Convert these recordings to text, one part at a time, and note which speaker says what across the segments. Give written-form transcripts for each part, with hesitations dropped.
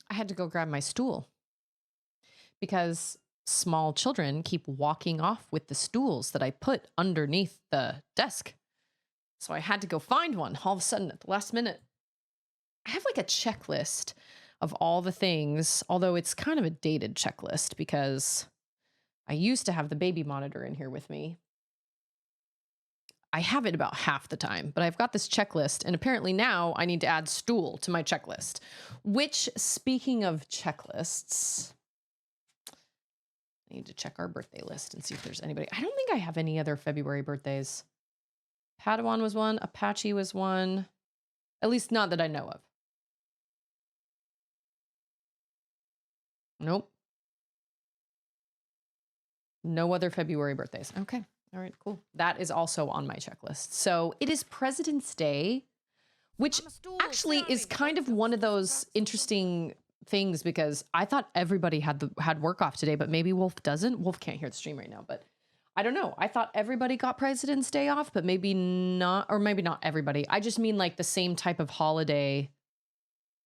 Speaker 1: I had to go grab my stool because small children keep walking off with the stools that I put underneath the desk. So I had to go find one all of a sudden at the last minute. I have like a checklist of all the things, although it's kind of a dated checklist because I used to have the baby monitor in here with me. I have it about half the time, but I've got this checklist, and apparently now I need to add stool to my checklist. Which, speaking of checklists, I need to check our birthday list and see if there's anybody. I don't think I have any other February birthdays. Padawan was one, Apache was one, at least not that I know of. Nope. No other February birthdays. Okay. All right, cool. That is also on my checklist. So it is President's Day, which actually is kind of one of those interesting things because I thought everybody had work off today, but maybe Wolf doesn't. Wolf can't hear the stream right now, but I don't know. I thought everybody got President's Day off, but maybe not, or maybe not everybody. I just mean like the same type of holiday,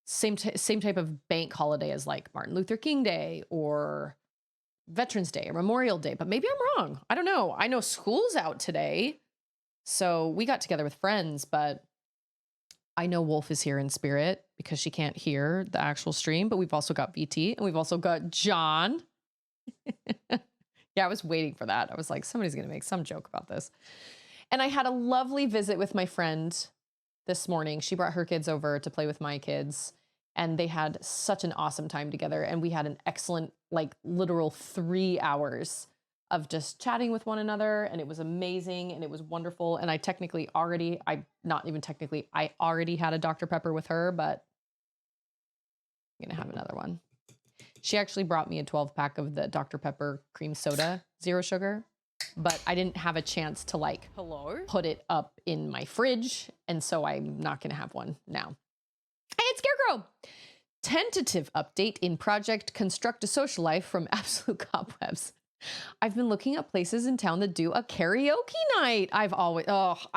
Speaker 1: same type of bank holiday as like Martin Luther King Day or Veterans Day or Memorial Day, but maybe I'm wrong. I don't know. I know school's out today, so we got together with friends, but I know Wolf is here in spirit because she can't hear the actual stream, but we've also got VT and we've also got John. Yeah, I was waiting for that. I was like, somebody's going to make some joke about this. And I had a lovely visit with my friend this morning. She brought her kids over to play with my kids, and they had such an awesome time together. And we had an excellent, like literal 3 hours of just chatting with one another. And it was amazing and it was wonderful. And I already had a Dr. Pepper with her, but I'm going to have another one. She actually brought me a 12-pack of the Dr. Pepper cream soda, 0 sugar, but I didn't have a chance to like put it up in my fridge. And so I'm not going to have one now. Hey, it's Scarecrow. Tentative update in Project Construct a Social Life from Absolute Cobwebs. I've been looking at places in town that do a karaoke night. I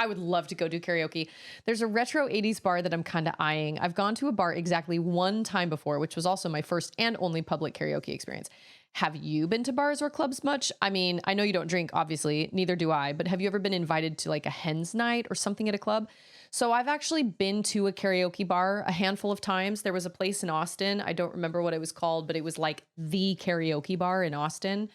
Speaker 1: would love to go do karaoke. There's a retro 80s bar that I'm kind of eyeing. I've gone to a bar exactly one time before, which was also my first and only public karaoke experience. Have you been to bars or clubs much? I mean, I know you don't drink, obviously, neither do I, but have you ever been invited to like a hen's night or something at a club? So I've actually been to a karaoke bar a handful of times. There was a place in Austin. I don't remember what it was called, but it was like the karaoke bar in Austin.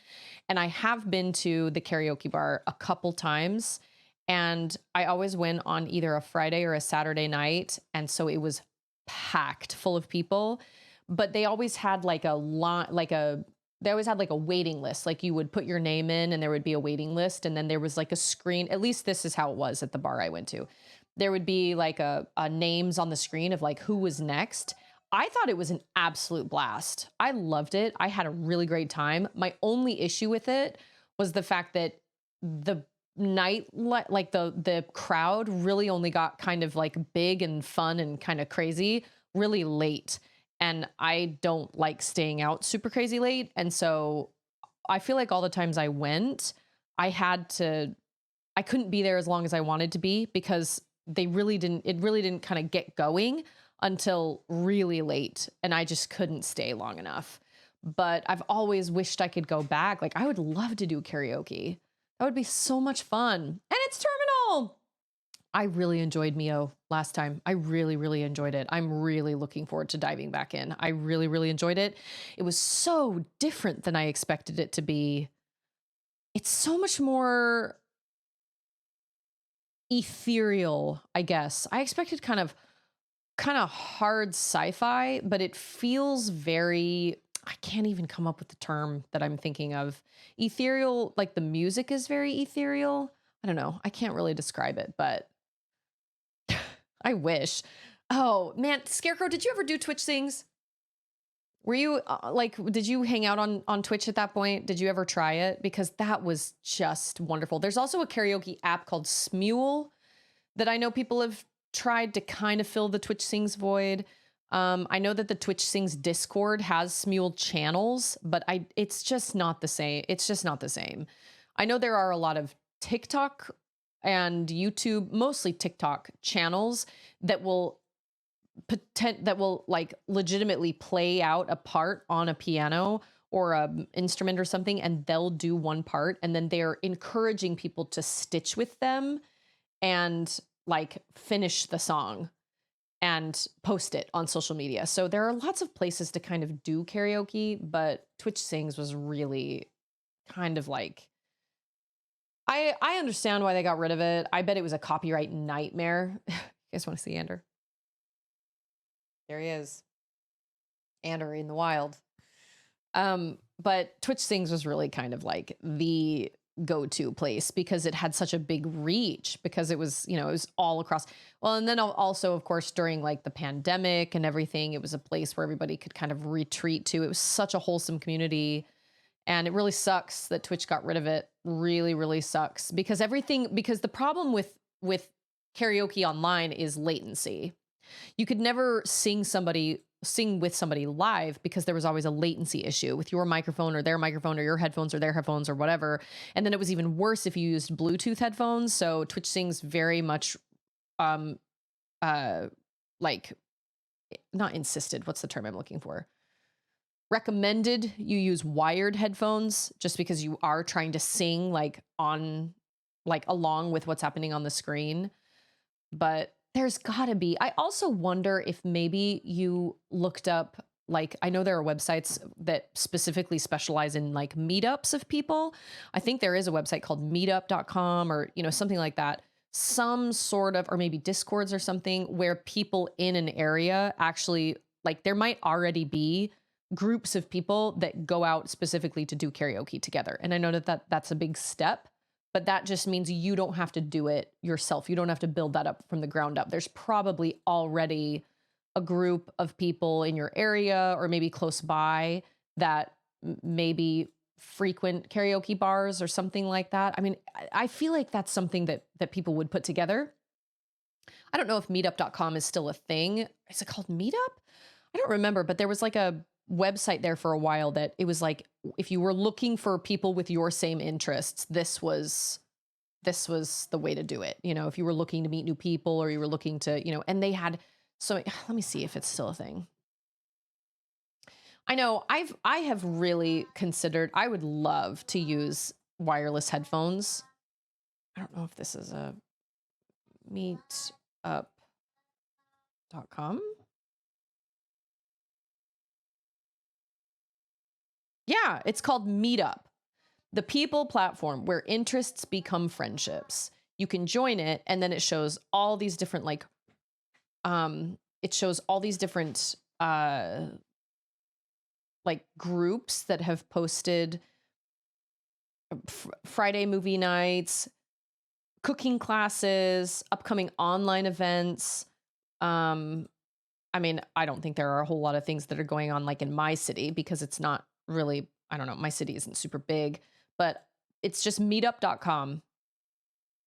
Speaker 1: And I have been to the karaoke bar a couple times, and I always went on either a Friday or a Saturday night. And so it was packed full of people, but they always had like a line, they always had like a waiting list. Like you would put your name in and there would be a waiting list. And then there was like a screen. At least this is how it was at the bar I went to. There would be like a names on the screen of like who was next. I thought it was an absolute blast. I loved it. I had a really great time. My only issue with it was the fact that the night, like the crowd really only got kind of like big and fun and kind of crazy really late. And I don't like staying out super crazy late. And so I feel like all the times I went, I couldn't be there as long as I wanted to be because it really didn't kind of get going until really late. And I just couldn't stay long enough. But I've always wished I could go back. Like I would love to do karaoke. That would be so much fun. And it's Terminal. I really enjoyed Mio last time. I really, really enjoyed it. I'm really looking forward to diving back in. I really, really enjoyed it. It was so different than I expected it to be. It's so much more ethereal, I guess. I expected kind of hard sci-fi, but it feels very, I can't even come up with the term that I'm thinking of. Ethereal, like the music is very ethereal. I don't know. I can't really describe it, but I wish. Oh man, Scarecrow, did you ever do Twitch Sings? Were you did you hang out on Twitch at that point? Did you ever try it? Because that was just wonderful. There's also a karaoke app called Smule that I know people have tried to kind of fill the Twitch Sings void. I know that the Twitch Sings Discord has Smule channels, but it's just not the same. It's just not the same. I know there are a lot of TikTok and YouTube, mostly TikTok channels that will that will like legitimately play out a part on a piano or a instrument or something, and they'll do one part, and then they're encouraging people to stitch with them and like finish the song and post it on social media. So there are lots of places to kind of do karaoke, but Twitch Sings was really kind of like, I understand why they got rid of it. I bet it was a copyright nightmare. You guys want to see Ander? There he is. Ander in the wild. But Twitch Sings was really kind of like the go-to place because it had such a big reach, because it was, it was all across. Well, and then also, of course, during like the pandemic and everything, it was a place where everybody could kind of retreat to. It was such a wholesome community. And it really sucks that Twitch got rid of it. Really, really sucks, because the problem with karaoke online is latency. You could never sing with somebody live because there was always a latency issue with your microphone or their microphone or your headphones or their headphones or whatever. And then it was even worse if you used Bluetooth headphones. So Twitch Sings very much, like, not insisted. What's the term I'm looking for? Recommended you use wired headphones, just because you are trying to sing along with what's happening on the screen. But there's gotta be, I also wonder if maybe you looked up, like, I know there are websites that specifically specialize in like meetups of people. I think there is a website called meetup.com or, something like that. Some sort of, or maybe Discords or something, where people in an area actually, like, there might already be groups of people that go out specifically to do karaoke together. And I know that's a big step, but that just means you don't have to do it yourself. You don't have to build that up from the ground up. There's probably already a group of people in your area or maybe close by that maybe frequent karaoke bars or something like that. I mean, I feel like that's something that people would put together. I don't know if meetup.com is still a thing. Is it called Meetup? I don't remember, but there was like a website there for a while that it was like, if you were looking for people with your same interests, this was the way to do it. If you were looking to meet new people, or you were looking to, and they had, so let me see if it's still a thing. I know I have really considered, I would love to use wireless headphones. I don't know if this is a meetup.com. Yeah, it's called Meetup, the people platform where interests become friendships. You can join it, and then it shows all these different groups that have posted Friday movie nights, cooking classes, upcoming online events. I mean, I don't think there are a whole lot of things that are going on like in my city, because it's not really, I don't know, my city isn't super big, but it's just meetup.com.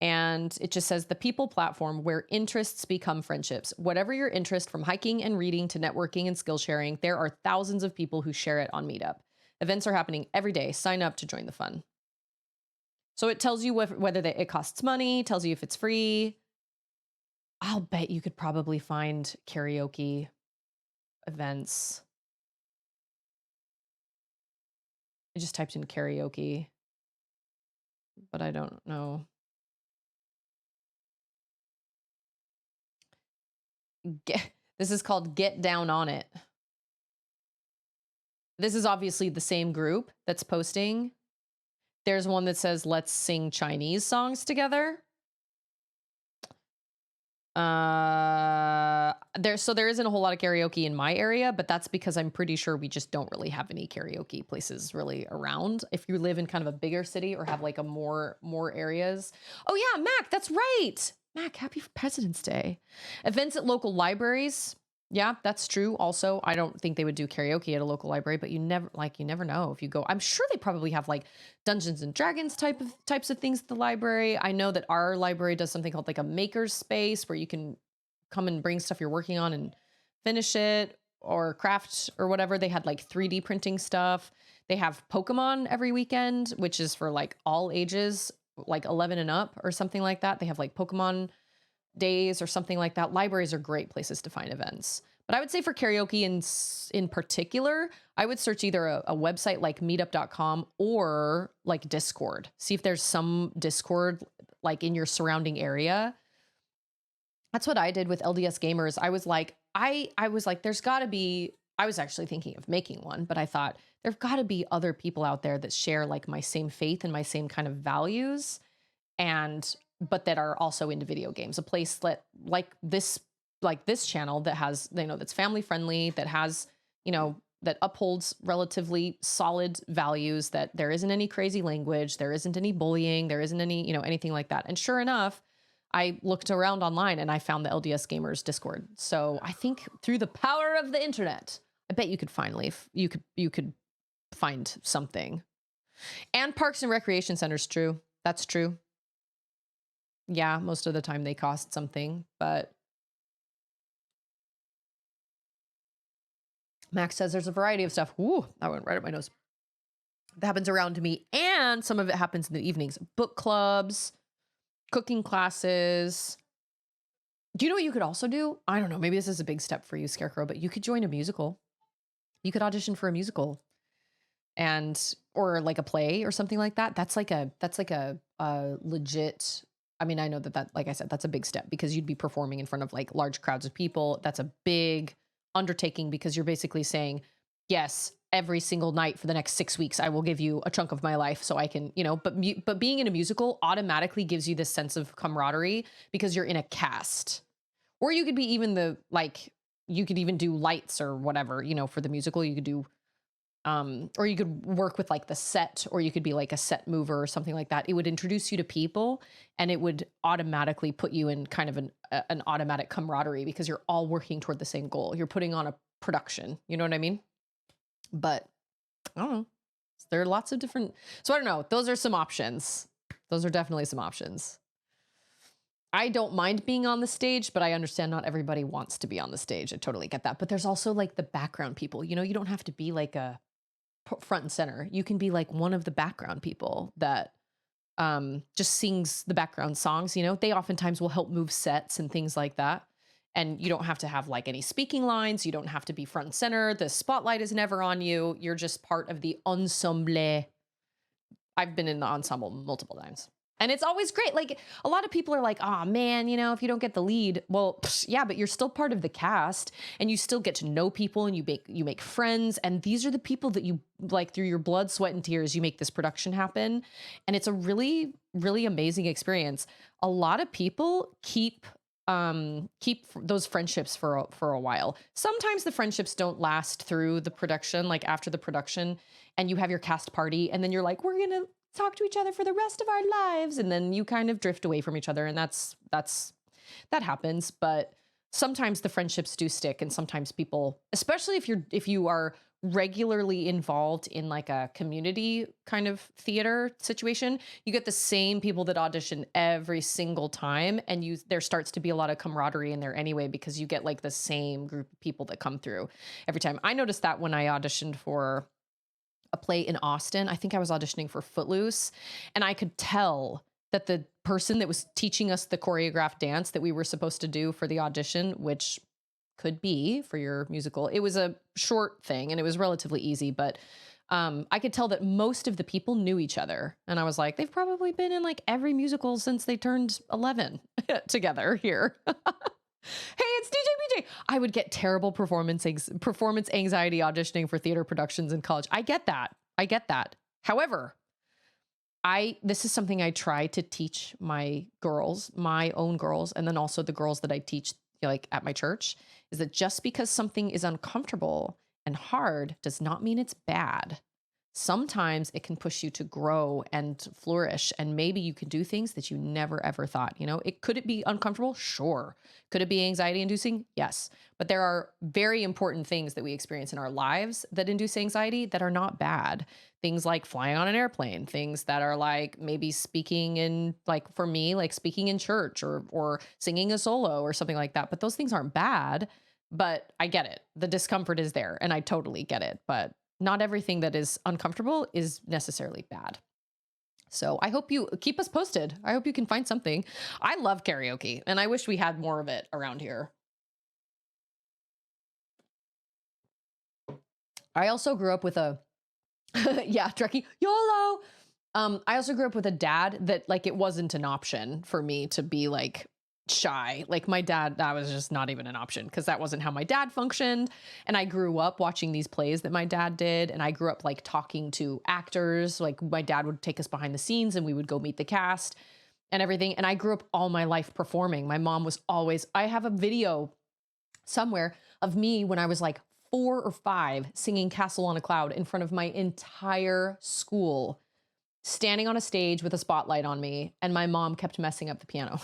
Speaker 1: And it just says the people platform where interests become friendships. Whatever your interest, from hiking and reading to networking and skill sharing, there are thousands of people who share it on Meetup. Events are happening every day. Sign up to join the fun. So it tells you whether it costs money, tells you if it's free. I'll bet you could probably find karaoke events. I just typed in karaoke, but I don't know. This is called Get Down on It. This is obviously the same group that's posting. There's one that says, let's sing Chinese songs together. There isn't a whole lot of karaoke in my area, but that's because I'm pretty sure we just don't really have any karaoke places really around. If you live in kind of a bigger city or have like a more areas. Oh yeah, Mac, that's right. Mac, happy President's Day. Events at local libraries. Yeah, that's true. Also, I don't think they would do karaoke at a local library, but you never know if you go. I'm sure they probably have like Dungeons and Dragons types of things at the library. I know that our library does something called like a maker's space, where you can come and bring stuff you're working on and finish it, or craft or whatever. They had like 3D printing stuff. They have Pokemon every weekend, which is for like all ages, like 11 and up or something like that. They have like Pokemon days or something like that, libraries are great places to find events. But I would say for karaoke in particular, I would search either a website like meetup.com or like Discord. See if there's some Discord like in your surrounding area. That's what I did with LDS Gamers. I was like, there's got to be, I was actually thinking of making one, but I thought there've got to be other people out there that share like my same faith and my same kind of values, but that are also into video games. A place that like this channel that has, that's family friendly, that has, that upholds relatively solid values, that there isn't any crazy language, there isn't any bullying, there isn't any, anything like that. And sure enough, I looked around online and I found the LDS Gamers Discord. So I think through the power of the internet, I bet you could you could find something. And parks and recreation centers, true. That's true. Yeah, most of the time they cost something, but Max says there's a variety of stuff. Ooh, that went right up my nose. That happens around me, and some of it happens in the evenings. Book clubs, cooking classes. Do you know what you could also do? I don't know. Maybe this is a big step for you, Scarecrow, but you could join a musical. You could audition for a musical, or like a play or something like that. That's like a legit. I mean, I know that, like I said, that's a big step because you'd be performing in front of like large crowds of people. That's a big undertaking because you're basically saying, yes, every single night for the next 6 weeks, I will give you a chunk of my life so I can, but being in a musical automatically gives you this sense of camaraderie because you're in a cast. Or you could be even you could even do lights or whatever, for the musical. You could do, or you could work with like the set, or you could be like a set mover or something like that. It would introduce you to people and it would automatically put you in kind of an automatic camaraderie because you're all working toward the same goal. You're putting on a production. You know what I mean? But I don't know. There are lots of different. So I don't know. Those are some options. Those are definitely some options. I don't mind being on the stage, but I understand not everybody wants to be on the stage. I totally get that. But there's also like the background people. You don't have to be like a front and center. You can be like one of the background people that just sings the background songs. They oftentimes will help move sets and things like that. And you don't have to have like any speaking lines. You don't have to be front and center. The spotlight is never on you. You're just part of the ensemble. I've been in the ensemble multiple times. And it's always great. Like a lot of people are like, oh man, if you don't get the lead, well, yeah, but you're still part of the cast and you still get to know people and you make friends. And these are the people that you like through your blood, sweat, and tears, you make this production happen. And it's a really, really amazing experience. A lot of people keep those friendships for a while. Sometimes the friendships don't last through the production, like after the production, and you have your cast party and then you're like, we're going to talk to each other for the rest of our lives. And then you kind of drift away from each other. And that happens. But sometimes the friendships do stick. And sometimes people, especially if you are regularly involved in like a community kind of theater situation, you get the same people that audition every single time. And there starts to be a lot of camaraderie in there anyway, because you get like the same group of people that come through every time. I noticed that when I auditioned for a play in Austin. I think I was auditioning for Footloose, and I could tell that the person that was teaching us the choreographed dance that we were supposed to do for the audition, which could be for your musical, it was a short thing and it was relatively easy, but I could tell that most of the people knew each other. And I was like, they've probably been in like every musical since they turned 11 together here. Hey, it's DJ BJ. I would get terrible performance anxiety auditioning for theater productions in college. I get that. However, this is something I try to teach my own girls, and then also the girls that I teach like at my church, is that just because something is uncomfortable and hard does not mean it's bad. Sometimes it can push you to grow and flourish, and maybe you can do things that you never ever thought. Could it be uncomfortable? Sure. Could it be anxiety inducing? Yes. But there are very important things that we experience in our lives that induce anxiety that are not bad. Things like flying on an airplane, things that are like maybe speaking in, like for me, like speaking in church or singing a solo or something like that. But those things aren't bad, but I get it. The discomfort is there and I totally get it. But not everything that is uncomfortable is necessarily bad. So I hope you keep us posted. I hope you can find something. I love karaoke, and I wish we had more of it around here. I also grew up with a yeah, Trekkie, YOLO. I also grew up with a dad that like it wasn't an option for me to be like shy. Like my dad, that was just not even an option because that wasn't how my dad functioned. And I grew up watching these plays that my dad did. And I grew up like talking to actors. Like my dad would take us behind the scenes and we would go meet the cast and everything. And I grew up all my life performing. My mom was always, I have a video somewhere of me when I was like 4 or 5 singing Castle on a Cloud in front of my entire school, standing on a stage with a spotlight on me, and my mom kept messing up the piano.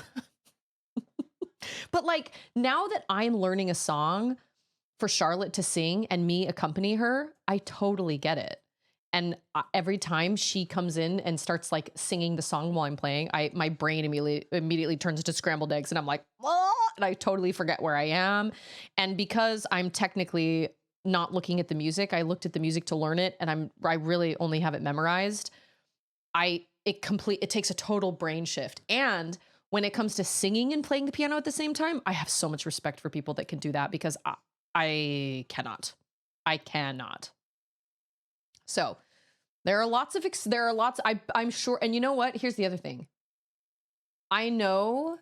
Speaker 1: But like now that I'm learning a song for Charlotte to sing and me accompany her, I totally get it. And every time she comes in and starts like singing the song while I'm playing, my brain immediately turns to scrambled eggs, and I'm like, oh, and I totally forget where I am. And because I'm technically not looking at the music, I looked at the music to learn it, and I really only have it memorized. It takes a total brain shift. And when it comes to singing and playing the piano at the same time, I have so much respect for people that can do that because I cannot. I cannot. So I'm sure. And you know what? Here's the other thing. I know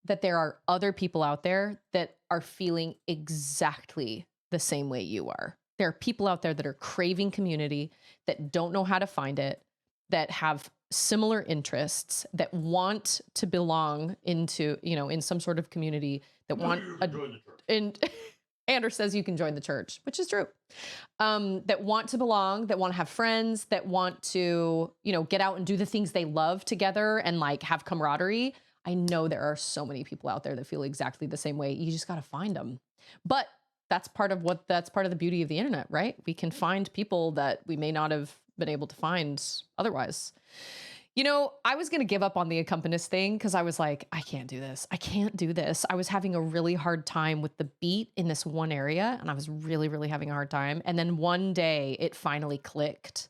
Speaker 1: that there are other people out there that are feeling exactly the same way you are. There are people out there that are craving community, that don't know how to find it, that have similar interests, that want to belong into, in some sort of community, that want Anders says you can join the church, which is true. That want to belong, that want to have friends, that want to, get out and do the things they love together and like have camaraderie. I know there are so many people out there that feel exactly the same way. You just got to find them. But that's part of the beauty of the internet, right? We can find people that we may not have been able to find otherwise. I was going to give up on the accompanist thing because I was like, I can't do this. I can't do this. I was having a really hard time with the beat in this one area, and I was really, really having a hard time. And then one day it finally clicked.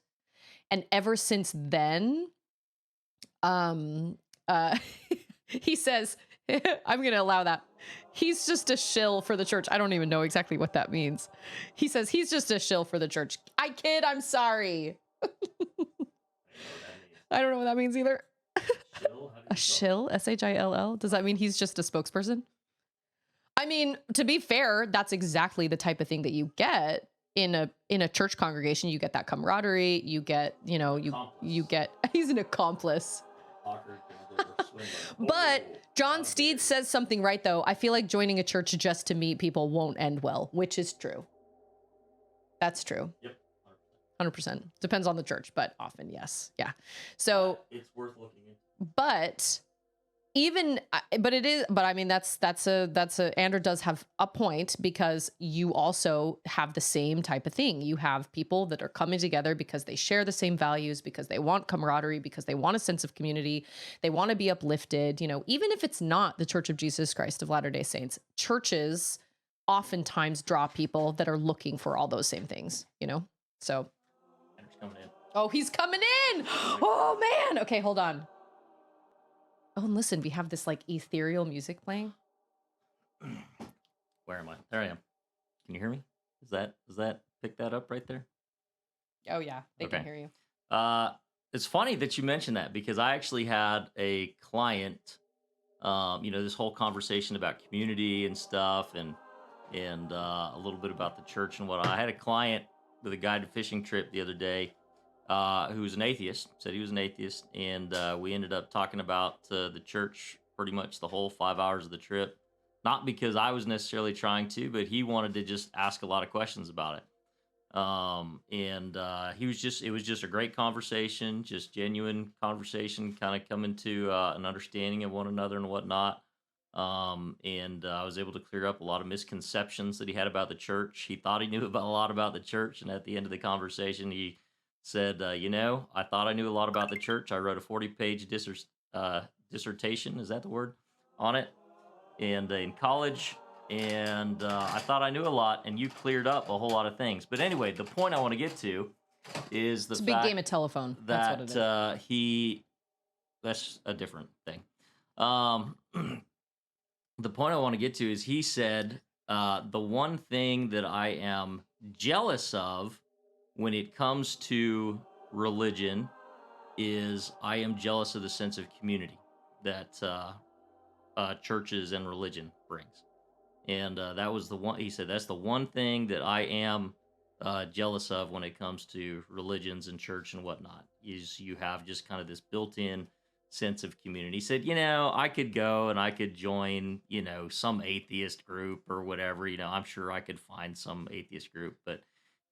Speaker 1: And ever since then, he says, I'm going to allow that. He's just a shill for the church. I don't even know exactly what that means. He says he's just a shill for the church. I kid. I'm sorry. I don't know what that means either. A shill? SHILL? Does that mean he's just a spokesperson? I mean, to be fair, that's exactly the type of thing that you get in a church congregation. You get that camaraderie. You get, you get, he's an accomplice. But John Steed says something right, though. I feel like joining a church just to meet people won't end well, which is true. That's true. Yep. 100%. Depends on the church, but often, yes. Yeah. So
Speaker 2: it's worth looking into.
Speaker 1: But I mean, Andrew does have a point, because you also have the same type of thing. You have people that are coming together because they share the same values, because they want camaraderie, because they want a sense of community. They want to be uplifted, even if it's not the Church of Jesus Christ of Latter-day Saints. Churches oftentimes draw people that are looking for all those same things, so.
Speaker 2: Coming in.
Speaker 1: Oh, he's coming in. Oh man. Okay, hold on. Oh, and listen, we have this like ethereal music playing.
Speaker 2: Where am I? There I am. Can you hear me? Does that pick that up right there?
Speaker 1: Oh yeah, they can hear you.
Speaker 2: It's funny that you mentioned that, because I actually had a client, this whole conversation about community and stuff, and a little bit about the church and what. I had a client with a guided fishing trip the other day, who was an atheist, said he was an atheist, and we ended up talking about the church pretty much the whole 5 hours of the trip. Not because I was necessarily trying to, but he wanted to just ask a lot of questions about it. It was just a great conversation, just genuine conversation, kind of coming to an understanding of one another and whatnot. I was able to clear up a lot of misconceptions that he had about the church. He thought he knew about a lot about the church, and at the end of the conversation, he said, I thought I knew a lot about the church. I wrote a 40-page dissertation, is that the word, on it, and in college, and I thought I knew a lot, and you cleared up a whole lot of things. But anyway, the point I want to get to is the
Speaker 1: It's a big
Speaker 2: fact
Speaker 1: game of telephone. That's what it is.
Speaker 2: that that's a different thing. Um, the point I want to get to is he said, the one thing that I am jealous of when it comes to religion is I am jealous of the sense of community that churches and religion brings. And that was the one, he said, that's the one thing that I am jealous of when it comes to religions and church and whatnot, is you have just kind of this built-in sense of community. He said, I could go and I could join, some atheist group or whatever. I'm sure I could find some atheist group, but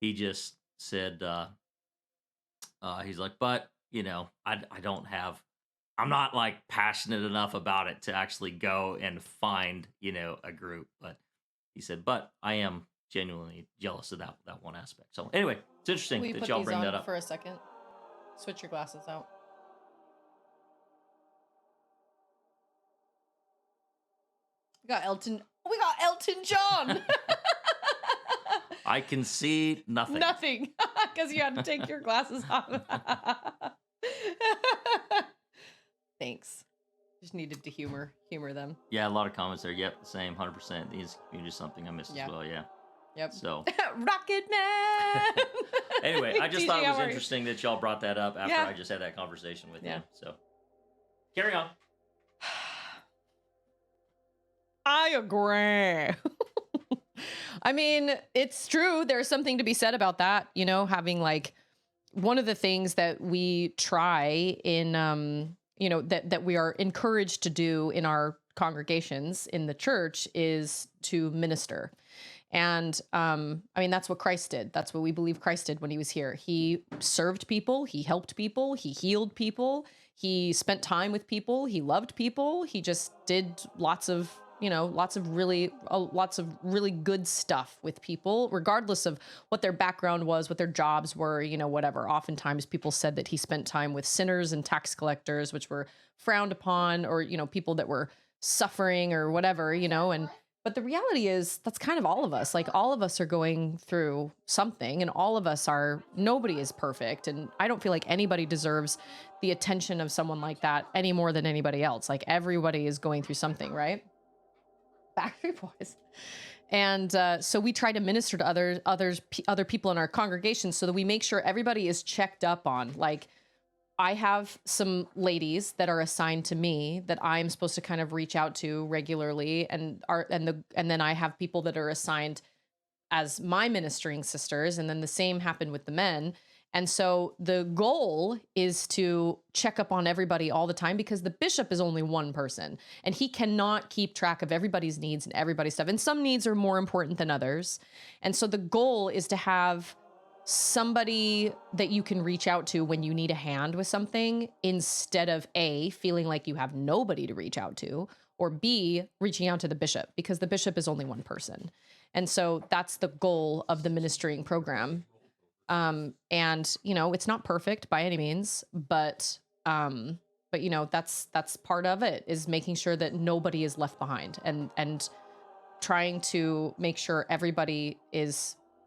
Speaker 2: he just said, he's like, but, I don't have, I'm not like passionate enough about it to actually go and find, a group. But he said, but I am genuinely jealous of that one aspect. So anyway, it's interesting
Speaker 1: Will you
Speaker 2: that
Speaker 1: put
Speaker 2: y'all
Speaker 1: these
Speaker 2: bring
Speaker 1: on
Speaker 2: that up.
Speaker 1: for a second? Switch your glasses out. We got Elton John.
Speaker 2: I can see nothing.
Speaker 1: Nothing, because you had to take your glasses off. Thanks. Just needed to humor them.
Speaker 2: Yeah, a lot of comments there. Yep, the same, 100%. These community something I missed as well. Yeah.
Speaker 1: Yep.
Speaker 2: So
Speaker 1: Rocket Man.
Speaker 2: anyway, I just
Speaker 1: TJ,
Speaker 2: thought it
Speaker 1: how
Speaker 2: was
Speaker 1: are you?
Speaker 2: interesting that y'all brought that up after
Speaker 1: Yeah.
Speaker 2: I just had that conversation with
Speaker 1: Yeah.
Speaker 2: you. So carry on.
Speaker 1: I agree. I mean, it's true. There's something to be said about that, having like one of the things that we try in, that we are encouraged to do in our congregations in the church is to minister. And I mean, that's what Christ did. That's what we believe Christ did when he was here. He served people. He helped people. He healed people. He spent time with people. He loved people. He just did lots of really good stuff with people, regardless of what their background was, what their jobs were, whatever. Oftentimes people said that he spent time with sinners and tax collectors, which were frowned upon, or, people that were suffering or whatever, but the reality is that's kind of all of us. Like, all of us are going through something, and nobody is perfect. And I don't feel like anybody deserves the attention of someone like that any more than anybody else. Like, everybody is going through something, right? Backstreet Boys. And so we try to minister to other people in our congregation so that we make sure everybody is checked up on. Like, I have some ladies that are assigned to me that I'm supposed to kind of reach out to regularly, and then I have people that are assigned as my ministering sisters, and then the same happened with the men. And so the goal is to check up on everybody all the time, because the bishop is only one person and he cannot keep track of everybody's needs and everybody's stuff. And some needs are more important than others. And so the goal is to have somebody that you can reach out to when you need a hand with something, instead of A, feeling like you have nobody to reach out to, or B, reaching out to the bishop, because the bishop is only one person. And so that's the goal of the ministering program. And it's not perfect by any means, but that's part of it, is making sure that nobody is left behind, and trying to make sure everybody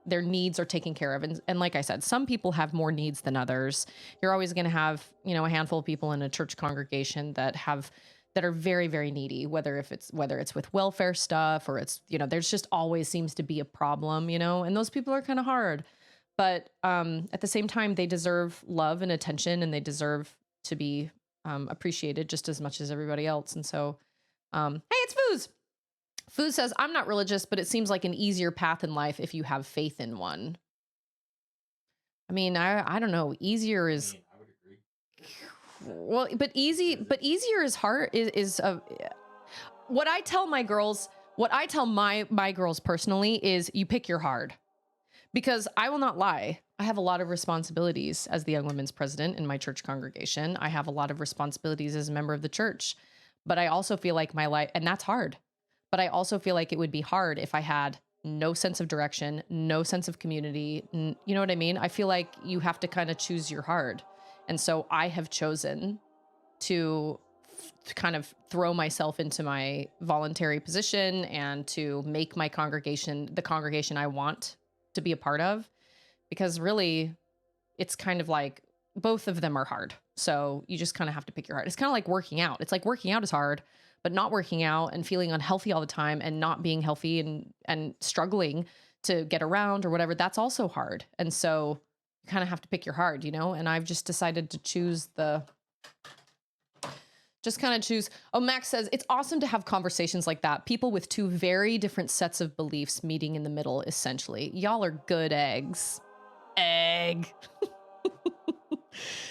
Speaker 1: their needs are taken care of. And like I said, some people have more needs than others. You're always going to have, a handful of people in a church congregation that are very, very needy, whether it's with welfare stuff, or it's, there's just always seems to be a problem, and those people are kind of hard. But at the same time, they deserve love and attention, and they deserve to be appreciated just as much as everybody else. And so, hey, it's Foos. Foos says, I'm not religious, but it seems like an easier path in life if you have faith in one. I mean, I don't know. Easier is,
Speaker 2: I would agree.
Speaker 1: well, but easier is hard. What I tell my girls, my girls personally is, you pick your hard. Because I will not lie, I have a lot of responsibilities as the Young Women's President in my church congregation. I have a lot of responsibilities as a member of the church. But I also feel like my life, and that's hard, but I also feel like it would be hard if I had no sense of direction, no sense of community. You know what I mean? I feel like you have to kind of choose your hard. And so I have chosen to kind of throw myself into my voluntary position and to make my congregation the congregation I want to be a part of, because really it's kind of like both of them are hard. So you just kind of have to pick your heart. It's kind of like working out. It's like working out is hard, but not working out and feeling unhealthy all the time and not being healthy and struggling to get around or whatever, that's also hard. And so you kind of have to pick your heart, you know? And I've just decided to choose Oh, Max says, it's awesome to have conversations like that. People with two very different sets of beliefs meeting in the middle, essentially. Y'all are good eggs. Egg.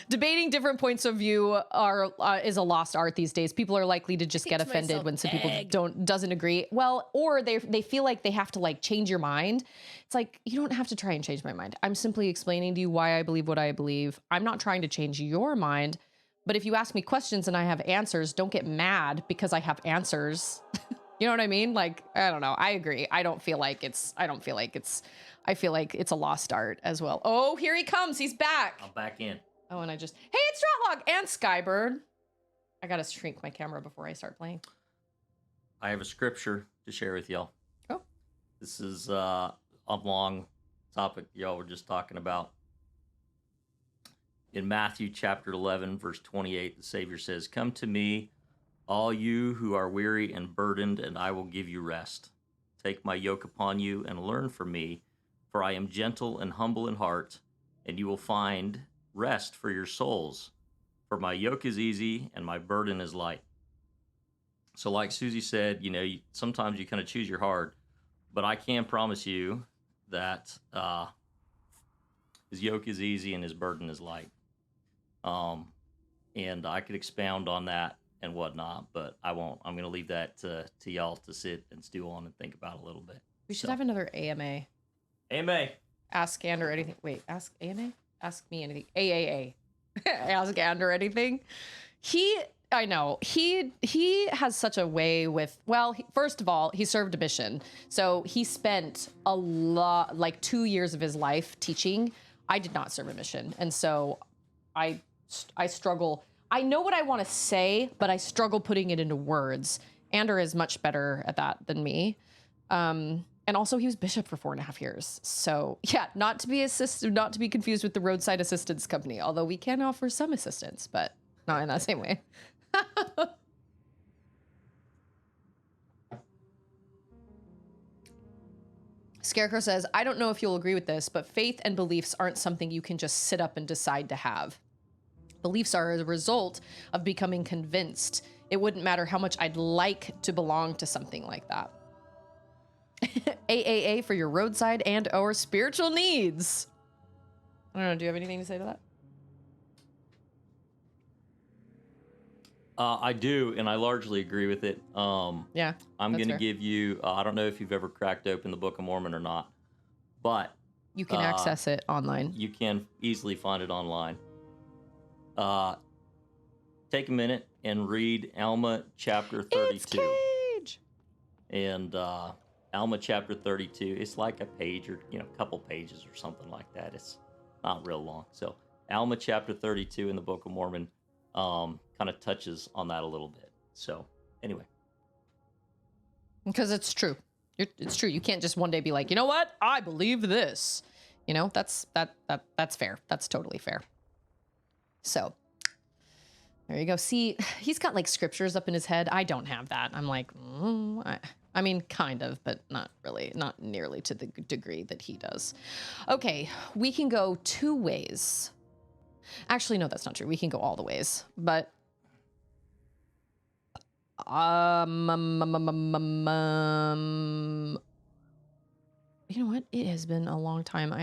Speaker 1: Debating different points of view is a lost art these days. People are likely to just get offended when some people doesn't agree. Well, or they feel like they have to like change your mind. It's like, you don't have to try and change my mind. I'm simply explaining to you why I believe what I believe. I'm not trying to change your mind. But if you ask me questions and I have answers, don't get mad because I have answers. You know what I mean? Like, I don't know. I agree. I feel like it's a lost art as well. Oh, here he comes. He's back.
Speaker 2: I'm back in.
Speaker 1: Oh, and hey, it's Drotlog and Skybird. I got to shrink my camera before I start playing.
Speaker 2: I have a scripture to share with y'all.
Speaker 1: Oh.
Speaker 2: This is a long topic y'all were just talking about. In Matthew chapter 11, verse 28, the Savior says, "Come to me, all you who are weary and burdened, and I will give you rest. Take my yoke upon you and learn from me, for I am gentle and humble in heart, and you will find rest for your souls. For my yoke is easy and my burden is light." So like Susie said, you know, sometimes you kind of choose your heart, but I can promise you that his yoke is easy and his burden is light. And I could expound on that and whatnot, but I won't. I'm going to leave that to y'all to sit and stew on and think about a little bit.
Speaker 1: We should have another AMA.
Speaker 2: AMA.
Speaker 1: Ask Ander anything. Wait, ask AMA? Ask me anything. AAA. Ask Ander anything. I know. He has such a way with, well, first of all, he served a mission. So he spent a lot, like 2 years of his life teaching. I did not serve a mission. And so I struggle. I know what I want to say, but I struggle putting it into words. Ander is much better at that than me. And also he was bishop for 4.5 years. So yeah, not to be confused with the roadside assistance company, although we can offer some assistance, but not in that same way. Scarecrow says, I don't know if you'll agree with this, but faith and beliefs aren't something you can just sit up and decide to have. Beliefs are a result of becoming convinced. It wouldn't matter how much I'd like to belong to something like that. AAA for your roadside and or spiritual needs. I don't know. Do you have anything to say to that?
Speaker 2: I do, and I largely agree with it.
Speaker 1: Yeah,
Speaker 2: I'm going to give you, I don't know if you've ever cracked open the Book of Mormon or not, but
Speaker 1: you can access it online.
Speaker 2: You can easily find it online. Take a minute and read Alma chapter 32.
Speaker 1: It's Cage!
Speaker 2: And Alma chapter 32, it's like a page or, a couple pages or something like that. It's not real long. So Alma chapter 32 in the Book of Mormon kind of touches on that a little bit. So anyway.
Speaker 1: Because it's true. It's true. You can't just one day be like, you know what? I believe this. That's fair. That's totally fair. So there you go. See, he's got like scriptures up in his head. I don't have that. I'm like, I mean, kind of, but not really, not nearly to the degree that he does. Okay, we can go 2 ways. Actually, no, that's not true. We can go all the ways, but you know what? It has been a long time.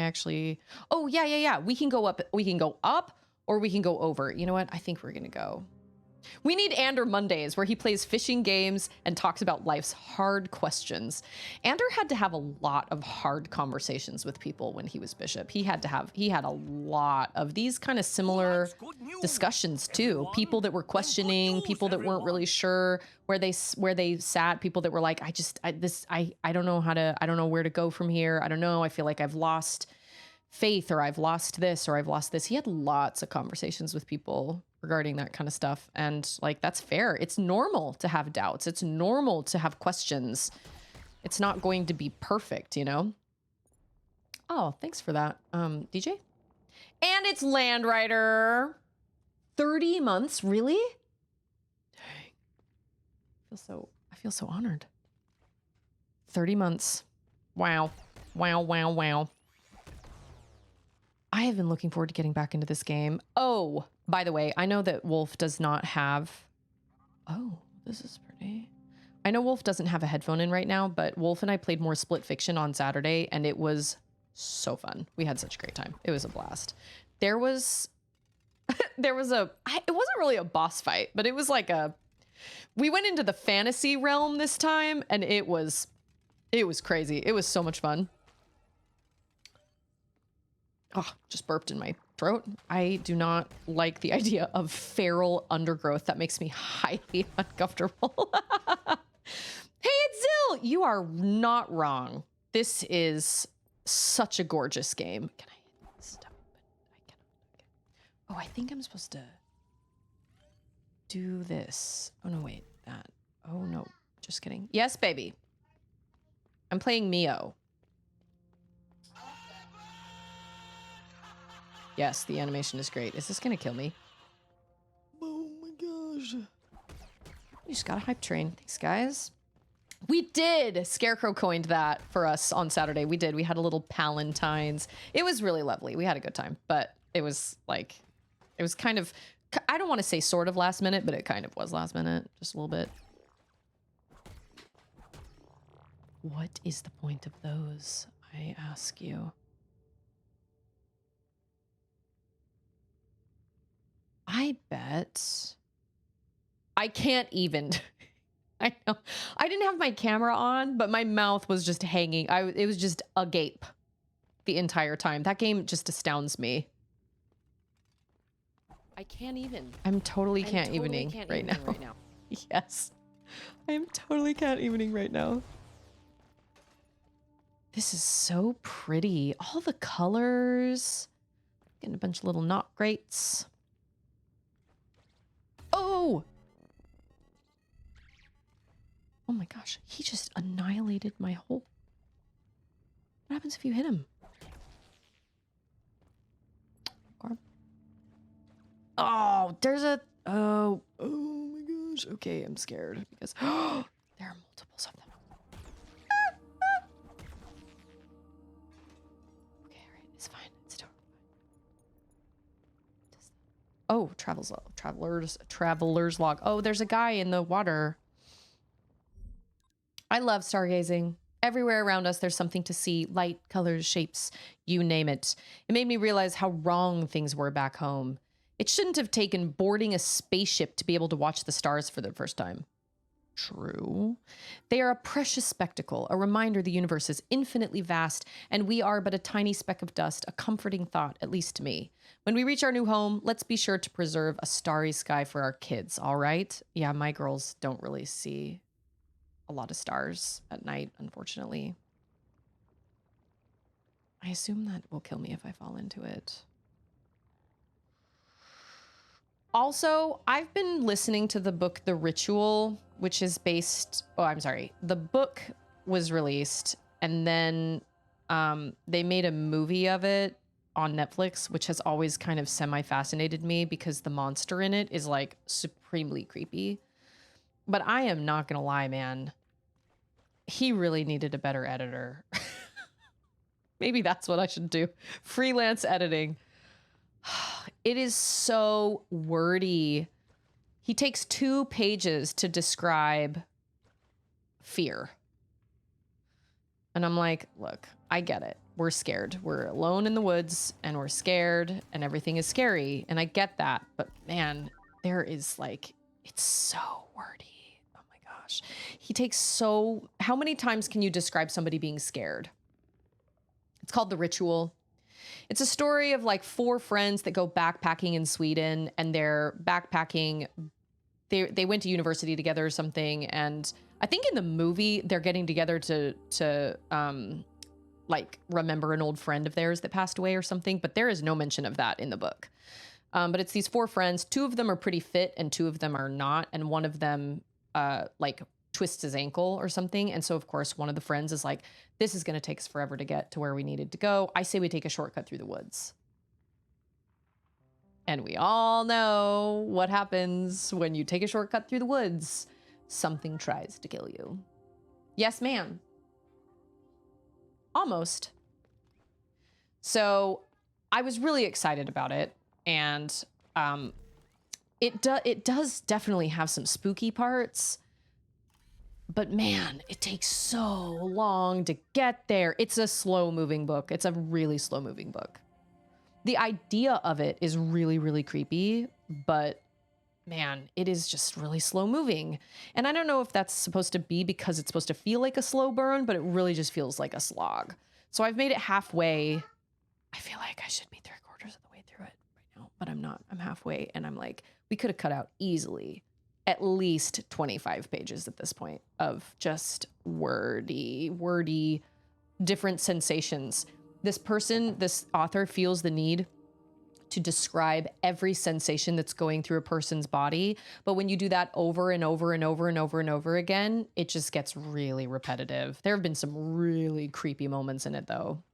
Speaker 1: Oh yeah. We can go up. We can go up or we can go over. You know what? I think we're going to go. We need Ander Mondays where he plays fishing games and talks about life's hard questions. Ander had to have a lot of hard conversations with people when he was bishop. He had a lot of these kind of similar discussions too. People that were questioning, people that weren't really sure where they sat, people that were like, I don't know where to go from here. I don't know. I feel like I've lost faith, or I've lost this, or I've lost this. He had lots of conversations with people regarding that kind of stuff. And like, that's fair. It's normal to have doubts. It's normal to have questions. It's not going to be perfect, Oh, thanks for that. DJ? And it's Land Rider. 30 months, really? Dang. I feel so honored. 30 months. Wow. Wow, wow, wow. I have been looking forward to getting back into this game. Oh, by the way, I know that Wolf does not have... Oh, this is pretty. I know Wolf doesn't have a headphone in right now, but Wolf and I played more Split Fiction on Saturday, and it was so fun. We had such a great time. It was a blast. There was it wasn't really a boss fight, but it was like we went into the fantasy realm this time, and it was crazy. It was so much fun. Oh, just burped in my throat. I do not like the idea of feral undergrowth. That makes me highly uncomfortable. Hey, it's Zill! You are not wrong. This is such a gorgeous game. Can I hit stuff? But I cannot. Okay. Oh, I think I'm supposed to do this. Oh, no, wait. That. Oh, no. Just kidding. Yes, baby. I'm playing Mio. Yes, the animation is great. Is this gonna kill me? Oh my gosh. You just got a hype train. Thanks, guys. We did! Scarecrow coined that for us on Saturday. We did. We had a little Palantines. It was really lovely. We had a good time. But it was like... It was kind of... I don't want to say sort of last minute, but it kind of was last minute. Just a little bit. What is the point of those? I ask you. I bet I can't even. I know. I didn't have my camera on, but my mouth was just hanging. It was just agape the entire time. That game just astounds me. I can't even. I'm totally can't evening right now. Yes. I am totally can't evening right now. This is so pretty. All the colors. Getting a bunch of little knot grates. Oh! Oh my gosh, he just annihilated my whole... What happens if you hit him? Oh, there's a... Oh my gosh. Okay, I'm scared because there are multiples of them. Okay, all right, it's fine. It's totally fine. Oh, traveler's log. Oh, there's a guy in the water. I love stargazing. Everywhere around us, there's something to see. Light, colors, shapes, you name it. It made me realize how wrong things were back home. It shouldn't have taken boarding a spaceship to be able to watch the stars for the first time. True. They are a precious spectacle, a reminder the universe is infinitely vast, and we are but a tiny speck of dust, a comforting thought, at least to me. When we reach our new home, let's be sure to preserve a starry sky for our kids, all right? Yeah, my girls don't really see a lot of stars at night, unfortunately. I assume that will kill me if I fall into it. Also, I've been listening to the book The Ritual, which is based... Oh, I'm sorry. The book was released, and then they made a movie of it on Netflix, which has always kind of semi-fascinated me because the monster in it is, like, supremely creepy. But I am not gonna lie, man. He really needed a better editor. Maybe that's what I should do. Freelance editing. It is so wordy. He takes 2 pages to describe fear. And I'm like, look, I get it. We're scared. We're alone in the woods and we're scared and everything is scary. And I get that. But man, there is like, it's so wordy. Oh my gosh. He takes so... How many times can you describe somebody being scared? It's called The Ritual. It's a story of like 4 friends that go backpacking in Sweden, and they're backpacking. They went to university together or something, and I think in the movie they're getting together to like remember an old friend of theirs that passed away or something. But there is no mention of that in the book. But it's these 4 friends. 2 of them are pretty fit, and 2 of them are not, and one of them like twists his ankle or something. And so, of course, one of the friends is like, this is going to take us forever to get to where we needed to go. I say we take a shortcut through the woods. And we all know what happens when you take a shortcut through the woods. Something tries to kill you. Yes, ma'am. Almost. So I was really excited about it. And it does definitely have some spooky parts. But man, it takes so long to get there. It's a slow moving book. It's a really slow moving book. The idea of it is really, really creepy, but man, it is just really slow moving. And I don't know if that's supposed to be because it's supposed to feel like a slow burn, but it really just feels like a slog. So I've made it halfway. I feel like I should be 3/4 of the way through it right now, but I'm not. I'm halfway, and I'm like, we could have cut out easily at least 25 pages at this point of just wordy, different sensations. This author feels the need to describe every sensation that's going through a person's body. But when you do that over and over and over and over and over again, it just gets really repetitive. There have been some really creepy moments in it though.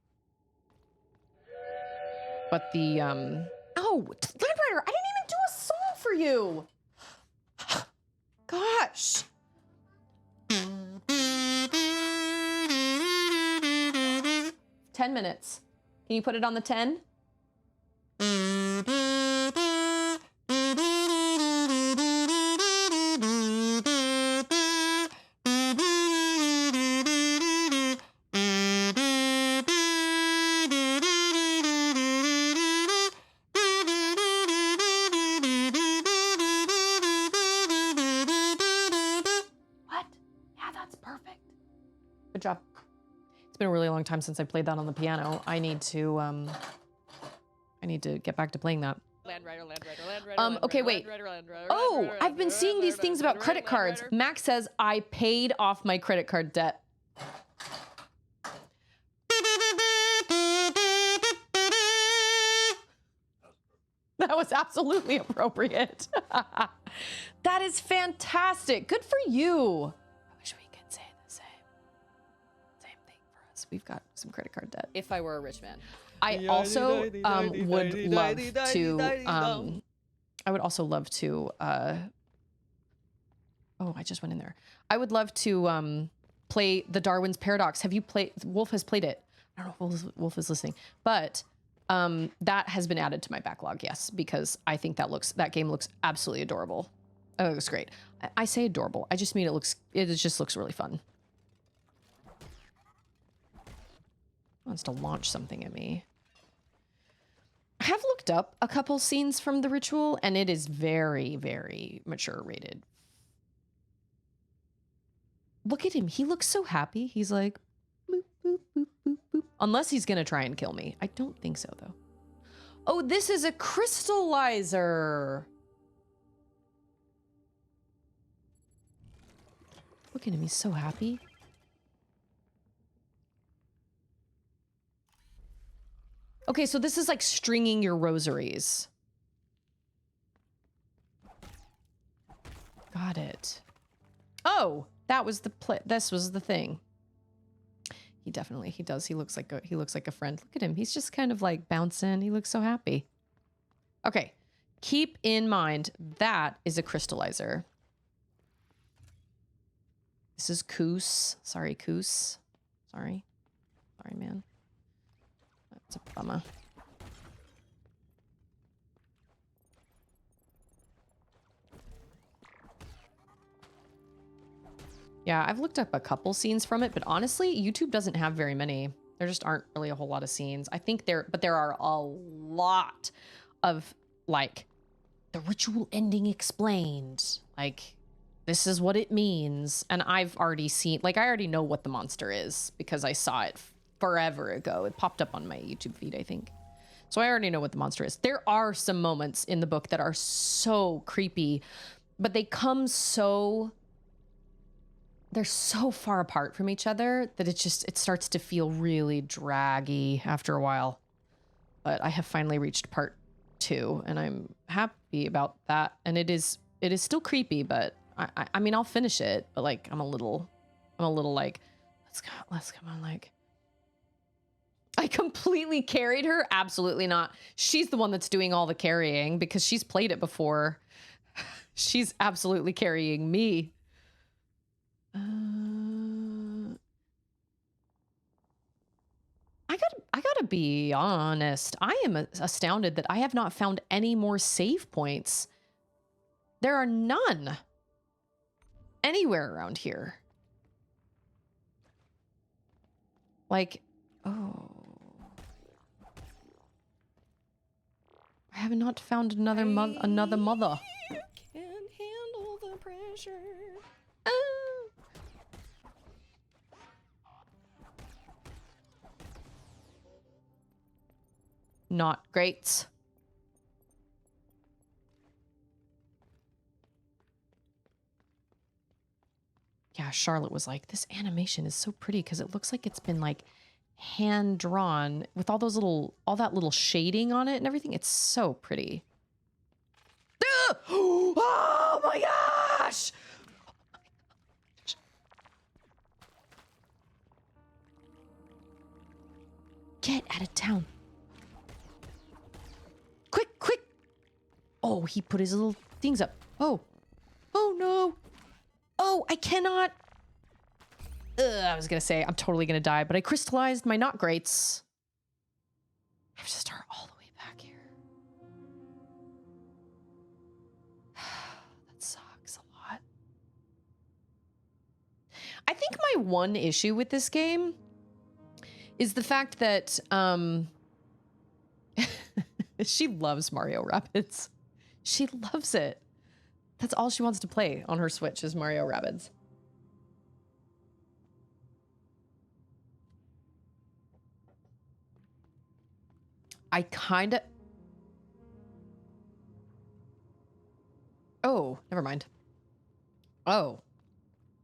Speaker 1: But the, oh, Landrider, I didn't even do a song for you. Gosh. 10 minutes. Can you put it on the 10? What? Yeah, that's perfect. Good job. It's been a really long time since I played that on the piano. I need to get back to playing that. Okay, wait. Oh, I've been seeing these things about credit cards. Max says I paid off my credit card debt. That was absolutely appropriate. That is fantastic. Good for you. I wish we could say the same thing for us. We've got some credit card debt. If I were a rich man. I also would love to I would also love to oh, I just went in there. I would love to play the Darwin's Paradox. Have you played? Wolf has played it. I don't know if Wolf is listening, but that has been added to my backlog, yes, because I think that game looks absolutely adorable. Oh, it looks great. I say adorable. I just mean it just looks really fun. Wants to launch something at me. I have looked up a couple scenes from the ritual, and it is very, very mature rated. Look at him. He looks so happy. He's like, boop, boop, boop, boop, boop. Unless he's going to try and kill me. I don't think so, though. Oh, this is a crystallizer. Look at him. He's so happy. Okay, so this is like stringing your rosaries. Got it. Oh, that was this was the thing. He does. He looks like a friend. Look at him. He's just kind of like bouncing. He looks so happy. Okay. Keep in mind that is a crystallizer. This is Coos. Sorry, Coos. Sorry, man. That's a bummer. Yeah, I've looked up a couple scenes from it, but honestly, YouTube doesn't have very many. There just aren't really a whole lot of scenes. I think there are a lot of like the ritual ending explained. Like this is what it means. And I've already seen, like I already know what the monster is because I saw it forever ago. It popped up on my YouTube feed, I think. So I already know what the monster is. There are some moments in the book that are so creepy, but they come they're so far apart from each other that it starts to feel really draggy after a while. But I have finally reached part 2 and I'm happy about that. And it is still creepy, but I mean, I'll finish it, but like, I'm a little like, let's come on, like, I completely carried her? Absolutely not. She's the one that's doing all the carrying because she's played it before. She's absolutely carrying me. I gotta be honest. I am astounded that I have not found any more save points. There are none anywhere around here. Like, oh. I have not found another mother.
Speaker 3: Can't handle the pressure.
Speaker 1: Oh. Not great. Yeah, Charlotte was like, this animation is so pretty because it looks like it's been like hand drawn with all those little, all that little shading on it and everything. It's so pretty. Oh my gosh! Get out of town. Quick, quick. Oh, he put his little things up. Oh. Oh no. Oh, I cannot. I was gonna say I'm totally gonna die, but I crystallized my not greats. I have to start all the way back here. That sucks a lot. I think my one issue with this game is the fact that she loves Mario Rabbids. She loves it. That's all she wants to play on her Switch is Mario Rabbids. I kind of... Oh, never mind. Oh.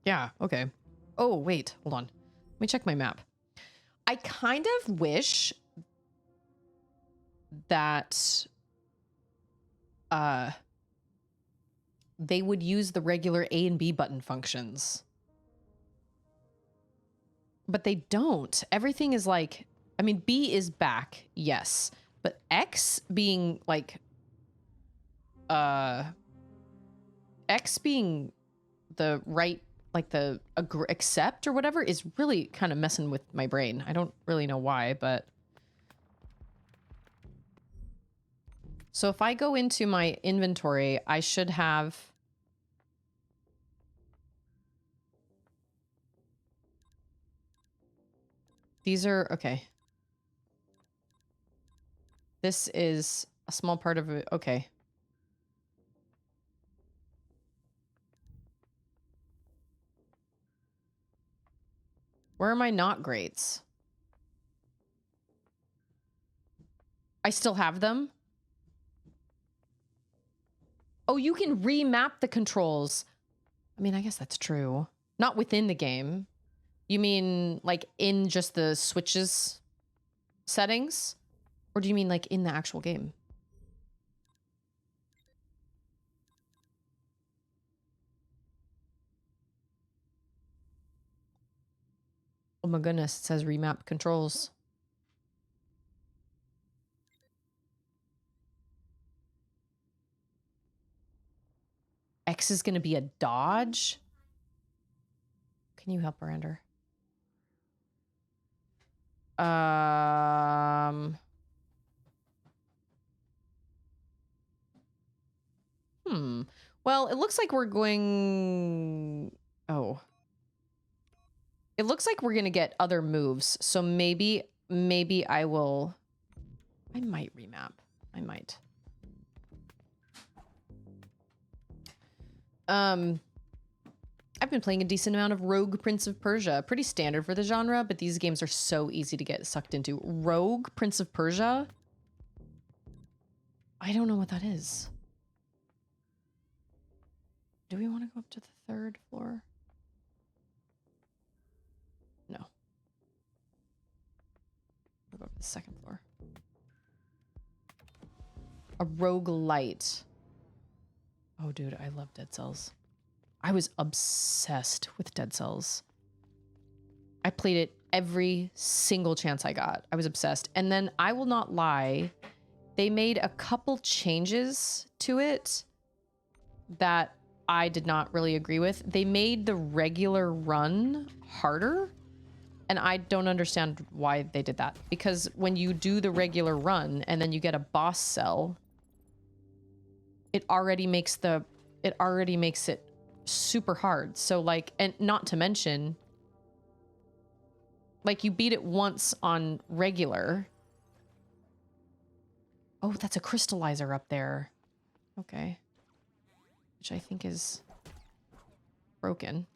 Speaker 1: Yeah, okay. Oh, wait, hold on. Let me check my map. I kind of wish that they would use the regular A and B button functions. But they don't. Everything is like, I mean, B is back, yes. But X being like, X being the right, like the accept or whatever is really kind of messing with my brain. I don't really know why, but. So if I go into my inventory, I should have. These are, okay. This is a small part of it. Okay. Where are my not greats? I still have them. Oh, you can remap the controls. I mean, I guess that's true. Not within the game. You mean like in just the Switch's settings? Or do you mean like in the actual game? Oh my goodness, it says remap controls. X is going to be a dodge? Can you help, Miranda? Well, it looks like we're going... Oh. It looks like we're going to get other moves. So maybe I will... I might remap. I might. I've been playing a decent amount of Rogue Prince of Persia. Pretty standard for the genre, but these games are so easy to get sucked into. Rogue Prince of Persia? I don't know what that is. Do we want to go up to the third floor? No. We'll go up to the second floor. A roguelite. Oh, dude, I love Dead Cells. I was obsessed with Dead Cells. I played it every single chance I got. I was obsessed. And then I will not lie, they made a couple changes to it that I did not really agree with. They made the regular run harder, and I don't understand why they did that. Because when you do the regular run and then you get a boss cell, it already makes it super hard. So like, and not to mention, like you beat it once on regular. Oh, that's a crystallizer up there. Okay. Which I think is broken.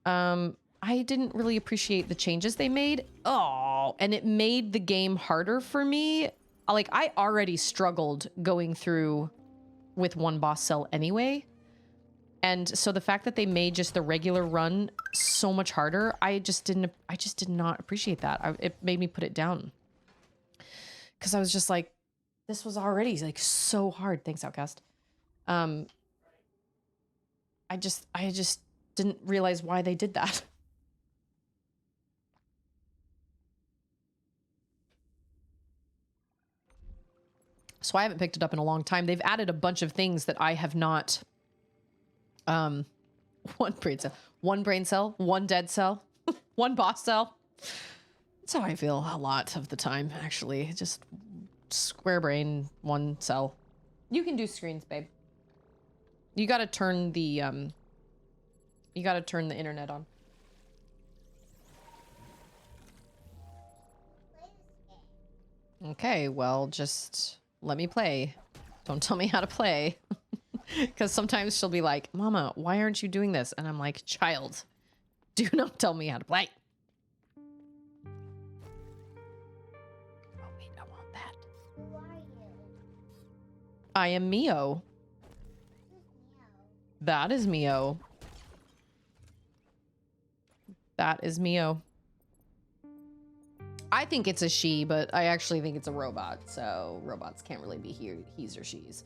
Speaker 1: I didn't really appreciate the changes they made. Oh, and it made the game harder for me. Like, I already struggled going through with one boss cell anyway. And so the fact that they made just the regular run so much harder, I just did not appreciate that. It made me put it down. Because I was just like, this was already like so hard. Thanks, Outcast. I just didn't realize why they did that. So I haven't picked it up in a long time. They've added a bunch of things that I have not. One brain cell, one dead cell, one boss cell. That's how I feel a lot of the time, actually. Just square brain, one cell. You can do screens, babe. You gotta turn the internet on. Okay, well, just let me play. Don't tell me how to play. Because sometimes she'll be like, Mama, why aren't you doing this? And I'm like, child, do not tell me how to play. Oh, wait, I want that.
Speaker 4: Who are you?
Speaker 1: I am Mio.
Speaker 4: Who's Mio?
Speaker 1: That is Mio. That is Mio. I think it's a she, but I actually think it's a robot. So robots can't really be he's or she's.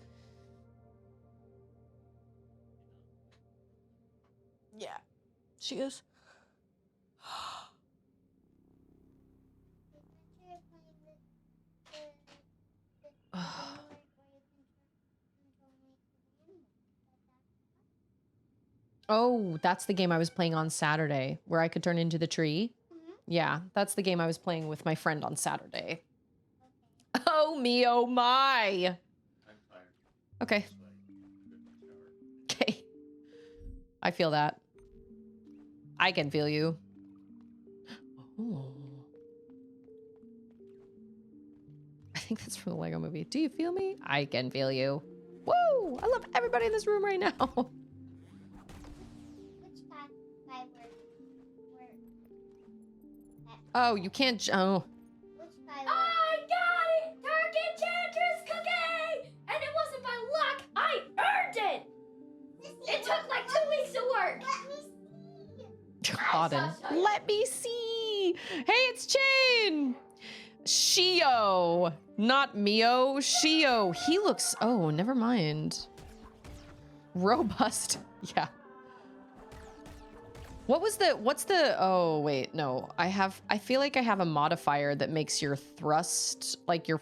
Speaker 1: Yeah, she is. Oh, that's the game I was playing on Saturday where I could turn into the tree. Yeah, that's the game I was playing with my friend on Saturday. Oh me, oh my.
Speaker 2: I'm tired.
Speaker 1: Okay. Okay. I feel that. I can feel you. Oh. I think that's from the Lego movie. Do you feel me? I can feel you. Woo! I love everybody in this room right now.
Speaker 4: Which guy were
Speaker 1: Oh, you can't. Oh.
Speaker 4: which guy
Speaker 5: I got it! Dark Enchantress cookie! And it wasn't by luck, I earned it! It took like 2 weeks to work!
Speaker 4: Let me see.
Speaker 1: Auden. Let me see. Hey, it's Chin. Shio. Not Mio. Shio. He looks. Oh, never mind. Robust. Yeah. What's the, oh, wait, no. I feel like I have a modifier that makes your thrust, like your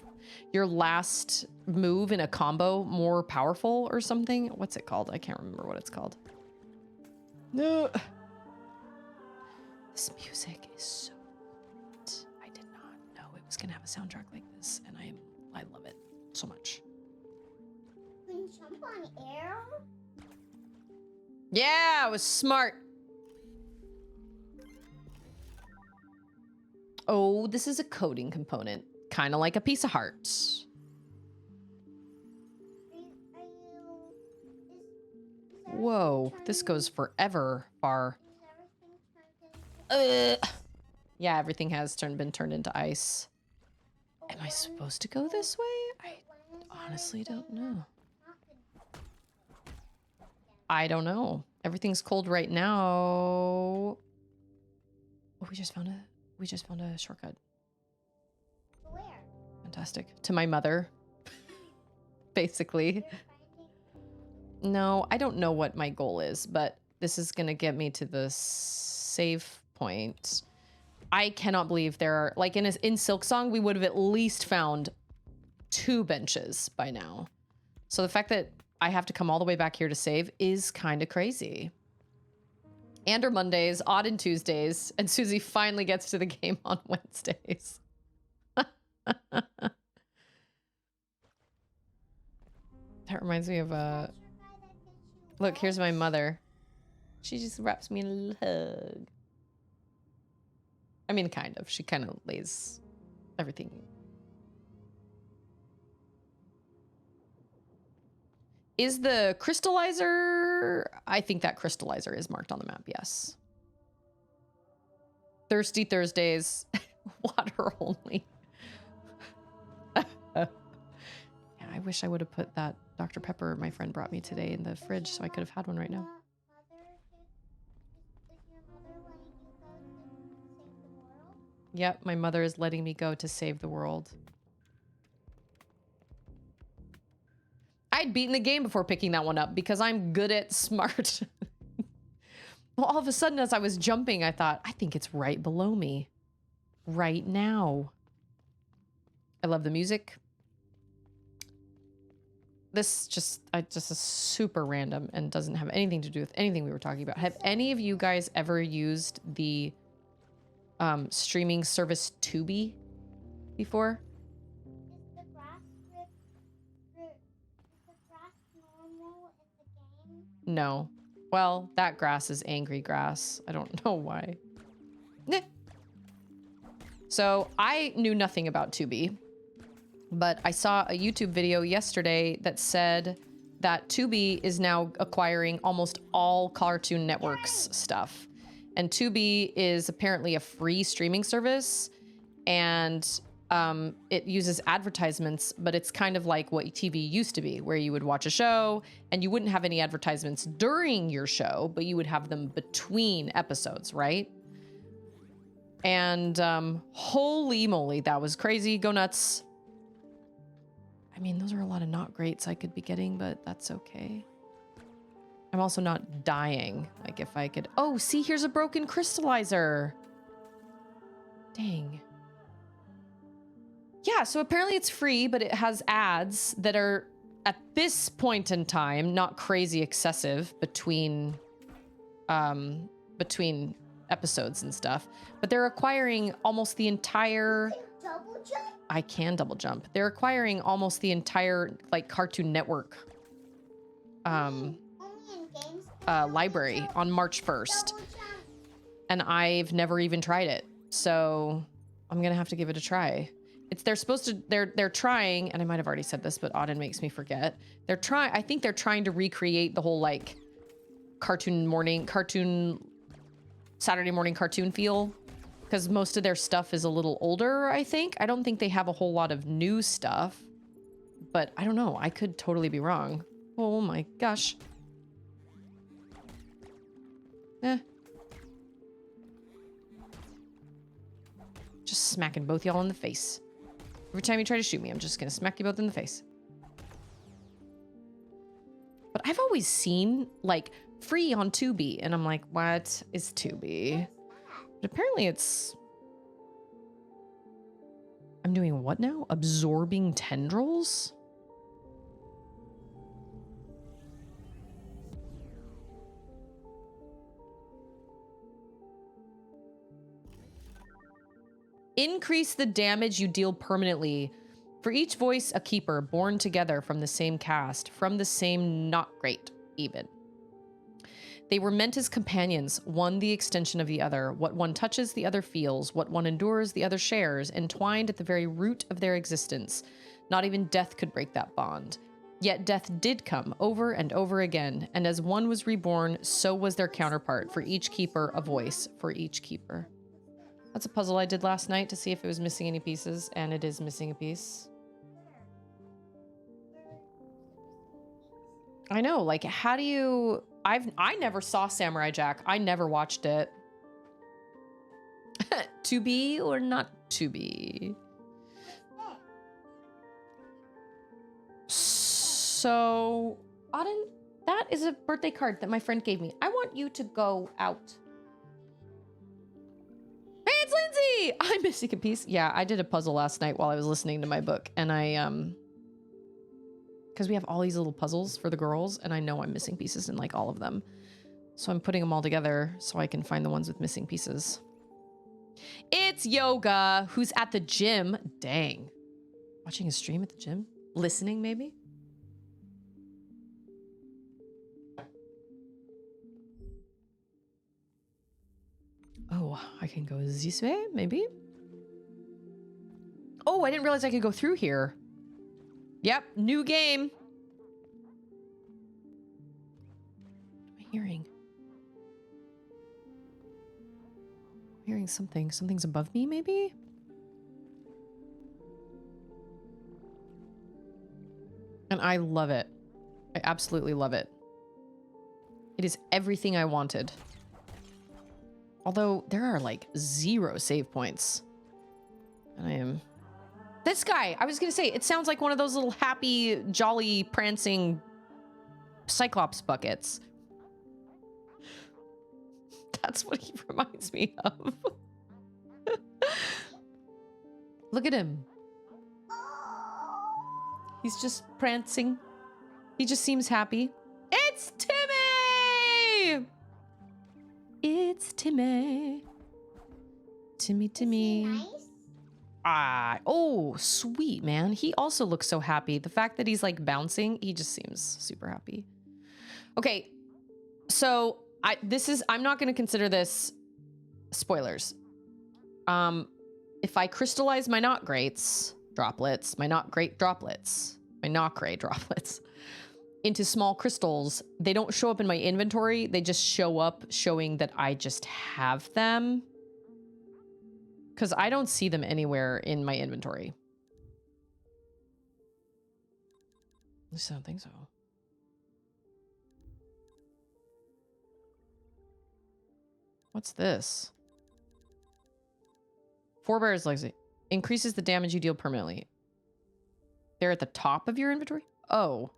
Speaker 1: last move in a combo more powerful or something. What's it called? I can't remember what it's called. No. This music is so good. I did not know it was gonna have a soundtrack like this, and I love it so much.
Speaker 4: Can you jump on air?
Speaker 1: Yeah, I was smart. Oh, this is a coding component, kind of like a piece of heart.
Speaker 4: Is
Speaker 1: Whoa, this goes forever far.
Speaker 4: everything turned into
Speaker 1: Yeah, everything has been turned into ice. Am I supposed to go this way? I honestly don't know. I don't know. Everything's cold right now. Oh, we just found a shortcut.
Speaker 4: Where?
Speaker 1: Fantastic. To my mother. Basically. No, I don't know what my goal is, but this is going to get me to the save point. I cannot believe there are, like in Silksong, we would have at least found 2 benches by now. So the fact that I have to come all the way back here to save is kind of crazy. And or Mondays, odd and Tuesdays, and Susie finally gets to the game on Wednesdays. That reminds me of look, here's my mother. She just wraps me in a little hug. I mean, kind of. She kind of lays everything. Is the crystallizer... I think that crystallizer is marked on the map, yes. Thirsty Thursdays. Water only. Yeah, I wish I would have put that Dr. Pepper my friend brought me today in the fridge so I could have had one right now. Yep, my mother is letting me go to save the world. I'd beaten the game before picking that one up because I'm good at smart. Well, all of a sudden as I was jumping, I thought, I think it's right below me. Right now. I love the music. This just is super random and doesn't have anything to do with anything we were talking about. Have any of you guys ever used the streaming service Tubi before?
Speaker 4: Is the grass normal in the game?
Speaker 1: No. Well, that grass is angry grass. I don't know why. Nah. So I knew nothing about Tubi, but I saw a YouTube video yesterday that said that Tubi is now acquiring almost all Cartoon Network's stuff. And Tubi is apparently a free streaming service, and it uses advertisements, but it's kind of like what TV used to be, where you would watch a show and you wouldn't have any advertisements during your show, but you would have them between episodes, right? And holy moly, that was crazy. Go nuts. I mean, those are a lot of not greats I could be getting, but that's okay. I'm also not dying. Like if I could... Oh, see, here's a broken crystallizer. Dang. Yeah, so apparently it's free, but it has ads that are, at this point in time, not crazy excessive between episodes and stuff. But they're acquiring almost the entire...
Speaker 4: Double jump?
Speaker 1: I can double jump. They're acquiring almost the entire, like, Cartoon Network
Speaker 4: Only in games.
Speaker 1: library on March 1st. And I've never even tried it. So I'm gonna have to give it a try. They're trying, and I might have already said this, but Auden makes me forget. I think they're trying to recreate the whole like Saturday morning cartoon feel, because most of their stuff is a little older, I think. I don't think they have a whole lot of new stuff, but I don't know. I could totally be wrong. Oh my gosh. Just smacking both y'all in the face. Every time you try to shoot me, I'm just gonna smack you both in the face. But I've always seen, like, free on Tubi, and I'm like, what is Tubi? But apparently it's... I'm doing what now? Absorbing tendrils? Increase the damage you deal permanently. For each voice, a keeper, born together from the same cast, from the same not great, even. They were meant as companions, one the extension of the other. What one touches, the other feels. What one endures, the other shares, entwined at the very root of their existence. Not even death could break that bond. Yet death did come over and over again, and as one was reborn, so was their counterpart. For each keeper, a voice. For each keeper. That's a puzzle I did last night to see if it was missing any pieces, and it is missing a piece. I know, like, how do you... I never saw Samurai Jack. I never watched it. To be or not to be? So, Auden, That is a birthday card that my friend gave me. I want you to go out. Hey, it's Lindsay! I'm missing a piece. Yeah, I did a puzzle last night while I was listening to my book, and because we have all these little puzzles for the girls, and I know I'm missing pieces in like all of them. So I'm putting them all together so I can find the ones with missing pieces. It's Yoga, who's at the gym. Dang. Watching a stream at the gym? Listening, maybe? Oh, I can go this way, maybe? Oh, I didn't realize I could go through here. Yep, new game. What am I hearing? I'm hearing something. Something's above me, maybe? And I love it. I absolutely love it. It is everything I wanted. Although there are like 0 save points. And I am... This guy! I was gonna say, it sounds like one of those little happy, jolly, prancing Cyclops buckets. That's what he reminds me of. Look at him. He's just prancing. He just seems happy. It's Timmy! It's Timmy. Timmy.
Speaker 4: Nice.
Speaker 1: Ah, oh, sweet, man. He also looks so happy. The fact that he's like bouncing, he just seems super happy. Okay, so I'm not going to consider this spoilers. If I crystallize my not greats droplets, my not great droplets, my not great droplets into small crystals, they don't show up in my inventory. They just show up showing that I just have them. Because I don't see them anywhere in my inventory. At least I don't think so. What's this? Forebear's Legacy. Increases the damage you deal permanently. They're at the top of your inventory? Oh.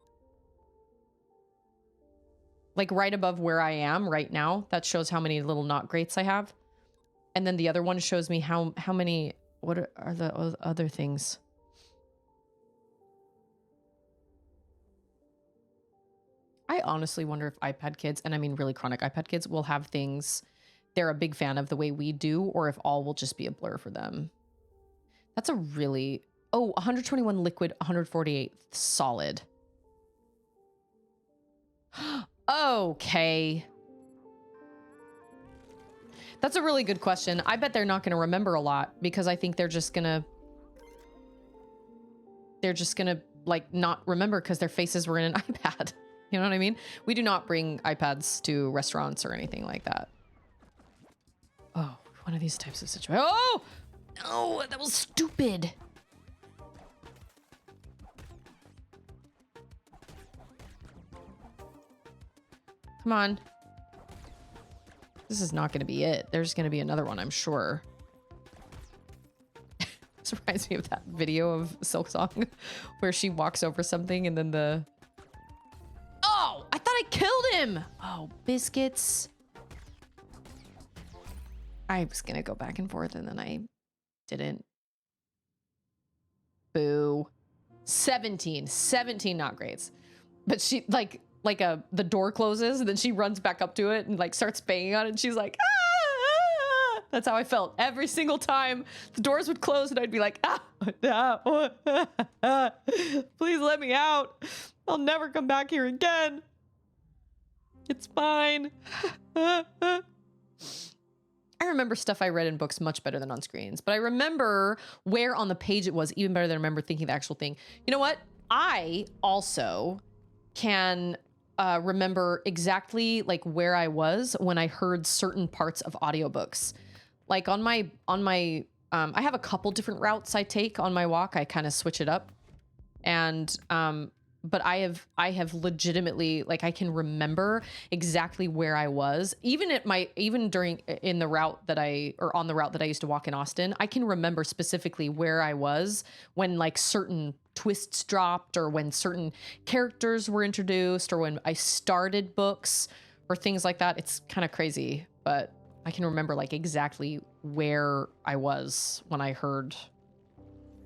Speaker 1: Like right above where I am right now. That shows how many little not greats I have. And then the other one shows me how many, what are the other things? I honestly wonder if iPad kids, and I mean really chronic iPad kids, will have things they're a big fan of the way we do, or if all will just be a blur for them. That's a really, 121 liquid, 148 solid. Okay. That's a really good question. I bet they're not going to remember a lot because I think they're just going to like not remember because their faces were in an iPad. You know what I mean? We do not bring iPads to restaurants or anything like that. Oh, one of these types of situations. Oh, no, that was stupid. Come on. This is not going to be it. There's going to be another one, I'm sure. This reminds me of that video of Silk Song where she walks over something and then the... Oh, I thought I killed him. Oh, biscuits. I was going to go back and forth and then I didn't. Boo. 17 not greats. But she the door closes and then she runs back up to it and like starts banging on it and she's like, ah! That's how I felt every single time the doors would close and I'd be like, please let me out. I'll never come back here again. It's fine. I remember stuff I read in books much better than on screens, but I remember where on the page it was even better than I remember thinking the actual thing. You know what? I also can remember exactly like where I was when I heard certain parts of audiobooks. Like on my I have a couple different routes I take on my walk. I kind of switch it up. And but I have legitimately, like, I can remember exactly where I was, even on the route that I used to walk in Austin. I can remember specifically where I was when like certain twists dropped, or when certain characters were introduced, or when I started books or things like that. It's kind of crazy, but I can remember like exactly where I was when I heard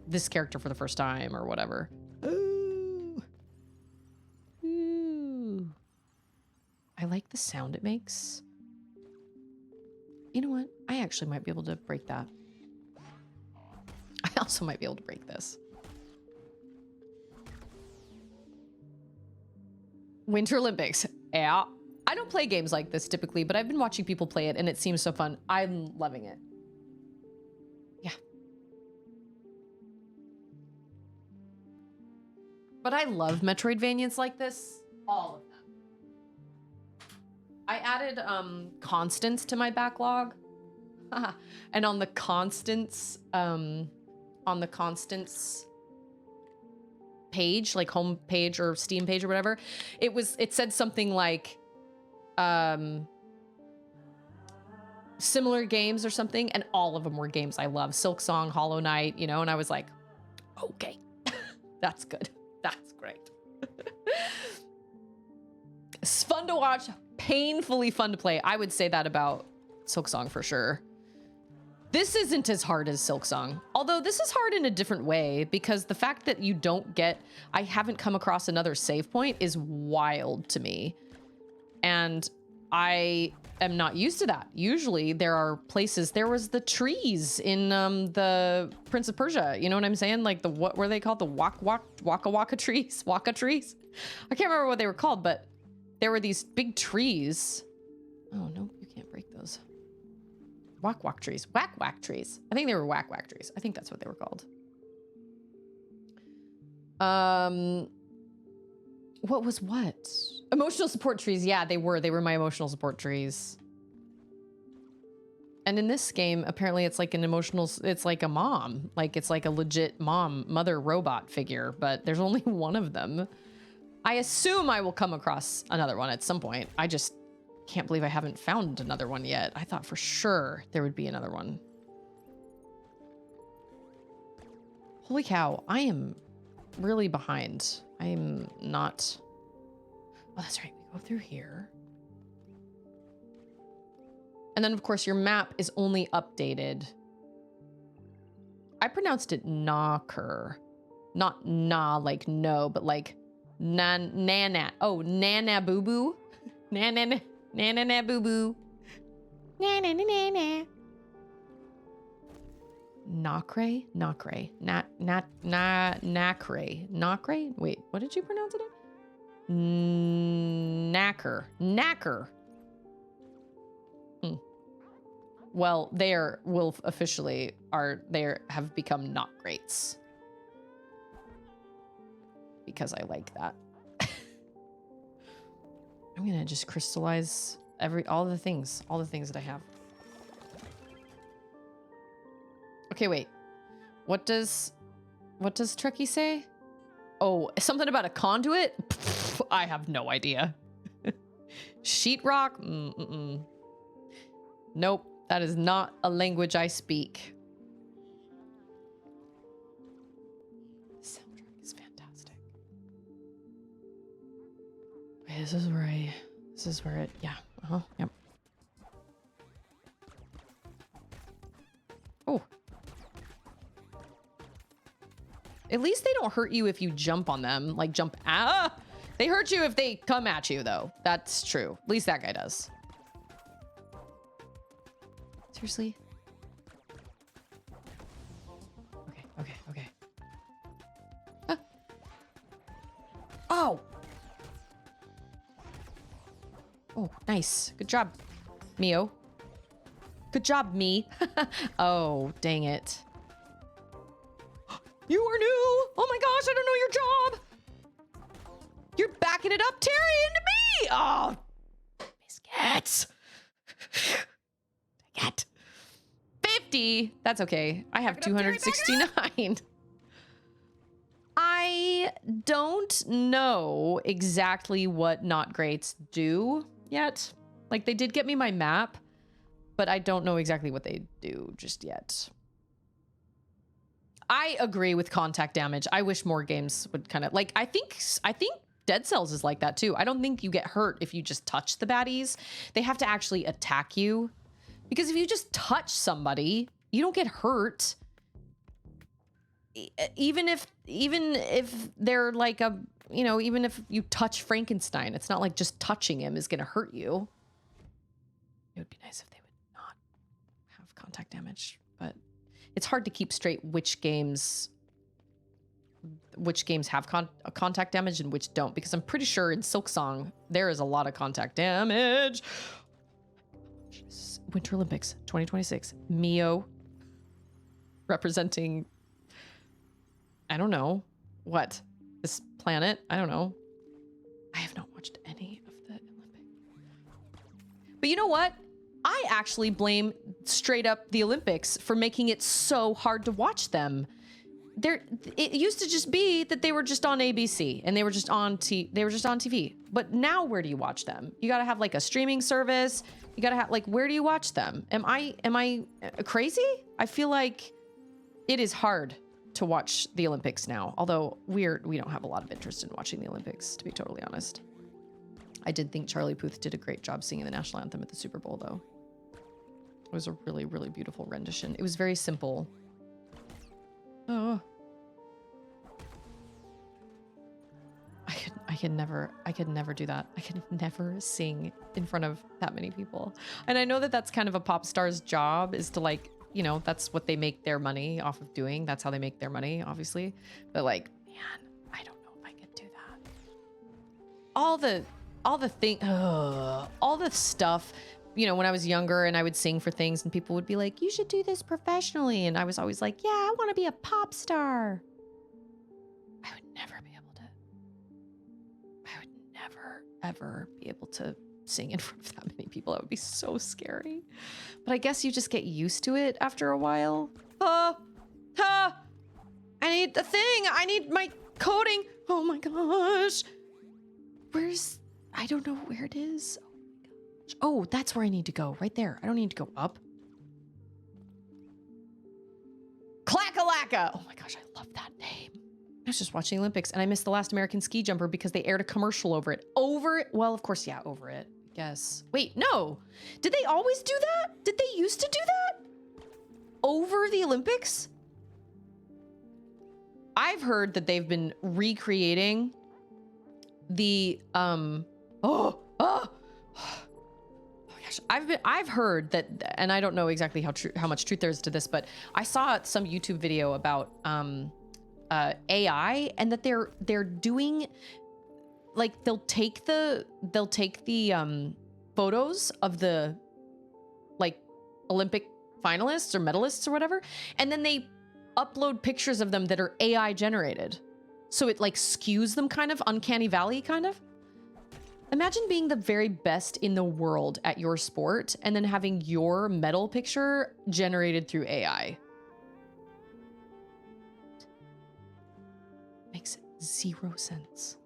Speaker 1: this character for the first time or whatever. Ooh. Ooh. I like the sound it makes. You know what? I actually might be able to break that. I also might be able to break this. Winter Olympics. Yeah. I don't play games like this typically, but I've been watching people play it and it seems so fun. I'm loving it. Yeah. But I love Metroidvanias like this. All of them. I added constants to my backlog. And on the constants page, like home page or Steam page or whatever, it said something like similar games or something, and all of them were games I love. Silk Song, Hollow Knight, you know, and I was like, okay, that's good. That's great. It's fun to watch, painfully fun to play. I would say that about Silk Song for sure. This isn't as hard as Silk Song, although this is hard in a different way, because the fact that I haven't come across another save point is wild to me. And I am not used to that. Usually there are places, there was the trees in the Prince of Persia, you know what I'm saying? Like what were they called? The waka trees? Waka trees? I can't remember what they were called, but there were these big trees. Oh, no, you can't break those. Wak trees. Whack trees. I think they were whack trees. I think that's what they were called. What was what? Emotional support trees. Yeah, they were. They were my emotional support trees. And in this game, apparently it's like it's like a mom. Like it's like a legit mother robot figure, but there's only one of them. I assume I will come across another one at some point. I just can't believe I haven't found another one yet. I thought for sure there would be another one. Holy cow, I am really behind. I am not... Oh, that's right. We go through here. And then, of course, your map is only updated. I pronounced it knocker. Not na, like no, but like nana. Oh, nana boo boo. Nana boo boo. Nana. Nacre? Nacre? Wait, what did you pronounce it in? Knacker. Well, they have become not greats. Because I like that. I'm gonna just crystallize all the things that I have. Okay, wait. What does Trekkie say? Oh, something about a conduit? Pfft, I have no idea. Sheetrock? Nope, that is not a language I speak. The soundtrack is fantastic. Okay, this is where it, yeah, yep. Oh. At least they don't hurt you if you jump on them. Like jump. They hurt you if they come at you, though. That's true. At least that guy does. Seriously? Okay. Oh! Oh, nice. Good job, Mio. Good job, me. Oh, dang it. You are new! Oh my gosh, I don't know your job! You're backing it up, Terry, into me! Oh, biscuits. Dang it. 50. That's okay. I have 269. I don't know exactly what not greats do yet. Like, they did get me my map, but I don't know exactly what they do just yet. I agree with contact damage. I wish more games would kind of like, I think Dead Cells is like that too. I don't think you get hurt if you just touch the baddies. They have to actually attack you, because if you just touch somebody, you don't get hurt. Even if they're like a, you know, even if you touch Frankenstein, it's not like just touching him is going to hurt you. It would be nice if they would not have contact damage, but it's hard to keep straight which games have contact damage and which don't, because I'm pretty sure in Silksong there is a lot of contact damage. Winter Olympics 2026, Mio representing, I don't know what, this planet, I don't know. I have not watched any of the Olympics, but you know what, I actually blame straight up the Olympics for making it so hard to watch them. It used to just be that they were just on ABC and they were just on TV. But now where do you watch them? You got to have like a streaming service. You got to have like, where do you watch them? Am I crazy? I feel like it is hard to watch the Olympics now. Although we don't have a lot of interest in watching the Olympics, to be totally honest. I did think Charlie Puth did a great job singing the national anthem at the Super Bowl, though. It was a really, really beautiful rendition. It was very simple. Oh. I could never do that. I could never sing in front of that many people. And I know that that's kind of a pop star's job, is to like, you know, that's what they make their money off of doing. That's how they make their money, obviously. But like, man, I don't know if I could do that. All the stuff, you know, when I was younger and I would sing for things and people would be like, you should do this professionally. And I was always like, yeah, I want to be a pop star. I would never be able to. I would never, ever be able to sing in front of that many people. That would be so scary. But I guess you just get used to it after a while. I need the thing. I need my coding. Oh my gosh. I don't know where it is. Oh, that's where I need to go. Right there. I don't need to go up. Clackalacka. Oh my gosh, I love that name. I was just watching the Olympics and I missed the last American ski jumper because they aired a commercial over it. Well, of course, yeah, over it. I guess. Wait, no. Did they always do that? Did they used to do that? Over the Olympics? I've heard that they've been recreating the I've heard that, and I don't know exactly how much truth there is to this, but I saw some YouTube video about AI, and that they're doing, like, they'll take the photos of the like Olympic finalists or medalists or whatever, and then they upload pictures of them that are AI generated. So it like skews them, kind of uncanny valley kind of. Imagine being the very best in the world at your sport and then having your medal picture generated through AI. Makes zero sense.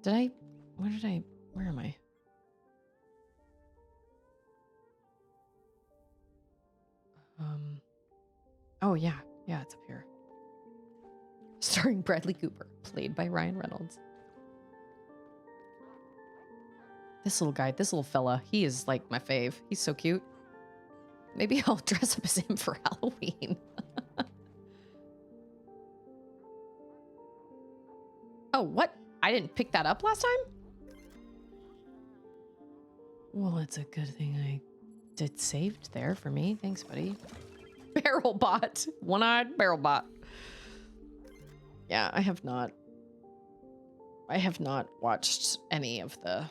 Speaker 1: Where am I? Oh yeah, it's up here. Starring Bradley Cooper, played by Ryan Reynolds. This little guy, this little fella, he is like my fave. He's so cute. Maybe I'll dress up as him for Halloween. Oh, what? I didn't pick that up last time? Well, it's a good thing it saved there for me. Thanks, buddy. Barrel bot. One-eyed barrel bot. Yeah, I have not watched any of the...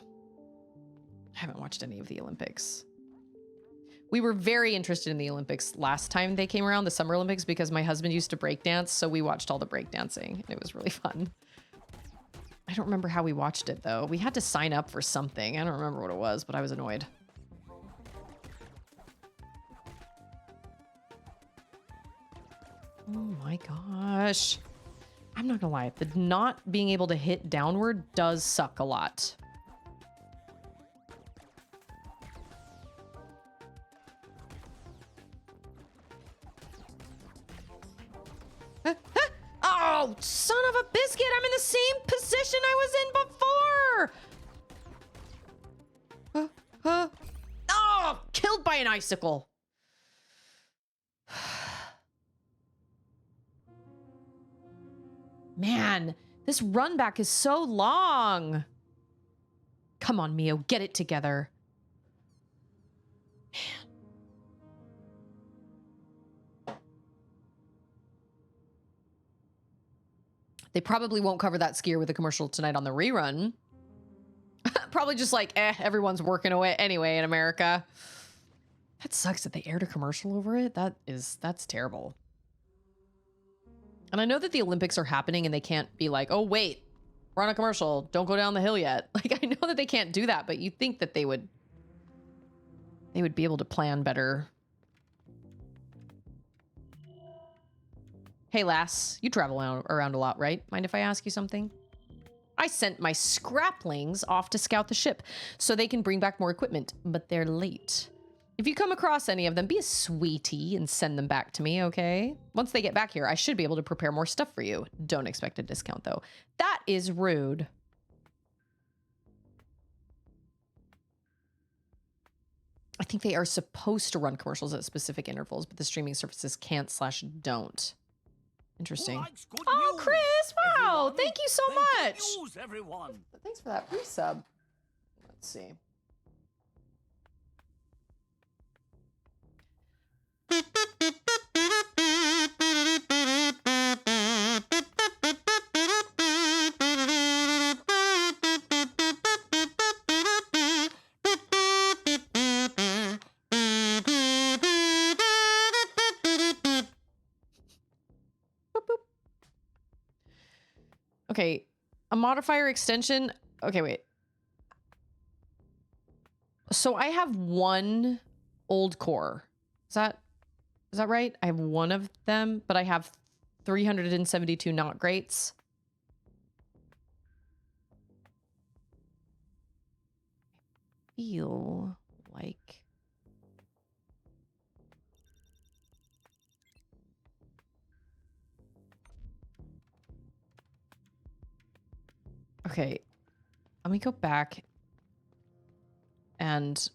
Speaker 1: I haven't watched any of the Olympics. We were very interested in the Olympics last time they came around, the Summer Olympics, because my husband used to breakdance, so we watched all the breakdancing, and it was really fun. I don't remember how we watched it, though. We had to sign up for something. I don't remember what it was, but I was annoyed. Oh my gosh. I'm not gonna lie, the not being able to hit downward does suck a lot. Oh, son of a biscuit! I'm in the same position I was in before! Oh, killed by an icicle. Man, this run back is so long. Come on, Mio, get it together. Man. They probably won't cover that skier with a commercial tonight on the rerun. Probably just like, everyone's working away anyway in America. That sucks that they aired a commercial over it. That's terrible. And I know that the Olympics are happening and they can't be like, oh, wait, we're on a commercial. Don't go down the hill yet. Like, I know that they can't do that, but you'd think that they would be able to plan better. Hey, lass, you travel around a lot, right? Mind if I ask you something? I sent my scraplings off to scout the ship so they can bring back more equipment, but they're late. If you come across any of them, be a sweetie and send them back to me, okay? Once they get back here, I should be able to prepare more stuff for you. Don't expect a discount, though. That is rude. I think they are supposed to run commercials at specific intervals, but the streaming services can't/don't. Interesting. Oh, Chris! Wow!
Speaker 6: Everyone,
Speaker 1: thank you so much!
Speaker 6: News, everyone.
Speaker 1: Thanks for that pre-sub. Let's see. Okay, a modifier extension. Okay, wait. So I have one old core. Is that right? I have one of them, but I have 372 not greats. I feel like okay, let me go back and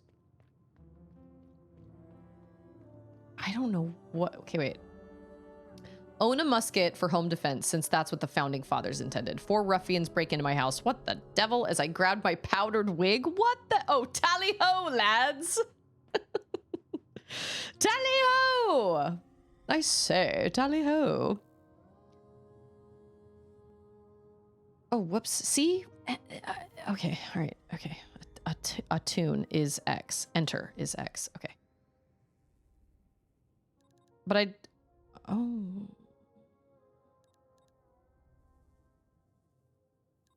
Speaker 1: I don't know what. Okay, wait. Own a musket for home defense, since that's what the founding fathers intended. 4 ruffians break into my house. What the devil? As I grabbed my powdered wig. What the? Oh, tally ho, lads. Tally ho. I say, tally ho. Oh, whoops. See? Okay, all right. Okay. A tune is X. Enter is X. Okay. But oh.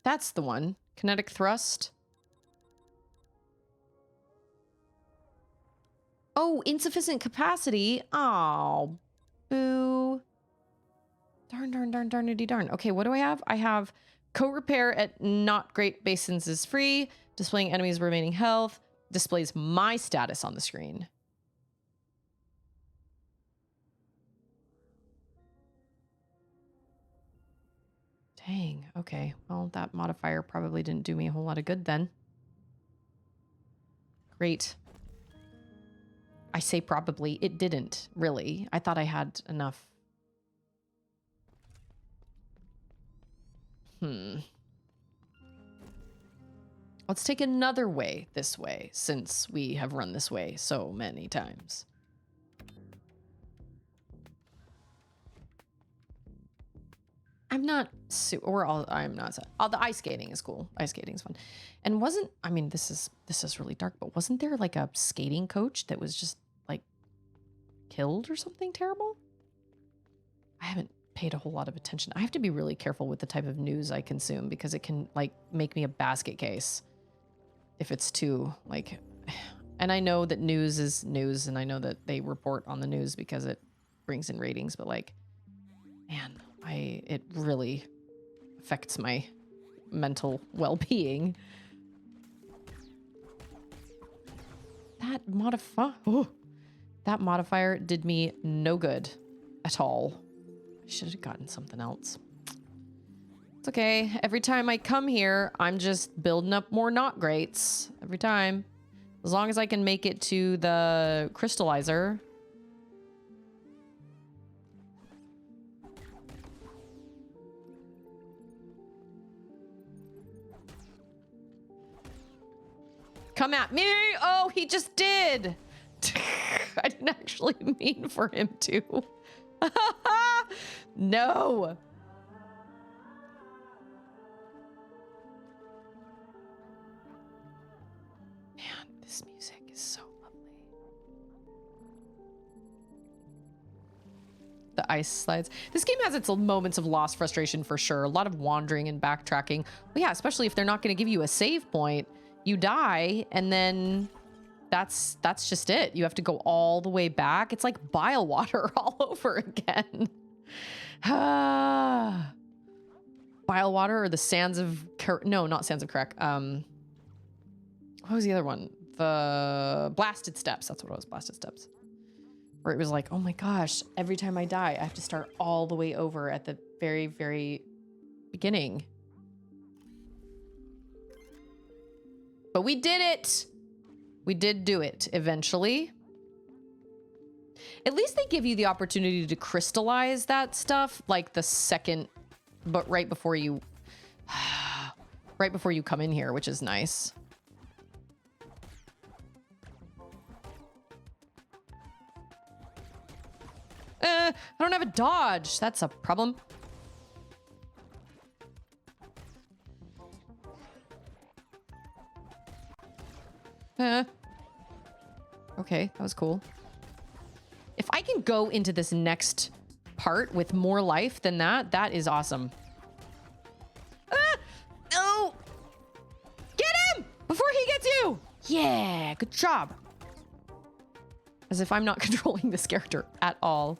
Speaker 1: That's the one. Kinetic thrust. Oh, insufficient capacity. Oh, boo. Darn. Okay, what do I have? I have co-repair at not great basins is free. Displaying enemies' remaining health. Displays my status on the screen. Dang, okay. Well, that modifier probably didn't do me a whole lot of good then. Great. I say probably. It didn't, really. I thought I had enough. Let's take another way this way, since we have run this way so many times. I'm not I'm not. The ice skating is cool. Ice skating is fun. And I mean, this is really dark, but wasn't there like a skating coach that was just like killed or something terrible? I haven't paid a whole lot of attention. I have to be really careful with the type of news I consume because it can like make me a basket case if it's too like, and I know that news is news and I know that they report on the news because it brings in ratings, but like, man, it really affects my mental well-being. That modifier did me no good at all. I should have gotten something else. It's okay. Every time I come here, I'm just building up more not greats. Every time. As long as I can make it to the crystallizer. Come at me! Oh, he just did! I didn't actually mean for him to. No! Man, this music is so lovely. The ice slides. This game has its moments of lost frustration for sure. A lot of wandering and backtracking. Well, yeah, especially if they're not going to give you a save point. You die, and then that's just it. You have to go all the way back. It's like bile water all over again. Bile water or the sands of... No, not sands of Karek. What was the other one? The Blasted Steps. That's what it was, Blasted Steps. Where it was like, oh my gosh, every time I die, I have to start all the way over at the very, very beginning. But we did it. We did do it eventually. At least they give you the opportunity to crystallize that stuff like the second, but right before you come in here, which is nice. I don't have a dodge. That's a problem. Okay, that was cool. If I can go into this next part with more life than that, that is awesome. No! Get him! Before he gets you! Yeah, good job. As if I'm not controlling this character at all.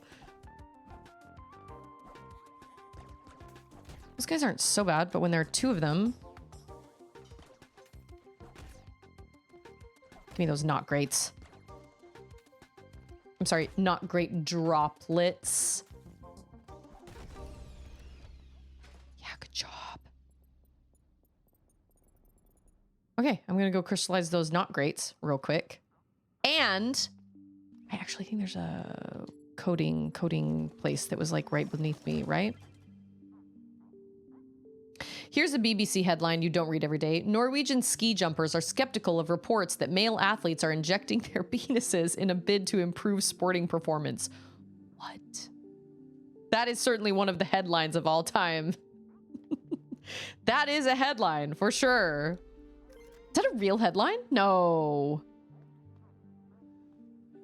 Speaker 1: Those guys aren't so bad, but when there are two of them... Give me those not greats. I'm sorry, not great droplets. Yeah, good job. Okay, I'm gonna go crystallize those not greats real quick. And I actually think there's a coding place that was like right beneath me, right? Here's a BBC headline you don't read every day. Norwegian ski jumpers are skeptical of reports that male athletes are injecting their penises in a bid to improve sporting performance. What? That is certainly one of the headlines of all time. That is a headline for sure. Is that a real headline? No.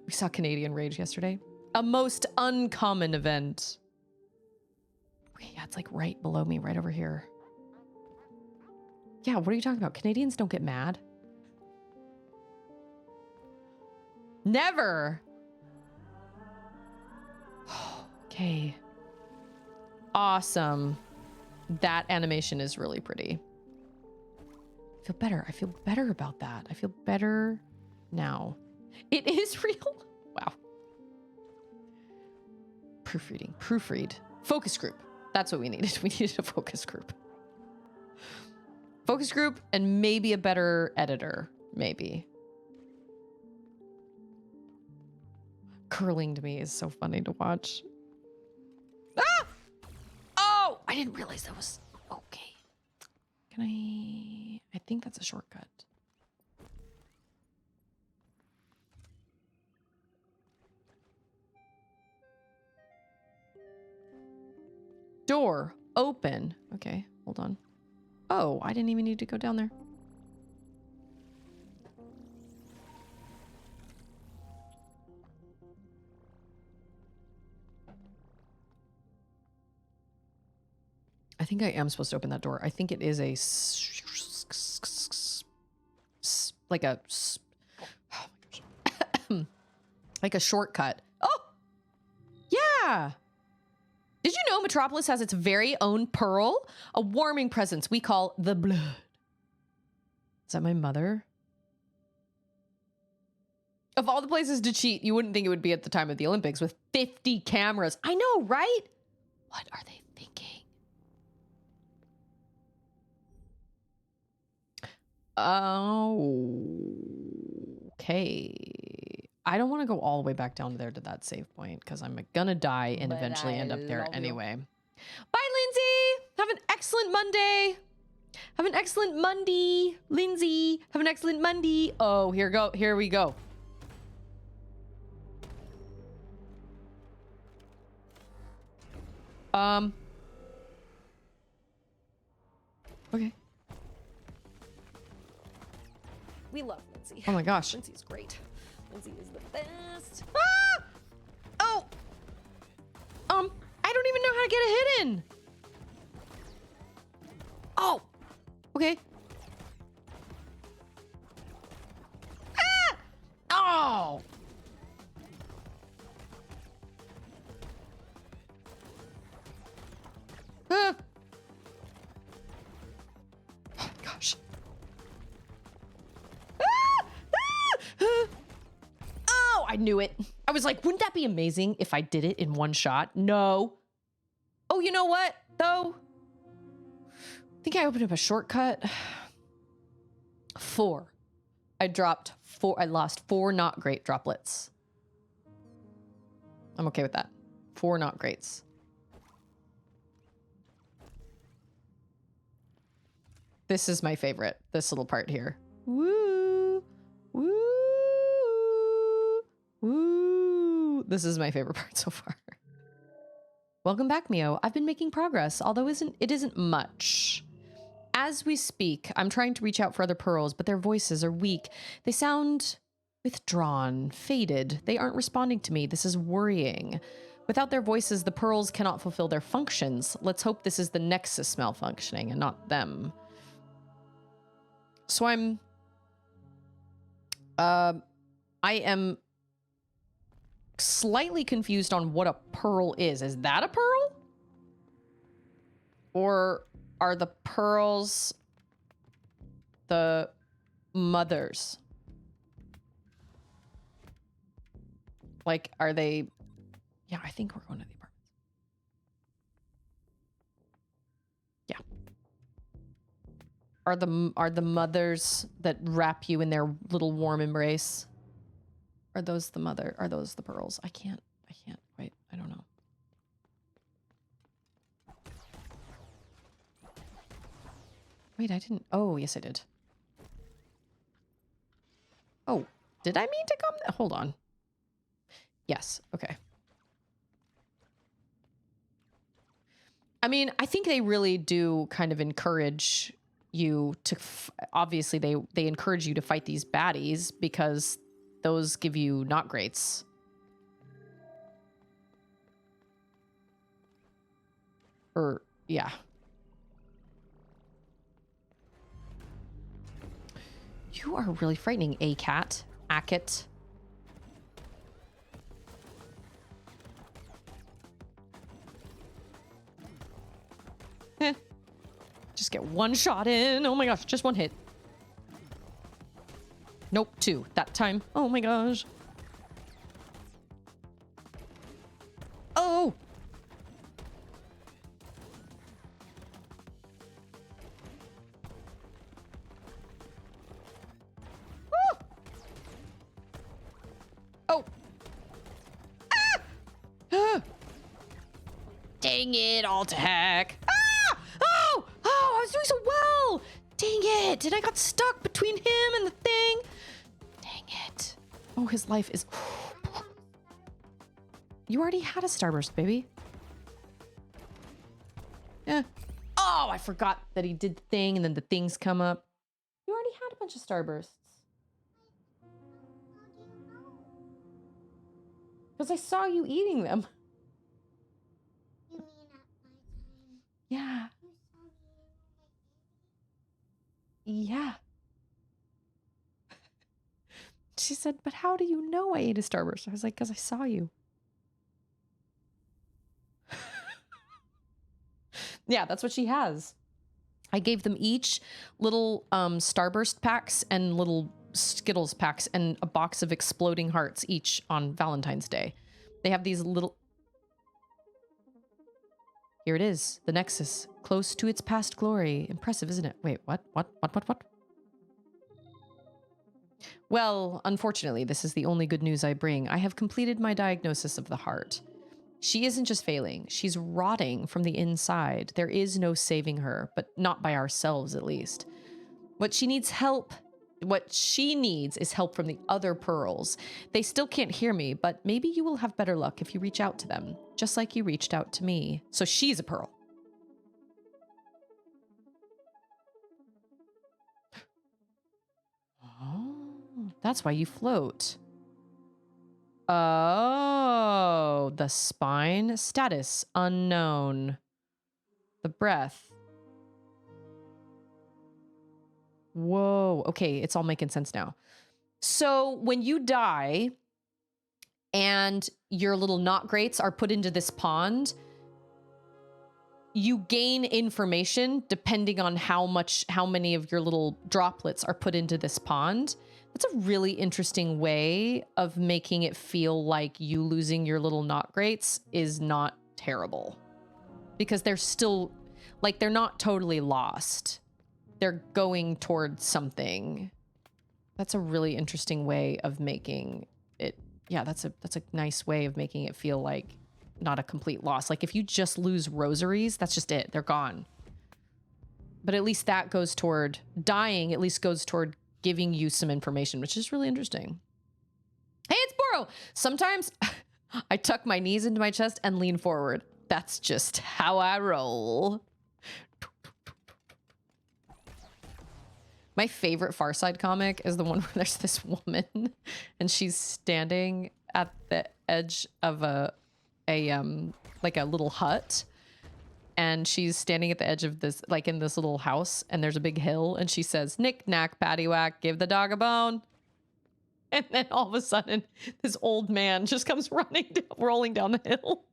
Speaker 1: We saw Canadian Rage yesterday. A most uncommon event. Okay, yeah, it's like right below me, right over here. Yeah, what are you talking about? Canadians don't get mad. Never. Okay. Awesome. That animation is really pretty. I feel better. I feel better about that. I feel better now. It is real. Wow. Proofreading. Proofread. Focus group. That's what we needed. We needed a focus group. Focus group and maybe a better editor. Maybe. Curling to me is so funny to watch. Ah! Oh! I didn't realize that was... Okay. Can I think that's a shortcut. Door open. Okay, hold on. Oh, I didn't even need to go down there. I think I am supposed to open that door. I think it is a like a like a shortcut. Oh, yeah. Did you know Metropolis has its very own pearl, a warming presence we call the blood. Is that my mother? Of all the places to cheat, you wouldn't think it would be at the time of the Olympics with 50 cameras. I know, right? What are they thinking? Oh, okay. I don't want to go all the way back down there to that save point because I'm gonna die and
Speaker 3: But
Speaker 1: eventually
Speaker 3: I
Speaker 1: end up there
Speaker 3: love you.
Speaker 1: anyway. Bye, Lindsay. Have an excellent Monday. Have an excellent Monday, Lindsay. Have an excellent Monday. Oh, here we go. Okay.
Speaker 3: We love Lindsay.
Speaker 1: Oh my gosh.
Speaker 3: Lindsay's great. Lindsay is the best.
Speaker 1: Ah! Oh. I don't even know how to get a hit in. Oh. Okay. Ah! Oh. Ah. Oh my gosh. Oh, I knew it. I was like, wouldn't that be amazing if I did it in one shot? No. Oh, you know what, though? I think I opened up a shortcut. 4. I lost 4 not great droplets. I'm okay with that. 4 not greats. This is my favorite, this little part here. Woo! Woo! Woo! This is my favorite part so far. Welcome back, Mio. I've been making progress, although it isn't much. As we speak, I'm trying to reach out for other pearls, but their voices are weak. They sound withdrawn, faded. They aren't responding to me. This is worrying. Without their voices, the pearls cannot fulfill their functions. Let's hope this is the Nexus malfunctioning and not them. So I am slightly confused on what a pearl is. Is that a pearl? Or are the pearls the mothers? Like, are they... Yeah, I think we're going to the apartments. Yeah. Are the mothers that wrap you in their little warm embrace? Are those the mother? Are those the pearls? I can't quite. I don't know. Wait, I didn't. Oh, yes, I did. Oh, did I mean to come? Hold on. Yes. Okay. I mean, I think they really do kind of encourage you to, obviously they encourage you to fight these baddies because those give you not greats. Or, yeah. You are really frightening, ACAT. ACAT. Eh. Just get one shot in. Oh my gosh, just one hit. Nope, 2 that time. Oh my gosh. Oh! Woo! Oh! Ah! Ah! Dang it, all to heck. Ah! Oh! Oh, I was doing so well! Dang it! And I got stuck between him and the thing. Dang it. Oh, his life is... You already had a starburst, baby. Yeah. Oh, I forgot that he did the thing and then the things come up. You already had a bunch of starbursts. Because I saw you eating them.
Speaker 4: You mean at nighttime?
Speaker 1: Yeah.
Speaker 4: You saw me eating my
Speaker 1: Yeah. She said, but how do you know I ate a starburst? I was like, because I saw you. Yeah, that's what she has. I gave them each little Starburst packs and little Skittles packs and a box of exploding hearts each on Valentine's Day. They have these little... Here it is, the Nexus, close to its past glory. Impressive, isn't it? Wait, what? Well, unfortunately, this is the only good news I bring. I have completed my diagnosis of the heart. She isn't just failing, she's rotting from the inside. There is no saving her, but not by ourselves at least. What she needs is help from the other pearls. They still can't hear me, but maybe you will have better luck if you reach out to them, just like you reached out to me. So she's a pearl. Oh, that's why you float. Oh, the spine status unknown. The breath. Whoa. Okay, it's all making sense now. So when you die and your little not greats are put into this pond, you gain information depending on how many of your little droplets are put into this pond. That's a really interesting way of making it feel like you losing your little not greats is not terrible. Because they're still, like, they're not totally lost. They're going towards something. That's a really interesting way of making it. Yeah, that's a nice way of making it feel like not a complete loss. Like if you just lose rosaries, that's just it. They're gone. But at least that goes toward dying, at least goes toward giving you some information, which is really interesting. Hey, it's Boro. Sometimes I tuck my knees into my chest and lean forward. That's just how I roll. My favorite Far Side comic is the one where there's this woman and she's standing at the edge of like a little hut, and she's standing at the edge of this, like in this little house, and there's a big hill, and she says, "Knick knack, paddywhack, give the dog a bone." And then all of a sudden, this old man just comes rolling down the hill.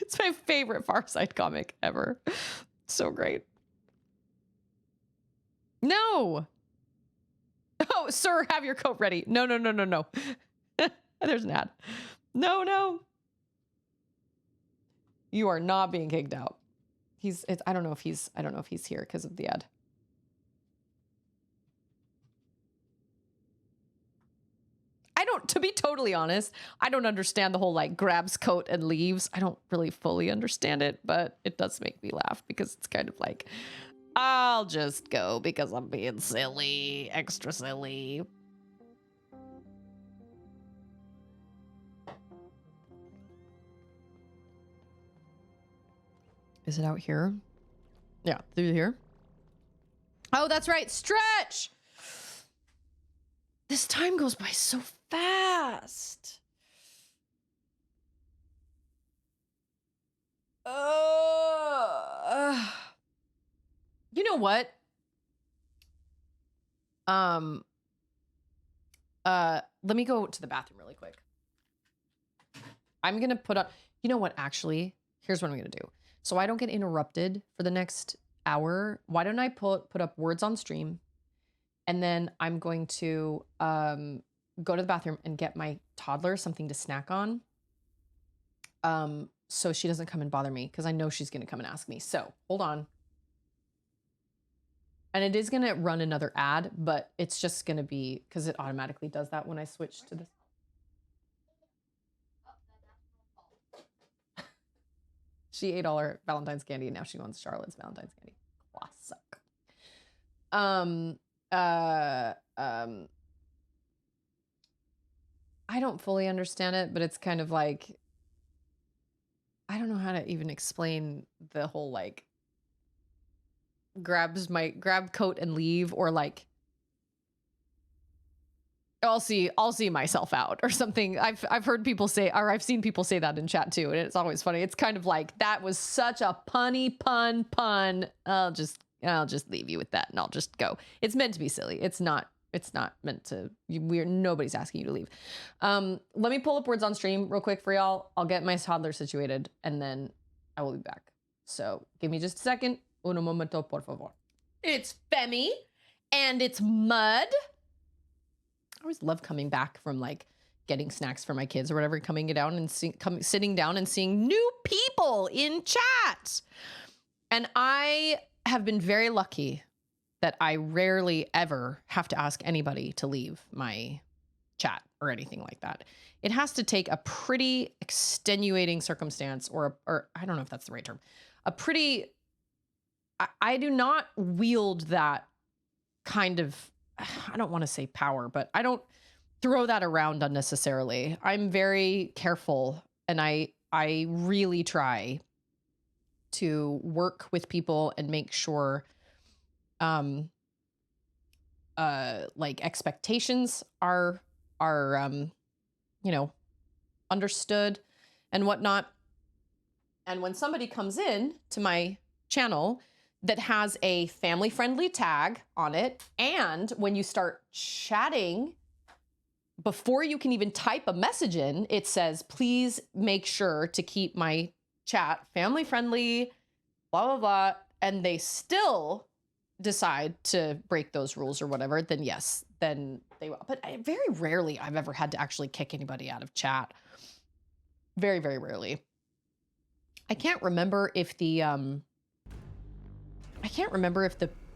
Speaker 1: It's my favorite Far Side comic ever. So great. No. Oh, sir, have your coat ready. No. There's an ad. No. You are not being kicked out. I don't know if he's here because of the ad. To be totally honest, I don't understand the whole like grabs coat and leaves. I don't really fully understand it, but it does make me laugh because it's kind of like, I'll just go because I'm being silly, extra silly. Is it out here? Yeah, through here. Oh, that's right. Stretch! This time goes by so fast. You know what? Let me go to the bathroom really quick. I'm gonna put up, you know what, actually, here's what I'm gonna do. So I don't get interrupted for the next hour. Why don't I put up words on stream, and then I'm going to go to the bathroom and get my toddler something to snack on. So she doesn't come and bother me, because I know she's gonna come and ask me. So hold on. And it is gonna run another ad, but it's just gonna be, because it automatically does that when I switch to this. She ate all her Valentine's candy and now she wants Charlotte's Valentine's candy. Classic. I don't fully understand it, but it's kind of like, I don't know how to even explain the whole like grab coat and leave, or like I'll see myself out or something. I've heard people say, or I've seen people say that in chat too, and it's always funny. It's kind of like, that was such a punny pun. I'll just leave you with that and I'll just go. It's meant to be silly. It's not meant to, nobody's asking you to leave. Let me pull up words on stream real quick for y'all. I'll get my toddler situated and then I will be back. So give me just a second. Uno momento, por favor. It's Femi and it's Mud. I always love coming back from like getting snacks for my kids or whatever, coming down and sitting down and seeing new people in chat. And I have been very lucky that I rarely ever have to ask anybody to leave my chat or anything like that. It has to take a pretty extenuating circumstance or I don't know if that's the right term. I do not wield that kind of, I don't want to say power, but I don't throw that around unnecessarily. I'm very careful and I really try to work with people and make sure like expectations are understood and whatnot. And when somebody comes in to my channel that has a family friendly tag on it, and when you start chatting, before you can even type a message in, it says, please make sure to keep my chat family friendly, blah, blah, blah. And they still decide to break those rules or whatever, then yes, then they will. But very rarely I've ever had to actually kick anybody out of chat. Very, very rarely. I can't remember if the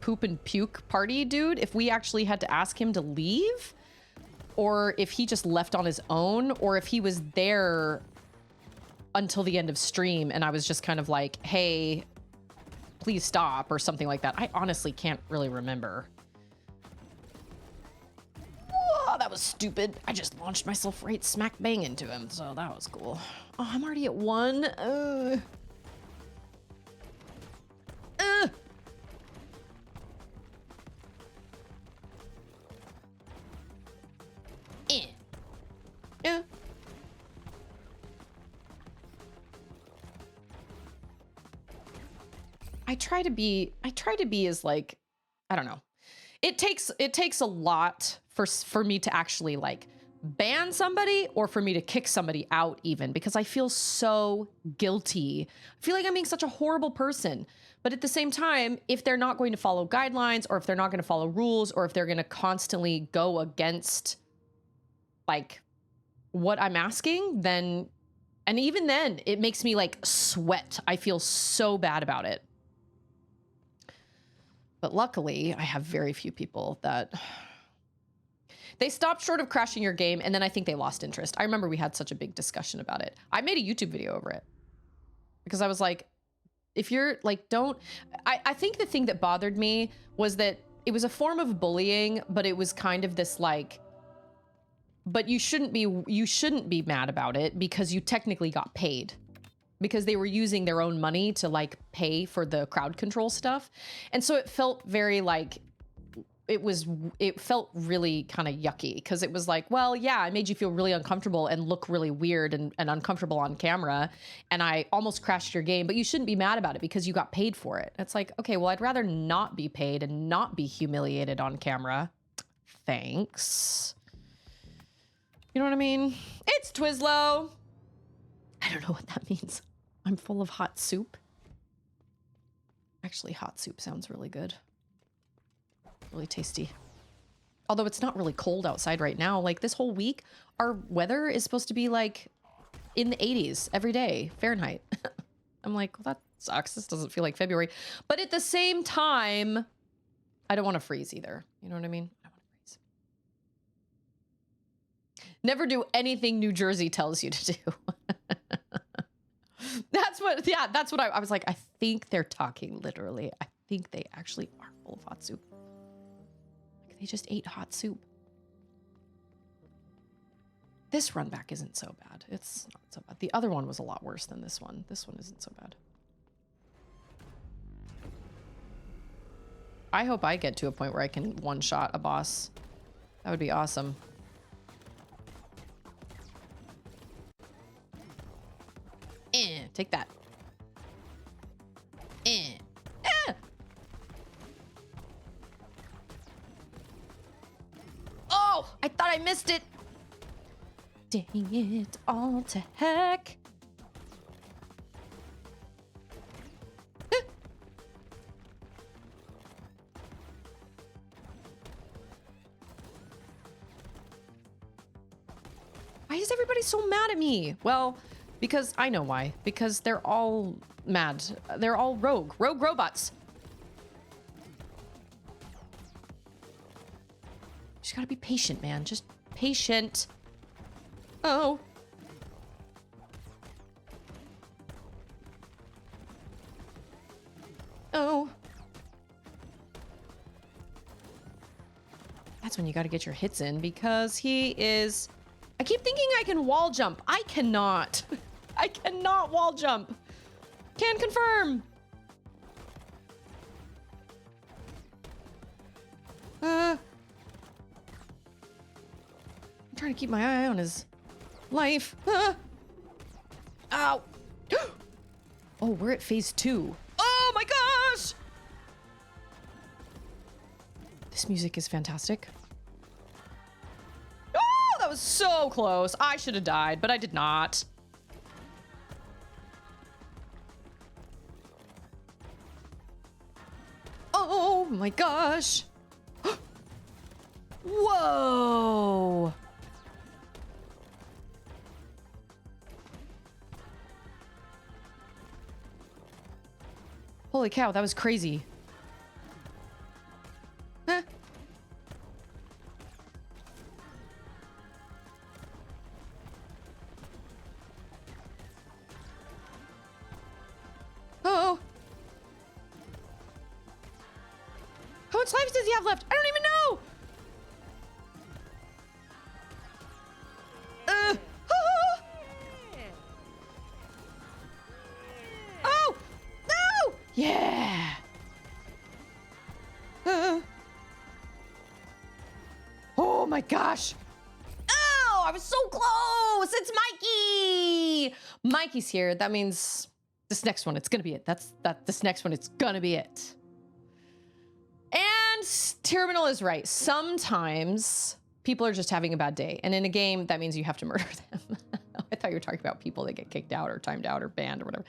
Speaker 1: poop and puke party dude, if we actually had to ask him to leave, or if he just left on his own, or if he was there until the end of stream and I was just kind of like, hey, please stop, or something like that. I honestly can't really remember. Oh, that was stupid. I just launched myself right smack bang into him, so that was cool. Oh, I'm already at 1. Yeah. I try to be as like, I don't know. It takes a lot for me to actually like ban somebody or for me to kick somebody out even, because I feel so guilty. I feel like I'm being such a horrible person. But at the same time, if they're not going to follow guidelines, or if they're not going to follow rules, or if they're going to constantly go against like what I'm asking, then, and even then it makes me like sweat. I feel so bad about it. But luckily I have very few people that they stopped short of crashing your game. And then I think they lost interest. I remember we had such a big discussion about it. I made a YouTube video over it because I was like, if you're like, don't, I think the thing that bothered me was that it was a form of bullying, but it was kind of this like, but you shouldn't be mad about it because you technically got paid, because they were using their own money to like pay for the crowd control stuff. And so it felt very like, it felt really kind of yucky, because it was like, well, yeah, I made you feel really uncomfortable and look really weird and uncomfortable on camera, and I almost crashed your game, but you shouldn't be mad about it because you got paid for it. It's like, okay, well, I'd rather not be paid and not be humiliated on camera. Thanks. You know what I mean? It's Twizzlo. I don't know what that means. I'm full of hot soup. Actually, hot soup sounds really good. Really tasty. Although it's not really cold outside right now. Like this whole week, our weather is supposed to be like in the 80s every day, Fahrenheit. I'm like, well, that sucks. This doesn't feel like February. But at the same time, I don't want to freeze either. You know what I mean? I don't want to freeze. Never do anything New Jersey tells you to do. That's what I was like, I think they're talking literally. I think they actually are full of hot soup. Like they just ate hot soup. This run back isn't so bad. It's not so bad. The other one was a lot worse than this one. This one isn't so bad. I hope I get to a point where I can one-shot a boss. That would be awesome. Take that. Oh, I thought I missed it. Dang it all to heck. Why is everybody so mad at me? Well, because I know why. Because they're all mad. They're all rogue robots. Just gotta be patient, man. Just patient. Oh. Oh. That's when you gotta get your hits in because he is... I keep thinking I can wall jump. I cannot. I cannot wall jump. Can confirm. I'm trying to keep my eye on his life. Ow. Oh, we're at phase 2. Oh my gosh! This music is fantastic. Oh, that was so close. I should have died, but I did not. Oh my gosh. Whoa. Holy cow, that was crazy. Huh? Oh. How much life does he have left? I don't even know. Oh. Oh. No. Yeah. Oh my gosh. Oh, I was so close. It's Mikey. Mikey's here. That means this next one, it's gonna be it. This next one, it's gonna be it. And Terminal is right. Sometimes people are just having a bad day. And in a game, that means you have to murder them. I thought you were talking about people that get kicked out or timed out or banned or whatever.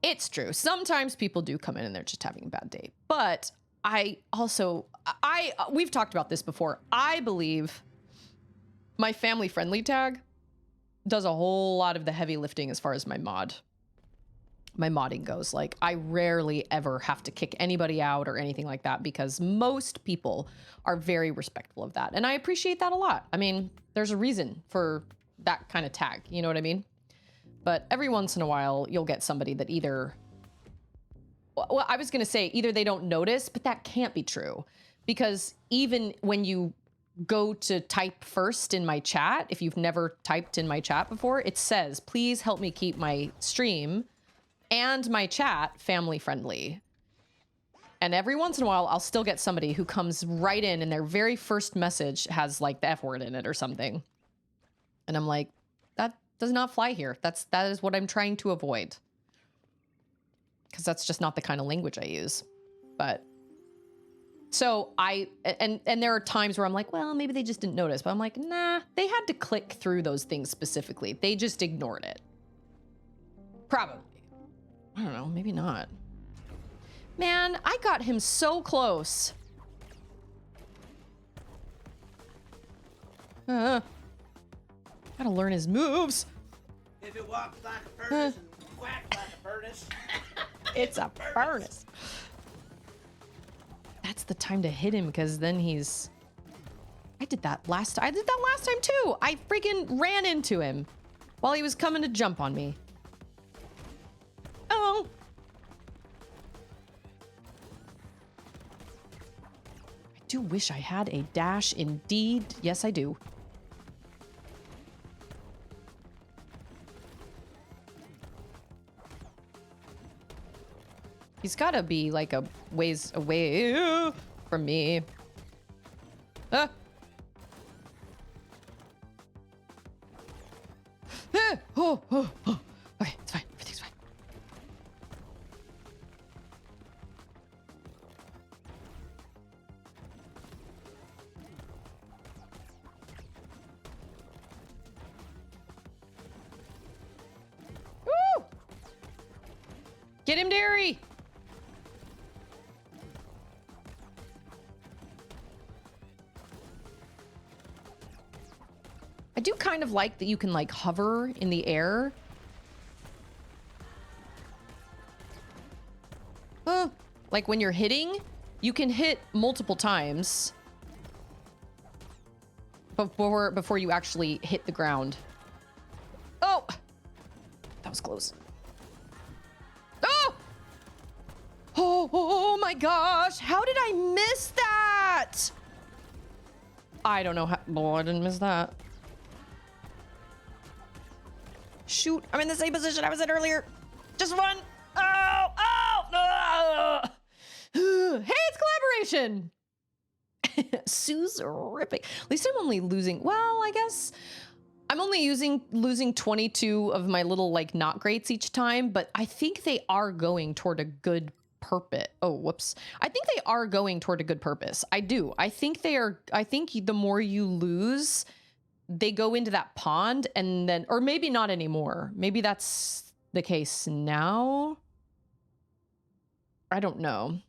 Speaker 1: It's true. Sometimes people do come in and they're just having a bad day. But we've talked about this before. I believe my family friendly tag does a whole lot of the heavy lifting as far as my modding goes. Like, I rarely ever have to kick anybody out or anything like that because most people are very respectful of that. And I appreciate that a lot. I mean, there's a reason for that kind of tag, you know what I mean? But every once in a while, you'll get somebody that either, well, I was gonna say either they don't notice, but that can't be true. Because even when you go to type first in my chat, if you've never typed in my chat before, it says, please help me keep my stream and my chat family friendly. And every once in a while, I'll still get somebody who comes right in and their very first message has like the F word in it or something. And I'm like, that does not fly here. That is what I'm trying to avoid. Because that's just not the kind of language I use. But so and there are times where I'm like, well, maybe they just didn't notice. But I'm like, nah, they had to click through those things specifically. They just ignored it. Probably. I don't know, maybe not. Man, I got him so close. Gotta learn his moves.
Speaker 6: If it walks like a furnace and quacks like a furnace.
Speaker 1: It's a furnace. That's the time to hit him because then he's... I did that last time too. I freaking ran into him while he was coming to jump on me. Oh. I do wish I had a dash indeed. Yes, I do. He's gotta be like a ways away from me. Ah. Oh. Okay, it's fine. Everything's fine. Woo! Get him, Derry! I I do kind of like that you can like hover in the air. Like when you're hitting, you can hit multiple times before you actually hit the ground. Oh, that was close. Oh! Oh my gosh, how did I miss that? I don't know how. Oh, I didn't miss that. Shoot, I'm in the same position I was in earlier. Just one. Oh, oh, no. Hey, it's collaboration. Sue's ripping. At least I'm only losing. Well, I guess I'm only losing 22 of my little like not greats each time, but I think they are going toward a good purpose. Oh, whoops. I think they are going toward a good purpose. I do. I think they are. I think the more you lose, they go into that pond and then, or maybe not anymore. Maybe that's the case now. I don't know.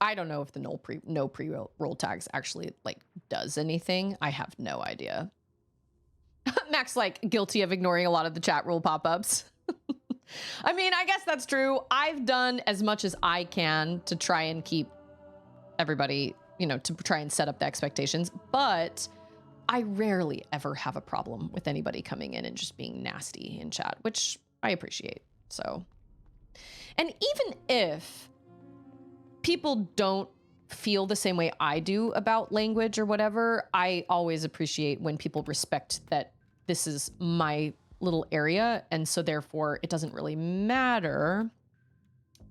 Speaker 1: I don't know if the no pre-roll tags actually like does anything. I have no idea. Max like guilty of ignoring a lot of the chat rule pop-ups. I mean, I guess that's true. I've done as much as I can to try and keep everybody, you know, to try and set up the expectations, but I rarely ever have a problem with anybody coming in and just being nasty in chat, which I appreciate. So, and even if people don't feel the same way I do about language or whatever, I always appreciate when people respect that this is my little area, and so therefore it doesn't really matter.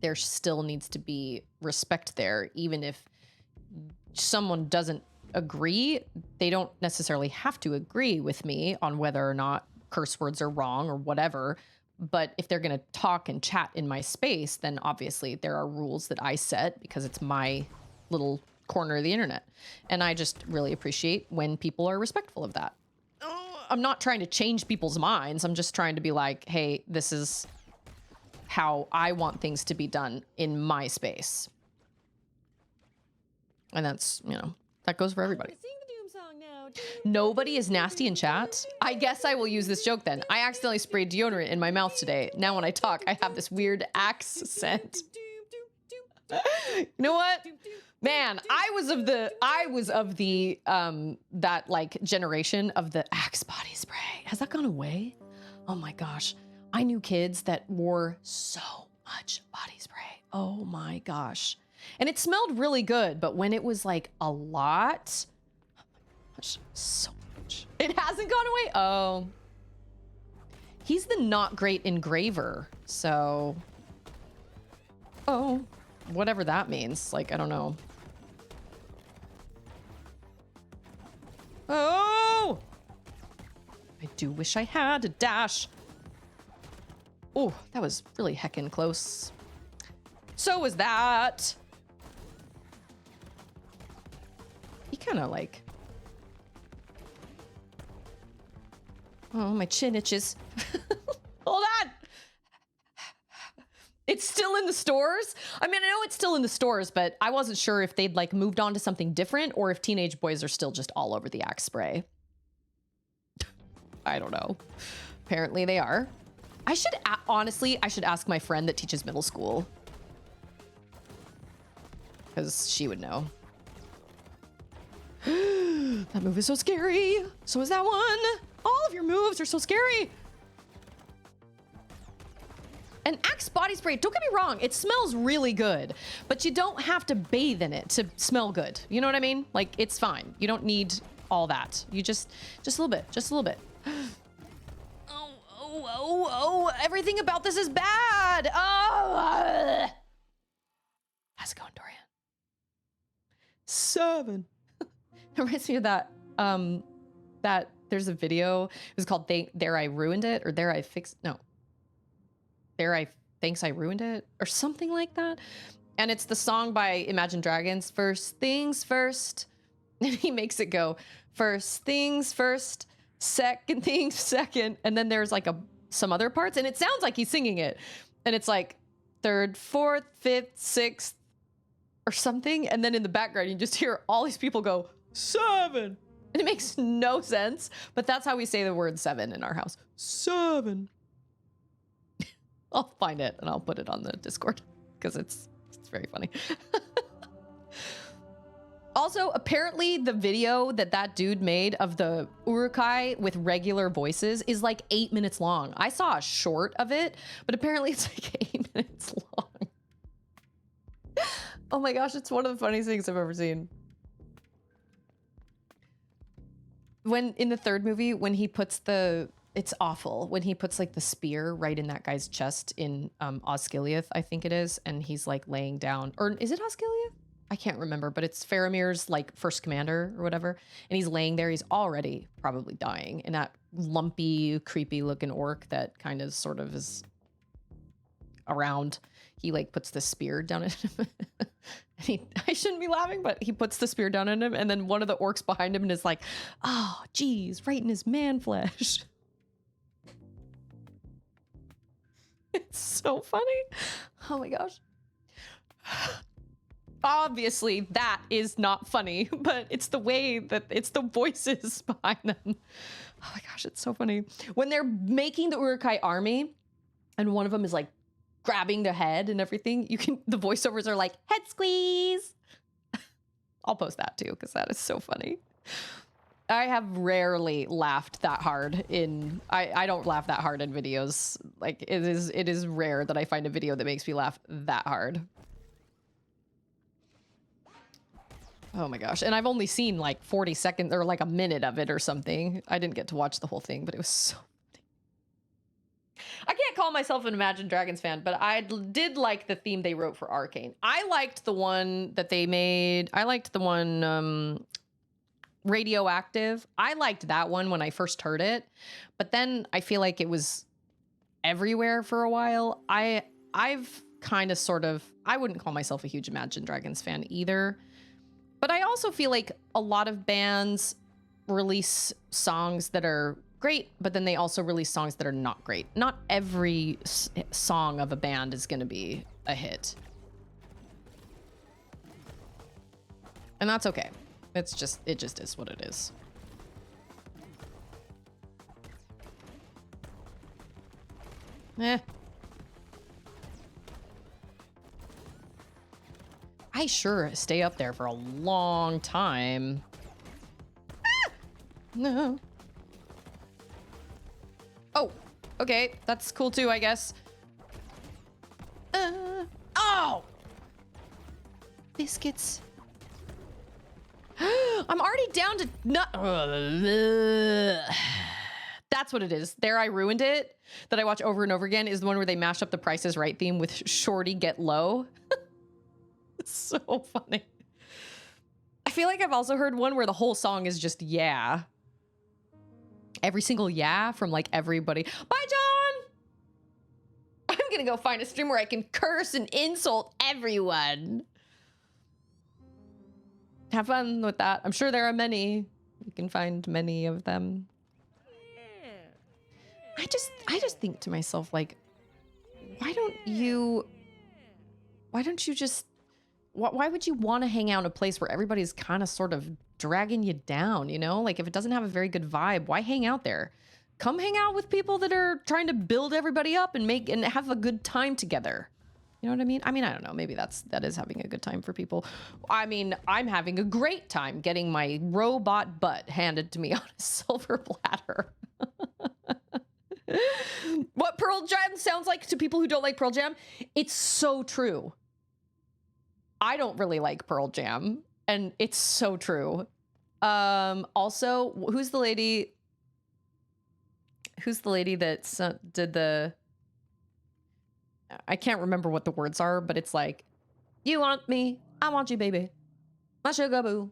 Speaker 1: There still needs to be respect there, even if someone doesn't agree. They don't necessarily have to agree with me on whether or not curse words are wrong or whatever. But if they're going to talk and chat in my space, then obviously there are rules that I set because it's my little corner of the internet. And I just really appreciate when people are respectful of that. I'm not trying to change people's minds. I'm just trying to be like, hey, this is how I want things to be done in my space. And that's, you know, that goes for everybody.
Speaker 3: Sing the Doom song now.
Speaker 1: Nobody is nasty in chat. I guess I will use this joke then. I accidentally sprayed deodorant in my mouth today. Now when I talk, I have this weird axe scent. You know what? Man, I was of the that like generation of the Axe body spray. Has that gone away? Oh my gosh. I knew kids that wore so much body spray. Oh my gosh. And it smelled really good, but when it was like a lot, oh my gosh, so much. It hasn't gone away. Oh. He's the not great engraver. So, oh, whatever that means. Like, I don't know. Oh! I do wish I had a dash. Oh, that was really heckin' close. So was that. He kind of like... Oh, my chin itches. Hold on! It's still in the stores? I mean, I know it's still in the stores, but I wasn't sure if they'd like moved on to something different or if teenage boys are still just all over the Axe spray. I don't know. Apparently they are. I should, honestly, I should ask my friend that teaches middle school. Because she would know. That move is so scary. So is that one. All of your moves are so scary. And Axe body spray, don't get me wrong, it smells really good, but you don't have to bathe in it to smell good. You know what I mean? Like, it's fine. You don't need all that. You just a little bit, just a little bit. Oh, everything about this is bad. Oh. How's it going, Dorian? 7. It reminds me of that, that there's a video, it was called There I Ruined It, or There I Fixed, no. Thanks I Ruined It, or something like that. And it's the song by Imagine Dragons, First Things First. And he makes it go, first things first, second things second. And then there's like some other parts, and it sounds like he's singing it. And it's like third, fourth, fifth, sixth, or something. And then in the background, you just hear all these people go, 7, And it makes no sense, but that's how we say the word 7 in our house. 7. I'll find it and I'll put it on the Discord because it's very funny. Also, apparently the video that dude made of the Urukai with regular voices is like 8 minutes long. I saw a short of it, but apparently it's like 8 minutes long. Oh my gosh, it's one of the funniest things I've ever seen. When in the third movie, when he puts it's awful when he puts like the spear right in that guy's chest in Osgiliath, I think it is, and he's like laying down, or is it Osgiliath? I can't remember, but it's Faramir's like first commander or whatever, and he's laying there. He's already probably dying, and that lumpy, creepy looking orc that kind of sort of is around, he like puts the spear down at him. I shouldn't be laughing, but he puts the spear down in him, and then one of the orcs behind him is like, oh, geez, right in his man flesh. It's so funny. Oh my gosh. Obviously, that is not funny, but it's the way that it's the voices behind them. Oh my gosh, it's so funny. When they're making the Urukai army, and one of them is like grabbing the head and everything, the voiceovers are like, head squeeze. I'll post that too, because that is so funny. I have rarely laughed that hard I don't laugh that hard in videos. Like it is rare that I find a video that makes me laugh that hard. Oh my gosh. And I've only seen like 40 seconds or like a minute of it or something. I didn't get to watch the whole thing, but it was so funny. I can't call myself an Imagine Dragons fan, but I did like the theme they wrote for Arcane. I liked the one that they made. I liked the one Radioactive. I liked that one when I first heard it, but then I feel like it was everywhere for a while. I've kind of sort of, I wouldn't call myself a huge Imagine Dragons fan either, but I also feel like a lot of bands release songs that are great, but then they also release songs that are not great. Not every song of a band is going to be a hit. And that's okay. It just is what it is. I sure stay up there for a long time. Ah! No. Oh, okay. That's cool too, I guess. Oh! Biscuits. I'm already down to That's what it is. There, I ruined it. That I watch over and over again is the one where they mash up the Price is Right theme with Shorty Get Low. It's so funny. I feel like I've also heard one where the whole song is just yeah. Every single yeah from like everybody. Bye, John! I'm gonna go find a stream where I can curse and insult everyone. Have fun with that. I'm sure there are many. You can find many of them. I just think to myself, like, why would you want to hang out in a place where everybody's kind of sort of dragging you down, you know? Like if it doesn't have a very good vibe, why hang out there? Come hang out with people that are trying to build everybody up and have a good time together. You know what I mean? I mean, I don't know. Maybe that is having a good time for people. I mean, I'm having a great time getting my robot butt handed to me on a silver platter. What Pearl Jam sounds like to people who don't like Pearl Jam, it's so true. I don't really like Pearl Jam, and it's so true. Also, who's the lady that did the... I can't remember what the words are, but it's like, you want me, I want you, baby. My sugar boo.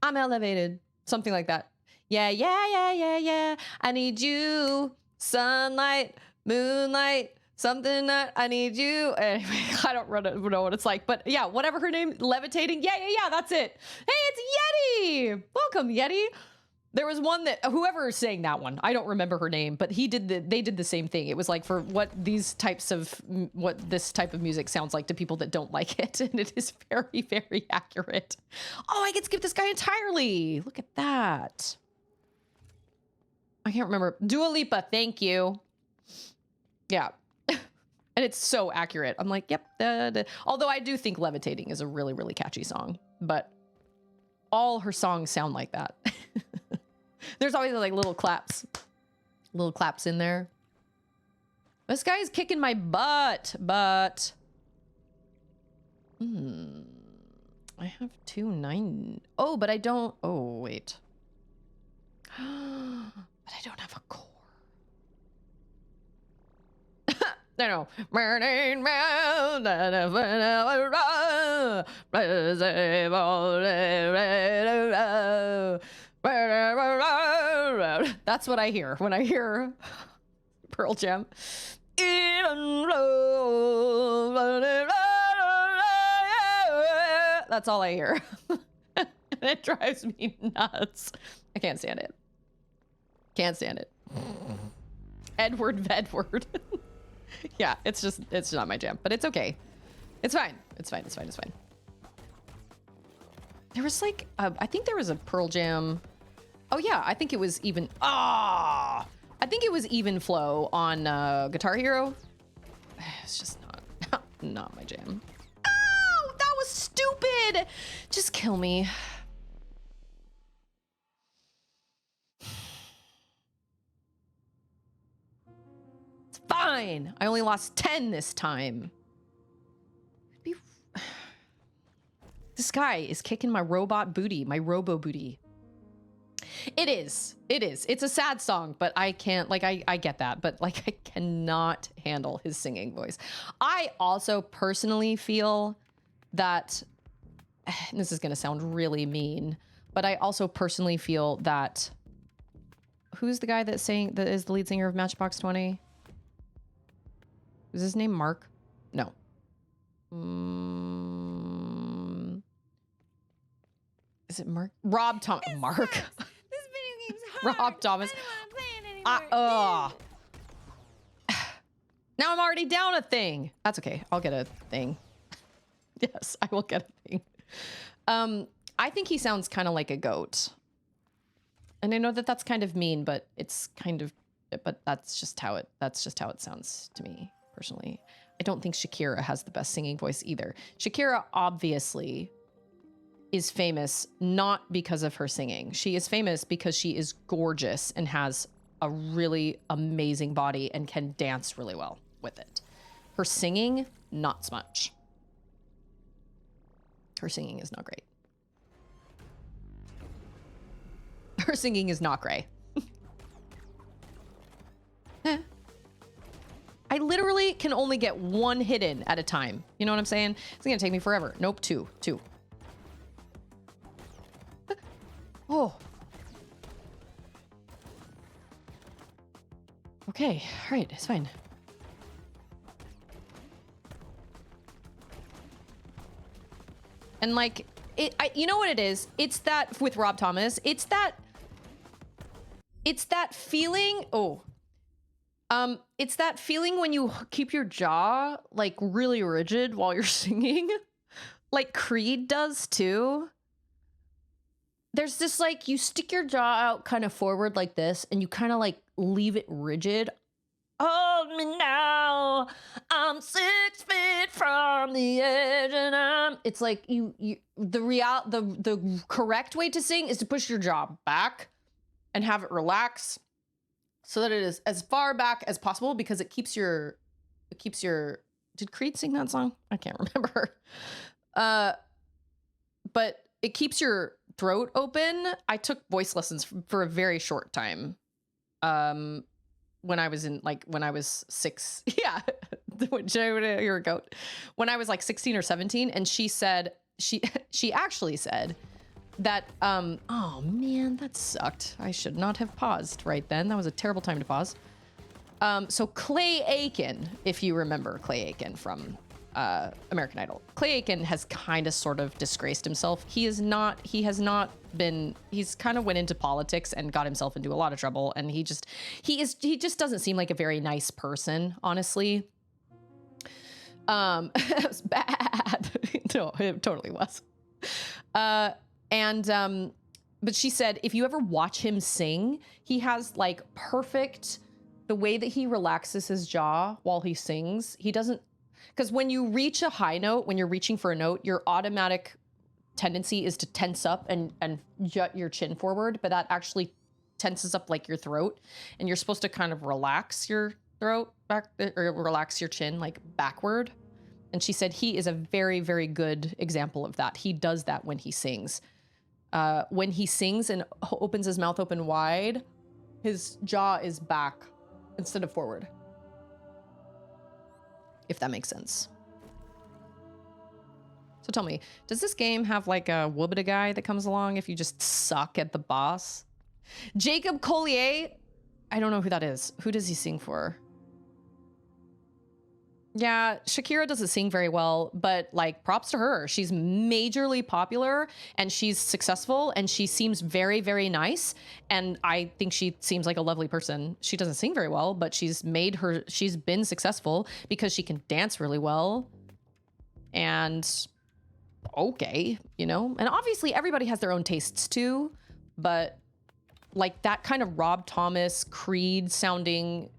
Speaker 1: I'm elevated. Something like that. Yeah, yeah, yeah, yeah, yeah. I need you. Sunlight, moonlight, something that I need you. Anyway, I don't know what it's like, but yeah, whatever her name, levitating. Yeah, that's it. Hey, it's Yeti. Welcome, Yeti. There was one that whoever sang that one, I don't remember her name, but they did the same thing. It was like for what this type of music sounds like to people that don't like it, and it is very, very accurate. Oh, I can skip this guy entirely. Look at that. I can't remember. Dua Lipa, thank you. Yeah. And it's so accurate. I'm like, yep. Although I do think Levitating is a really, really catchy song, but all her songs sound like that. There's always like little claps in there. This guy is kicking my butt, but I have 290. Oh, but I don't. Oh, wait. But I don't have a core. No. That's what I hear when I hear Pearl Jam. That's all I hear. It drives me nuts. I can't stand it. Can't stand it. Edward Vedward. Yeah, it's not my jam, but it's okay. It's fine. It's fine. There was like, I think there was a Pearl Jam. Oh yeah, I think it was even, I think it was Even Flow on Guitar Hero. It's just not my jam. Oh, that was stupid. Just kill me. It's fine. I only lost 10 this time. This guy is kicking my robot booty, my robo booty. It is. It's a sad song, but I can't, like, I get that, but like, I cannot handle his singing voice. I also personally feel that, and this is going to sound really mean, but I also personally feel that, who's the guy that is the lead singer of Matchbox 20? Is his name Mark? No. Is it Mark? Rob Thomas. Mark.
Speaker 3: This video game's hard.
Speaker 1: Rob Thomas.
Speaker 3: I don't want to play it anymore.
Speaker 1: Now I'm already down a thing. That's okay. I'll get a thing. Yes, I will get a thing. I think he sounds kind of like a goat. And I know that that's kind of mean, but that's just how it sounds to me personally. I don't think Shakira has the best singing voice either. Shakira obviously is famous not because of her singing. She is famous because she is gorgeous and has a really amazing body and can dance really well with it. Her singing, not so much. Her singing is not great. Her singing is not great. I literally can only get one hit in at a time. You know what I'm saying? It's gonna take me forever. Nope, two. Oh. Okay, all right, it's fine. And like, you know what it is? It's that, with Rob Thomas, it's that feeling, it's that feeling when you keep your jaw like really rigid while you're singing, like Creed does too. There's this, like, you stick your jaw out kind of forward like this, and you kind of like leave it rigid. Hold me now, I'm 6 feet from the edge, and it's like the correct way to sing is to push your jaw back and have it relax so that it is as far back as possible, because it keeps your, did Creed sing that song? I can't remember. But it keeps your throat open. I took voice lessons for a very short time. When I was 6, yeah, you're a goat. When I was like 16 or 17, and she said, she actually said that, oh man, that sucked. I should not have paused right then. That was a terrible time to pause. So Clay Aiken, if you remember Clay Aiken from American Idol. Clay Aiken has kind of sort of disgraced himself. He's kind of went into politics and got himself into a lot of trouble. And he just doesn't seem like a very nice person, honestly. It was bad. No, it totally was. But she said, if you ever watch him sing, he has like the way that he relaxes his jaw while he sings. He doesn't, because when you reach a high note, when you're reaching for a note, your automatic tendency is to tense up and jut your chin forward, but that actually tenses up like your throat, and you're supposed to kind of relax your throat back, or relax your chin like backward. And she said he is a very, very good example of that. He does that when he sings. When he sings and opens his mouth open wide, his jaw is back instead of forward. If that makes sense. So tell me, does this game have like a woobita guy that comes along if you just suck at the boss? Jacob Collier? I don't know who that is. Who does he sing for? Yeah, Shakira doesn't sing very well, but like props to her. She's majorly popular and she's successful and she seems very, very nice. And I think she seems like a lovely person. She doesn't sing very well, but she's been successful because she can dance really well. And okay, you know, and obviously everybody has their own tastes too, but like that kind of Rob Thomas, Creed sounding,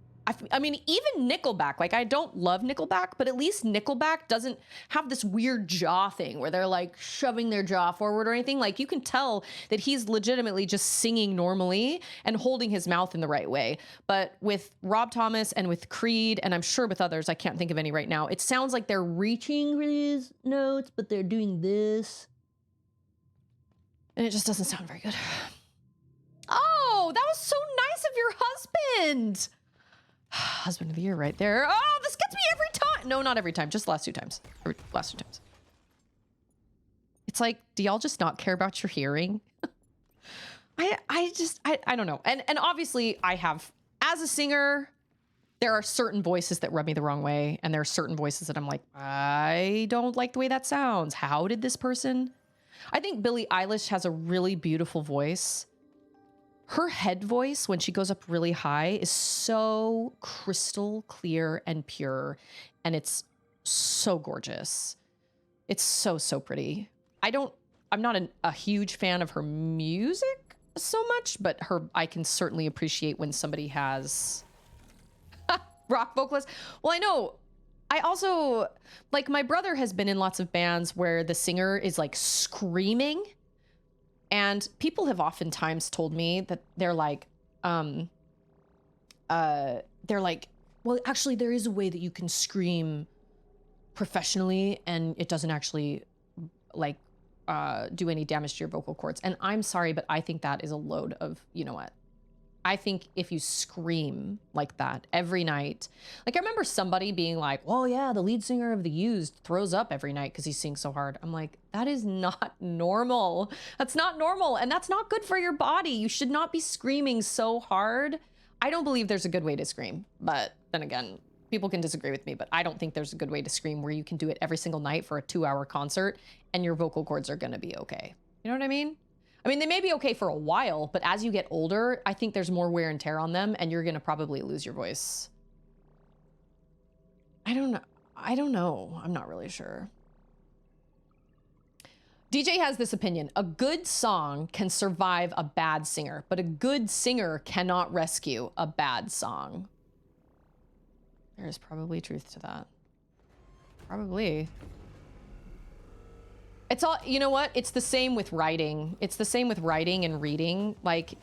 Speaker 1: I mean, even Nickelback, like I don't love Nickelback, but at least Nickelback doesn't have this weird jaw thing where they're like shoving their jaw forward or anything. Like you can tell that he's legitimately just singing normally and holding his mouth in the right way. But with Rob Thomas and with Creed, and I'm sure with others, I can't think of any right now, it sounds like they're reaching for these notes, but they're doing this. And it just doesn't sound very good. Oh, that was so nice of your husband. Husband of the year right there. Oh, this gets me every time. No, not every time. Just the last two times. Last two times. It's like, do y'all just not care about your hearing? I don't know. And obviously I have, as a singer, there are certain voices that rub me the wrong way. And there are certain voices that I'm like, I don't like the way that sounds. How did this person? I think Billie Eilish has a really beautiful voice. Her head voice, when she goes up really high, is so crystal clear and pure. And it's so gorgeous. It's so, so pretty. I'm not a huge fan of her music so much, but I can certainly appreciate when somebody has rock vocalist. Well, I know. I also, like, my brother has been in lots of bands where the singer is like screaming. And people have oftentimes told me that they're like, well, actually there is a way that you can scream professionally and it doesn't actually like do any damage to your vocal cords. And I'm sorry, but I think that is a load of, you know what? I think if you scream like that every night, like I remember somebody being like, well, yeah, the lead singer of the Used throws up every night because he sings so hard. I'm like, that is not normal. That's not normal. And that's not good for your body. You should not be screaming so hard. I don't believe there's a good way to scream. But then again, people can disagree with me, but I don't think there's a good way to scream where you can do it every single night for a 2-hour concert and your vocal cords are going to be okay. You know what I mean? I mean, they may be okay for a while, but as you get older, I think there's more wear and tear on them and you're going to probably lose your voice. I don't know. I'm not really sure. DJ has this opinion. A good song can survive a bad singer, but a good singer cannot rescue a bad song. There's probably truth to that. Probably. It's all, you know what? It's the same with writing. It's the same with writing and reading. Like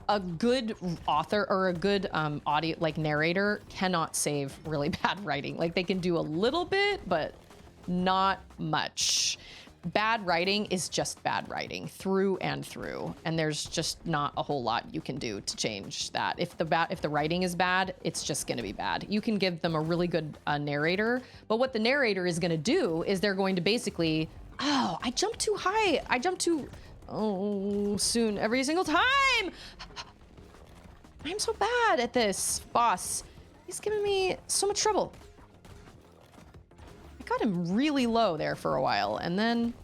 Speaker 1: a good author or a good audio, like narrator cannot save really bad writing. Like they can do a little bit, but not much. Bad writing is just bad writing through and through. And there's just not a whole lot you can do to change that. If the writing is bad, it's just going to be bad. You can give them a really good narrator, but what the narrator is going to do is they're going to basically, oh, I jumped too high. I jumped too soon every single time. I'm so bad at this, boss. He's giving me so much trouble. got him really low there for a while. And then,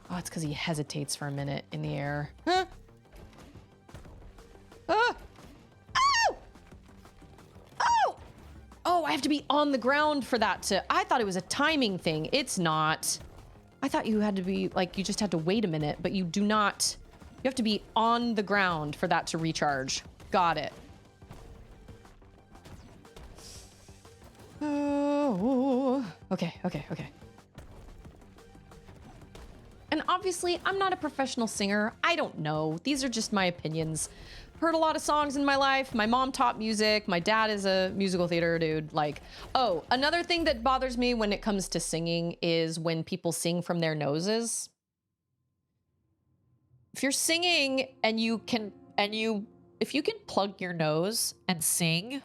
Speaker 1: oh, it's because he hesitates for a minute in the air. Huh? Oh! Oh! Oh, I have to be on the ground for that to... I thought it was a timing thing. It's not. I thought you had to be, like, you just had to wait a minute, but you do not. You have to be on the ground for that to recharge. Got it. Oh, okay. And obviously, I'm not a professional singer. I don't know. These are just my opinions. Heard a lot of songs in my life. My mom taught music. My dad is a musical theater dude. Like, oh, another thing that bothers me when it comes to singing is when people sing from their noses. If you're singing and if you can plug your nose and sing,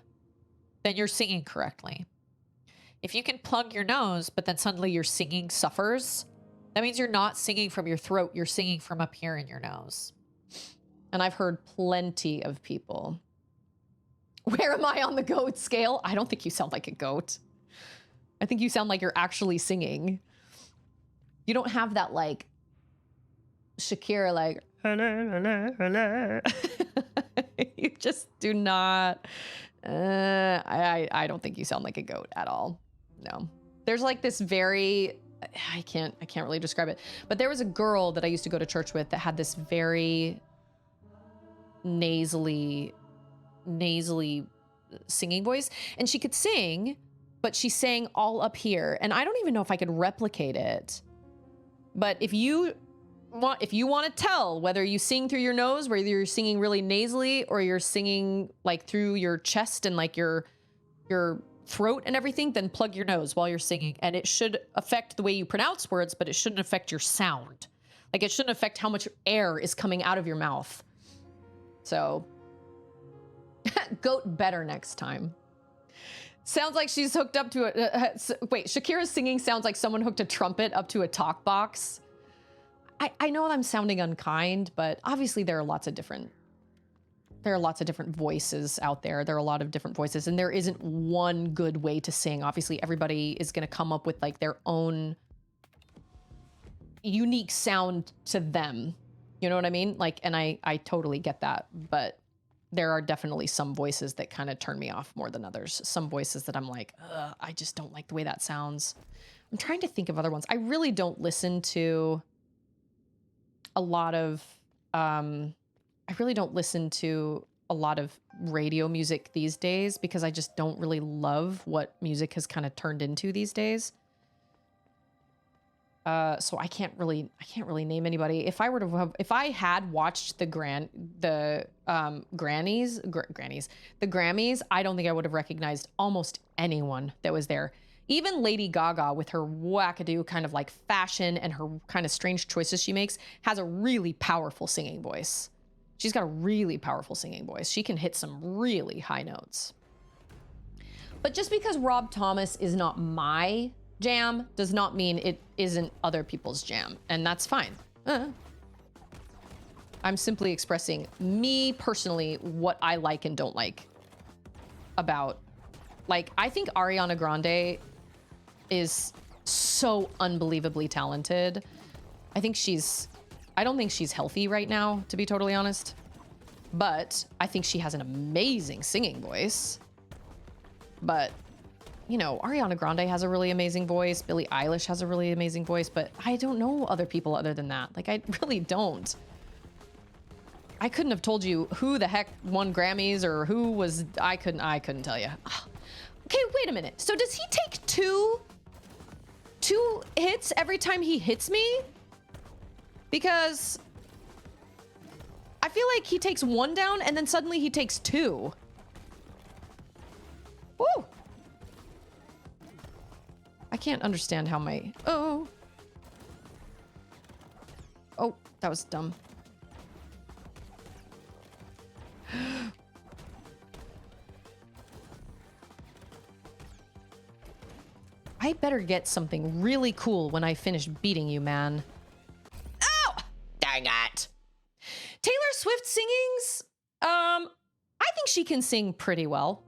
Speaker 1: then you're singing correctly. If you can plug your nose, but then suddenly your singing suffers, that means you're not singing from your throat, you're singing from up here in your nose. And I've heard plenty of people. Where am I on the goat scale? I don't think you sound like a goat. I think you sound like you're actually singing. You don't have that, like, Shakira, like, you just do not. I don't think you sound like a goat at all. No. There's like this very, I can't really describe it, but there was a girl that I used to go to church with that had this very nasally singing voice, and she could sing, but she sang all up here, and I don't even know if I could replicate it. But if you want to tell whether you sing through your nose, whether you're singing really nasally or you're singing like through your chest and like your throat and everything, then plug your nose while you're singing. And it should affect the way you pronounce words, but it shouldn't affect your sound. Like, it shouldn't affect how much air is coming out of your mouth. So, goat better next time. Sounds like she's hooked up to wait, Shakira's singing sounds like someone hooked a trumpet up to a talk box. I know I'm sounding unkind, but obviously there are lots of different voices out there. There are a lot of different voices, and there isn't one good way to sing. Obviously, everybody is going to come up with like their own unique sound to them. You know what I mean? Like, and I totally get that, but there are definitely some voices that kind of turn me off more than others. Some voices that I'm like, I just don't like the way that sounds. I'm trying to think of other ones. I really don't listen to a lot of radio music these days because I just don't really love what music has kind of turned into these days. So I can't really name anybody. If I had watched the Grammys, I don't think I would have recognized almost anyone that was there. Even Lady Gaga, with her wackadoo kind of like fashion and her kind of strange choices she makes, has a really powerful singing voice. She's got a really powerful singing voice. She can hit some really high notes. But just because Rob Thomas is not my jam does not mean it isn't other people's jam, and that's fine. I'm simply expressing me personally what I like and don't like about, like, I think Ariana Grande is so unbelievably talented. I don't think she's healthy right now, to be totally honest, but I think she has an amazing singing voice. But you know, Ariana Grande has a really amazing voice. Billie Eilish has a really amazing voice, but I don't know other people other than that. Like, I really don't. I couldn't have told you who the heck won Grammys or who was, I couldn't tell you. Okay, wait a minute. So does he take two hits every time he hits me? Because I feel like he takes one down and then suddenly he takes two. Woo! I can't understand how my... Oh, that was dumb. I better get something really cool when I finish beating you, man. Oh! Dang it! Taylor Swift singings? I think she can sing pretty well.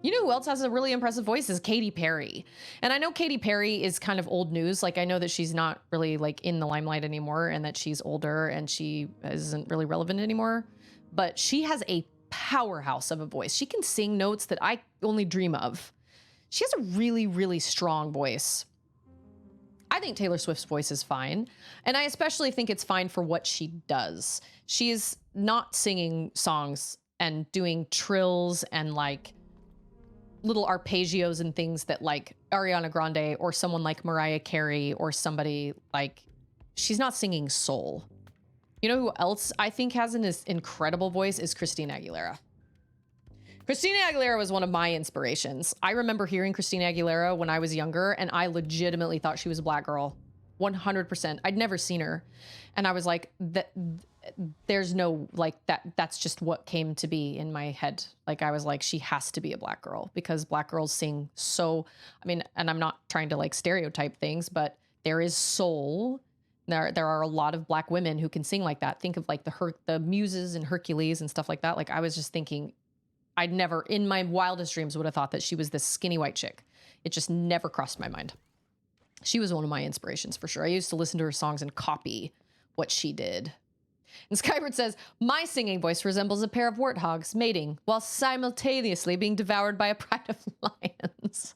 Speaker 1: You know who else has a really impressive voice is Katy Perry. And I know Katy Perry is kind of old news. Like I know that she's not really like in the limelight anymore and that she's older and she isn't really relevant anymore. But she has a powerhouse of a voice. She can sing notes that I only dream of. She has a really, really strong voice. I think Taylor Swift's voice is fine. And I especially think it's fine for what she does. She's not singing songs and doing trills and like little arpeggios and things that like Ariana Grande or someone like Mariah Carey or somebody like, she's not singing soul. You know who else I think has an incredible voice is Christina Aguilera. Christina Aguilera was one of my inspirations. I remember hearing Christina Aguilera when I was younger and I legitimately thought she was a black girl. 100%. I'd never seen her. And I was like, there's no like that's just what came to be in my head. Like I was like, she has to be a black girl because black girls sing so, I mean, and I'm not trying to like stereotype things, but there is soul. There are a lot of black women who can sing like that. Think of like the Muses and Hercules and stuff like that. Like I was just thinking, I'd never in my wildest dreams would have thought that she was this skinny white chick. It just never crossed my mind. She was one of my inspirations for sure. I used to listen to her songs and copy what she did. And Skybird says, my singing voice resembles a pair of warthogs mating while simultaneously being devoured by a pride of lions.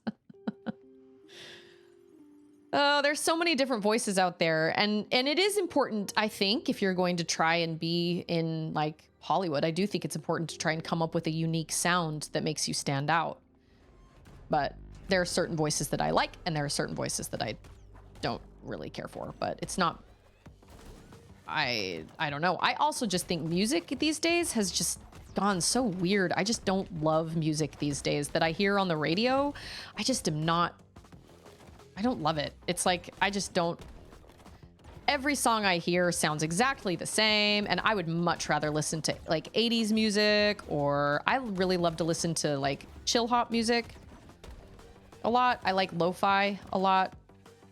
Speaker 1: Oh, there's so many different voices out there. And it is important, I think, if you're going to try and be in like Hollywood, I do think it's important to try and come up with a unique sound that makes you stand out. But there are certain voices that I like and there are certain voices that I don't really care for, but it's not, I don't know. I also just think music these days has just gone so weird. I just don't love music these days that I hear on the radio. I just am not, I don't love it. It's like, I just don't, every song I hear sounds exactly the same. And I would much rather listen to like 80s music, or I really love to listen to like chill hop music a lot. I like lo-fi a lot.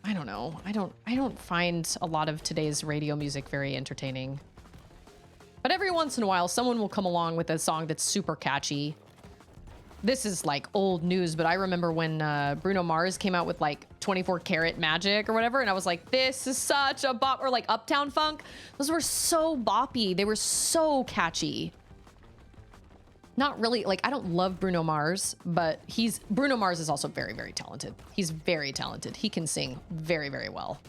Speaker 1: I don't know. I don't find a lot of today's radio music very entertaining. But every once in a while, someone will come along with a song that's super catchy. This is like old news, but I remember when Bruno Mars came out with like 24 Karat Magic or whatever, and I was like, this is such a bop, or like Uptown Funk. Those were so boppy. They were so catchy. Not really, like, I don't love Bruno Mars, but Bruno Mars is also very, very talented. He's very talented. He can sing very, very well.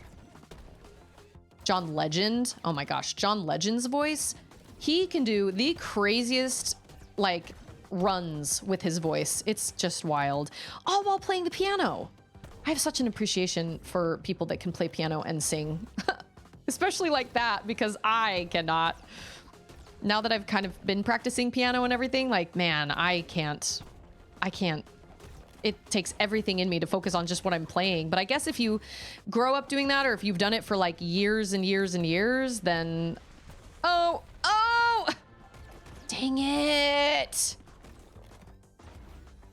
Speaker 1: John Legend, oh my gosh, John Legend's voice, he can do the craziest, like, runs with his voice. It's just wild. All while playing the piano. I have such an appreciation for people that can play piano and sing, especially like that, because I cannot. Now that I've kind of been practicing piano and everything, like, man, I can't. It takes everything in me to focus on just what I'm playing. But I guess if you grow up doing that, or if you've done it for like years and years and years, then, oh, dang it.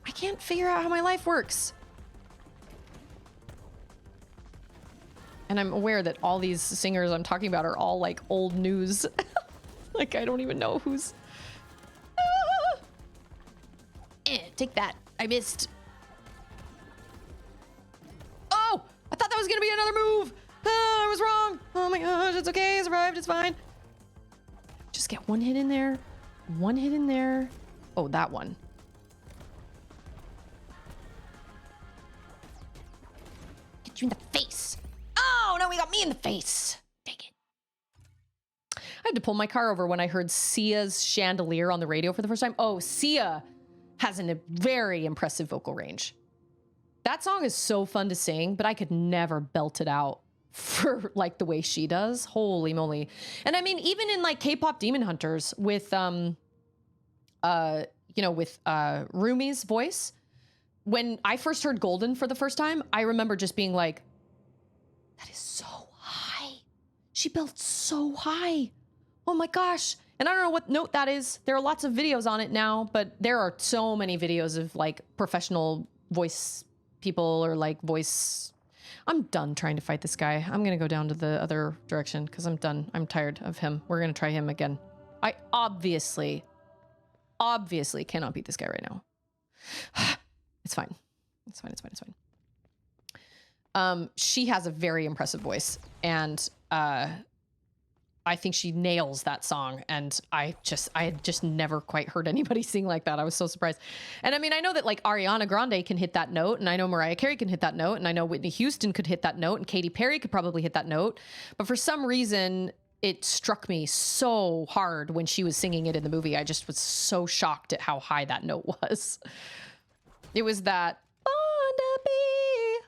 Speaker 1: I can't figure out how my life works. And I'm aware that all these singers I'm talking about are all like old news. Like, I don't even know who's... take that. I missed. Oh! I thought that was gonna be another move! Oh, I was wrong! Oh my gosh, it's okay, I survived, it's fine. Just get one hit in there. One hit in there. Oh, that one. Get you in the face. Oh, no, he got me in the face. Dang it. I had to pull my car over when I heard Sia's Chandelier on the radio for the first time. Oh, Sia has a very impressive vocal range. That song is so fun to sing, but I could never belt it out for like the way she does. Holy moly. And I mean, even in like K-pop Demon Hunters with, Rumi's voice, when I first heard Golden for the first time, I remember just being like, that is so high. She belts so high. Oh my gosh. And I don't know what note that is. There are lots of videos on it now, but there are so many videos of like professional voice people or like voice. I'm done trying to fight this guy. I'm going to go down to the other direction because I'm done. I'm tired of him. We're going to try him again. I obviously cannot beat this guy right now. It's fine. It's fine. It's fine. It's fine. She has a very impressive voice, and I think she nails that song. And I had just never quite heard anybody sing like that. I was so surprised. And I mean, I know that like Ariana Grande can hit that note, and I know Mariah Carey can hit that note, and I know Whitney Houston could hit that note, and Katy Perry could probably hit that note. But for some reason, it struck me so hard when she was singing it in the movie. I just was so shocked at how high that note was. It was that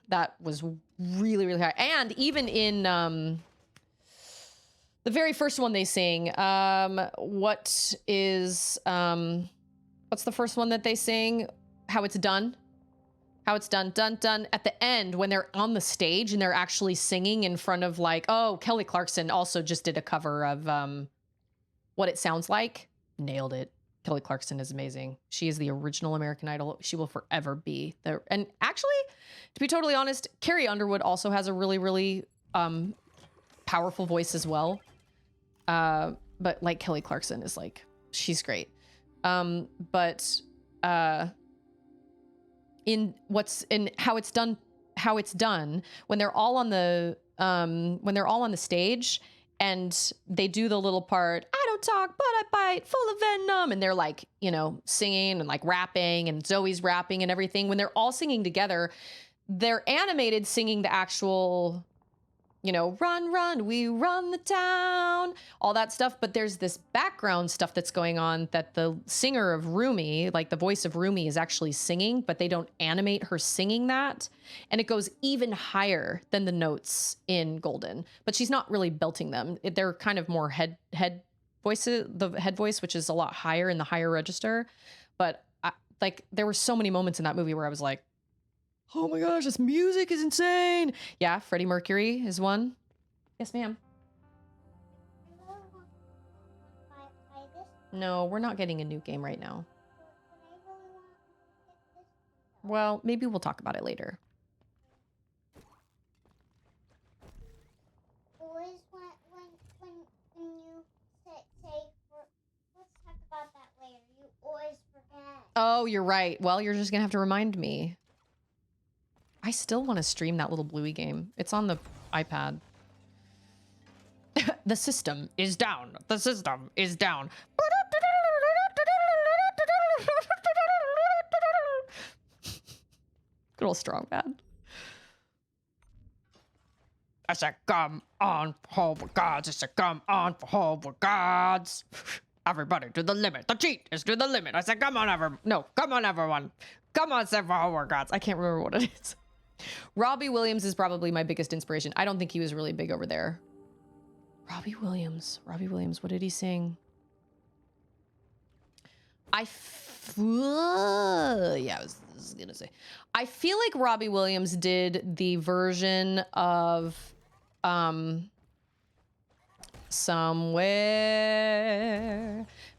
Speaker 1: that was really, really high. And even in the very first one they sing, what's the first one that they sing? How It's Done. How It's Done, done, done. At the end, when they're on the stage and they're actually singing in front of like, oh, Kelly Clarkson also just did a cover of What It Sounds Like. Nailed it. Kelly Clarkson is amazing. She is the original American Idol. She will forever be there. And actually, to be totally honest, Carrie Underwood also has a really, really powerful voice as well. But like Kelly Clarkson is like, she's great. In How It's Done, when they're all on the stage and they do the little part, I don't talk, but I bite, full of venom. And they're like, you know, singing and like rapping, and Zoe's rapping and everything. When they're all singing together, they're animated singing the actual, you know, run, run, we run the town, all that stuff. But there's this background stuff that's going on that the singer of Rumi, like the voice of Rumi, is actually singing, but they don't animate her singing that. And it goes even higher than the notes in Golden, but she's not really belting them. They're kind of more head voices, the head voice, which is a lot higher in the higher register. But there were so many moments in that movie where I was like, oh my gosh, this music is insane. Yeah, Freddie Mercury is one. Yes, ma'am. No, we're not getting a new game right now. Well, maybe we'll talk about it later.
Speaker 4: Always when you say, let's talk about that later, you always forget.
Speaker 1: Oh, you're right. Well, you're just gonna have to remind me. I still want to stream that little Bluey game. It's on the iPad. The system is down. The system is down. Good old strong bad. I said, come on, forward gods. I said, come on, forward gods. Everybody to the limit. The cheat is to the limit. I said, come on, everyone. No, come on, everyone. Come on, say forward gods. I can't remember what it is. Robbie Williams is probably my biggest inspiration. I don't think he was really big over there. Robbie Williams, what did he sing? I was gonna say. I feel like Robbie Williams did the version of Somewhere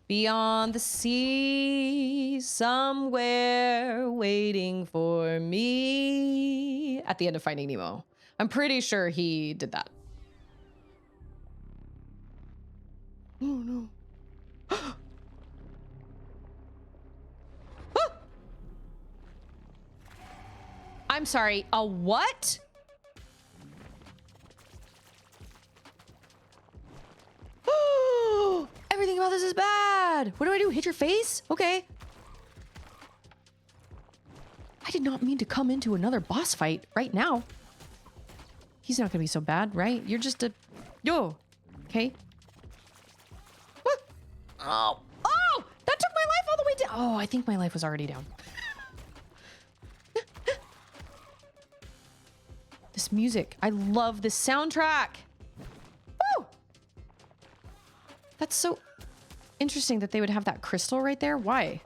Speaker 1: Beyond the Sea, Somewhere Waiting for Me at the end of Finding Nemo. I'm pretty sure he did that. Oh no. I'm sorry, a what? Everything about this is bad. What do I do? Hit your face? Okay. I did not mean to come into another boss fight right now. He's not gonna be so bad, right? You're just a... Yo. Okay. Oh. Oh! That took my life all the way down. Oh, I think my life was already down. This music. I love this soundtrack. Woo! That's so interesting that they would have that crystal right there. Why?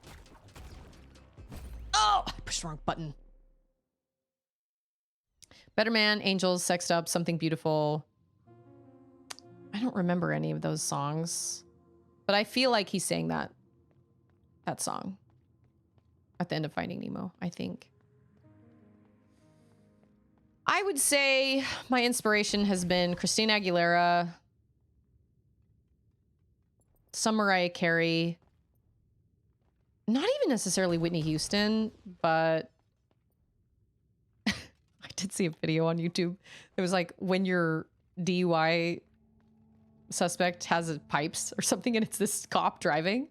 Speaker 1: Oh, I pushed the wrong button. Better Man, Angels, Sexed Up, Something Beautiful. I don't remember any of those songs, but I feel like he sang that song at the end of Finding Nemo, I think. I would say my inspiration has been Christina Aguilera, some Mariah Carey, not even necessarily Whitney Houston, but I did see a video on YouTube. It was like when your DUI suspect has pipes or something and it's this cop driving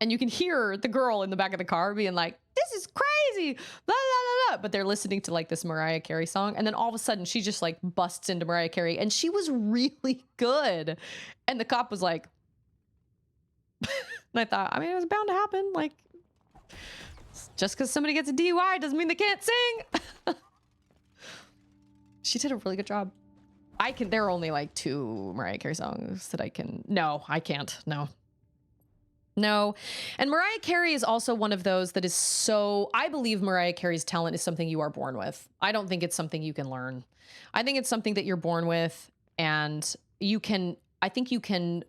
Speaker 1: and you can hear the girl in the back of the car being like, this is crazy, blah, blah, blah, blah. But they're listening to like this Mariah Carey song. And then all of a sudden she just like busts into Mariah Carey and she was really good. And the cop was like, and I thought, I mean, it was bound to happen. Like, just because somebody gets a DUI doesn't mean they can't sing. She did a really good job. There are only like 2 Mariah Carey songs that I can. No, I can't. No. And Mariah Carey is also one of those that is so, I believe Mariah Carey's talent is something you are born with. I don't think it's something you can learn. I think it's something that you're born with and you can, I think you can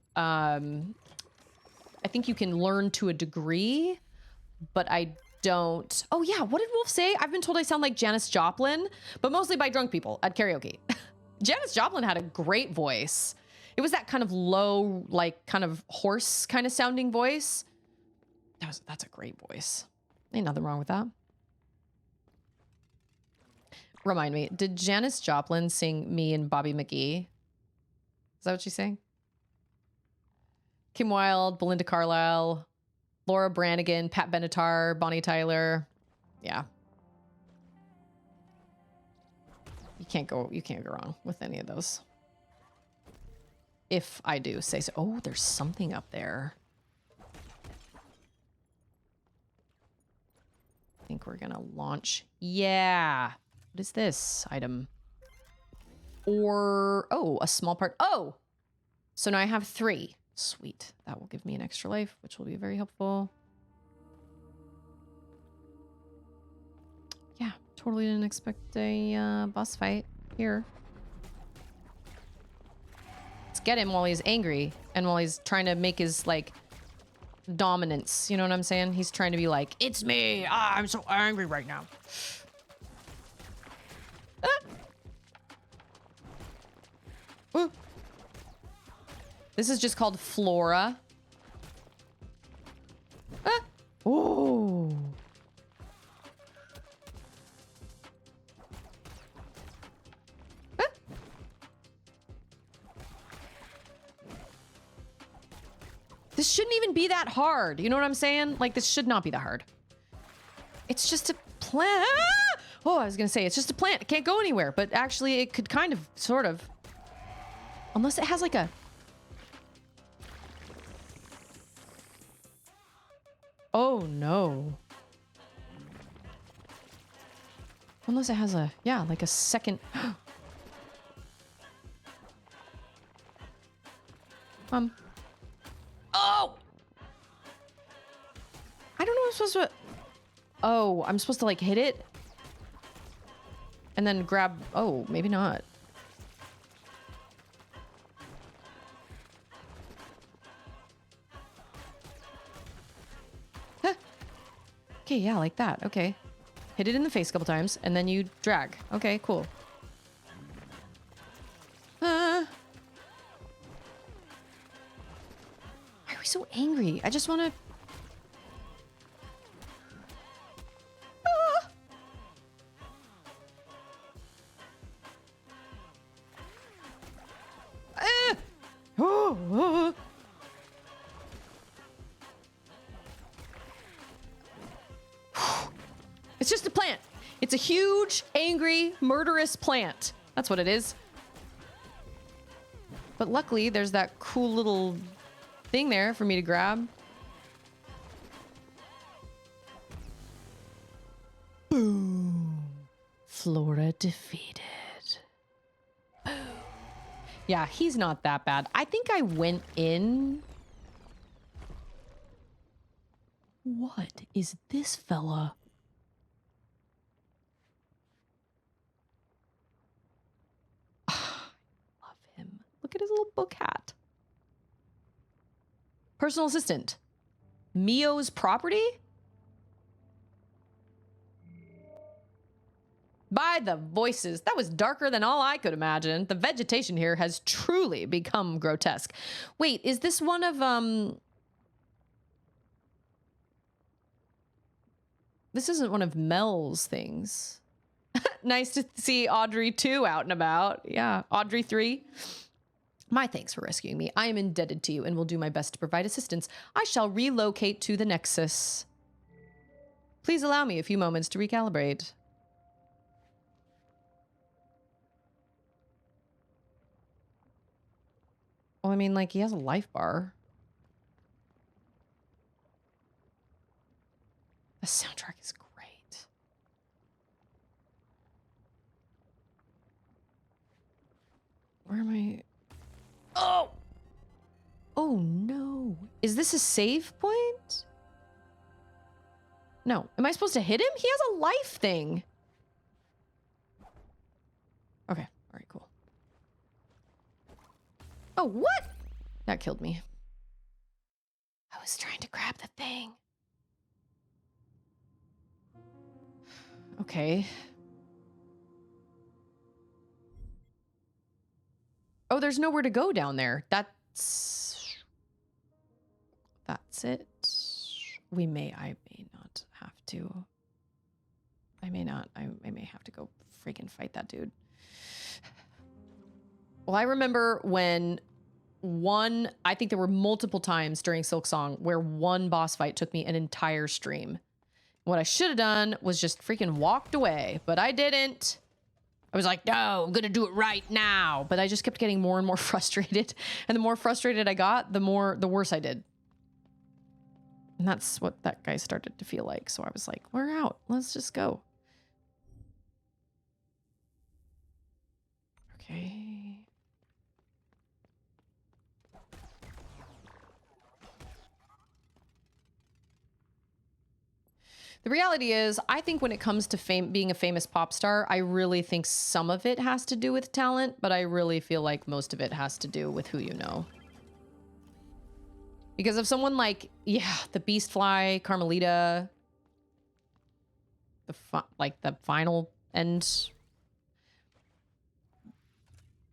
Speaker 1: learn to a degree, but I don't. Oh yeah, what did Wolf say? I've been told I sound like Janis Joplin, but mostly by drunk people at karaoke. Janis Joplin had a great voice. It was that kind of low, like kind of hoarse kind of sounding voice. That's a great voice. Ain't nothing wrong with that. Remind me, did Janis Joplin sing Me and Bobby McGee? Is that what she's saying? Kim Wilde, Belinda Carlisle, Laura Branigan, Pat Benatar, Bonnie Tyler. Yeah. You can't go wrong with any of those. If I do say so. Oh, there's something up there. I think we're gonna launch. Yeah. What is this item? Or, oh, a small part. Oh, so now I have 3. Sweet. That will give me an extra life, which will be very helpful. Yeah, totally didn't expect a boss fight here. Let's get him while he's angry and while he's trying to make his, like, dominance. You know what I'm saying? He's trying to be like, it's me. Ah, I'm so angry right now. Ah. Ooh. This is just called FLORA. Ah. Ooh. Ah. This shouldn't even be that hard. You know what I'm saying? Like, this should not be that hard. It's just a plant. Ah! Oh, I was going to say, it's just a plant. It can't go anywhere. But actually, it could kind of, sort of. Unless it has like a... Oh, no. Unless it has a, yeah, like a second. Oh! I don't know what I'm supposed to. Oh, I'm supposed to like hit it? And then grab, oh, maybe not. Okay, yeah, like that. Okay. Hit it in the face a couple times, and then you drag. Okay, cool. Why are we so angry? I just want to... It's just a plant. It's a huge, angry, murderous plant. That's what it is. But luckily, there's that cool little thing there for me to grab. Boom. Flora defeated. Boom. Yeah, he's not that bad. I think I went in... What is this fella? Look at his little book hat. Personal assistant. Mio's property? By the voices, that was darker than all I could imagine. The vegetation here has truly become grotesque. Wait, is this one of, This isn't one of Mel's things. Nice to see Audrey 2 out and about. Yeah, Audrey 3. My thanks for rescuing me. I am indebted to you and will do my best to provide assistance. I shall relocate to the Nexus. Please allow me a few moments to recalibrate. Well, I mean, like, he has a life bar. The soundtrack is great. Where am I? Oh! Oh, no. Is this a save point? No. Am I supposed to hit him? He has a life thing. Okay. All right, cool. Oh, what? That killed me. I was trying to grab the thing. Okay. Oh, there's nowhere to go down there. That's it. I may not have to. I may not. I may have to go freaking fight that dude. Well, I remember when I think there were multiple times during Silk Song where one boss fight took me an entire stream. What I should have done was just freaking walked away, but I didn't. I was like, no, I'm gonna do it right now. But I just kept getting more and more frustrated. And the more frustrated I got, the worse I did. And that's what that guy started to feel like. So I was like, we're out. Let's just go. Okay. The reality is, I think when it comes to being a famous pop star, I really think some of it has to do with talent, but I really feel like most of it has to do with who you know. Because if someone like, yeah, the Beastfly, Carmelita, the final end.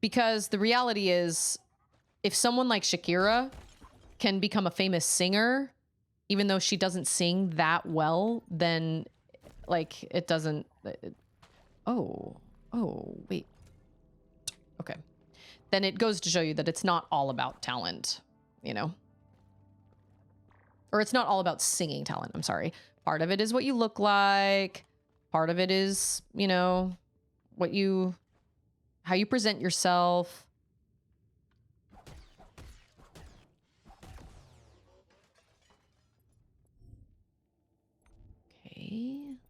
Speaker 1: Because the reality is, if someone like Shakira can become a famous singer, even though she doesn't sing that well, then, like, it doesn't... Oh, wait. Okay. Then it goes to show you that it's not all about talent, you know? Or it's not all about singing talent, I'm sorry. Part of it is what you look like. Part of it is, you know, how you present yourself.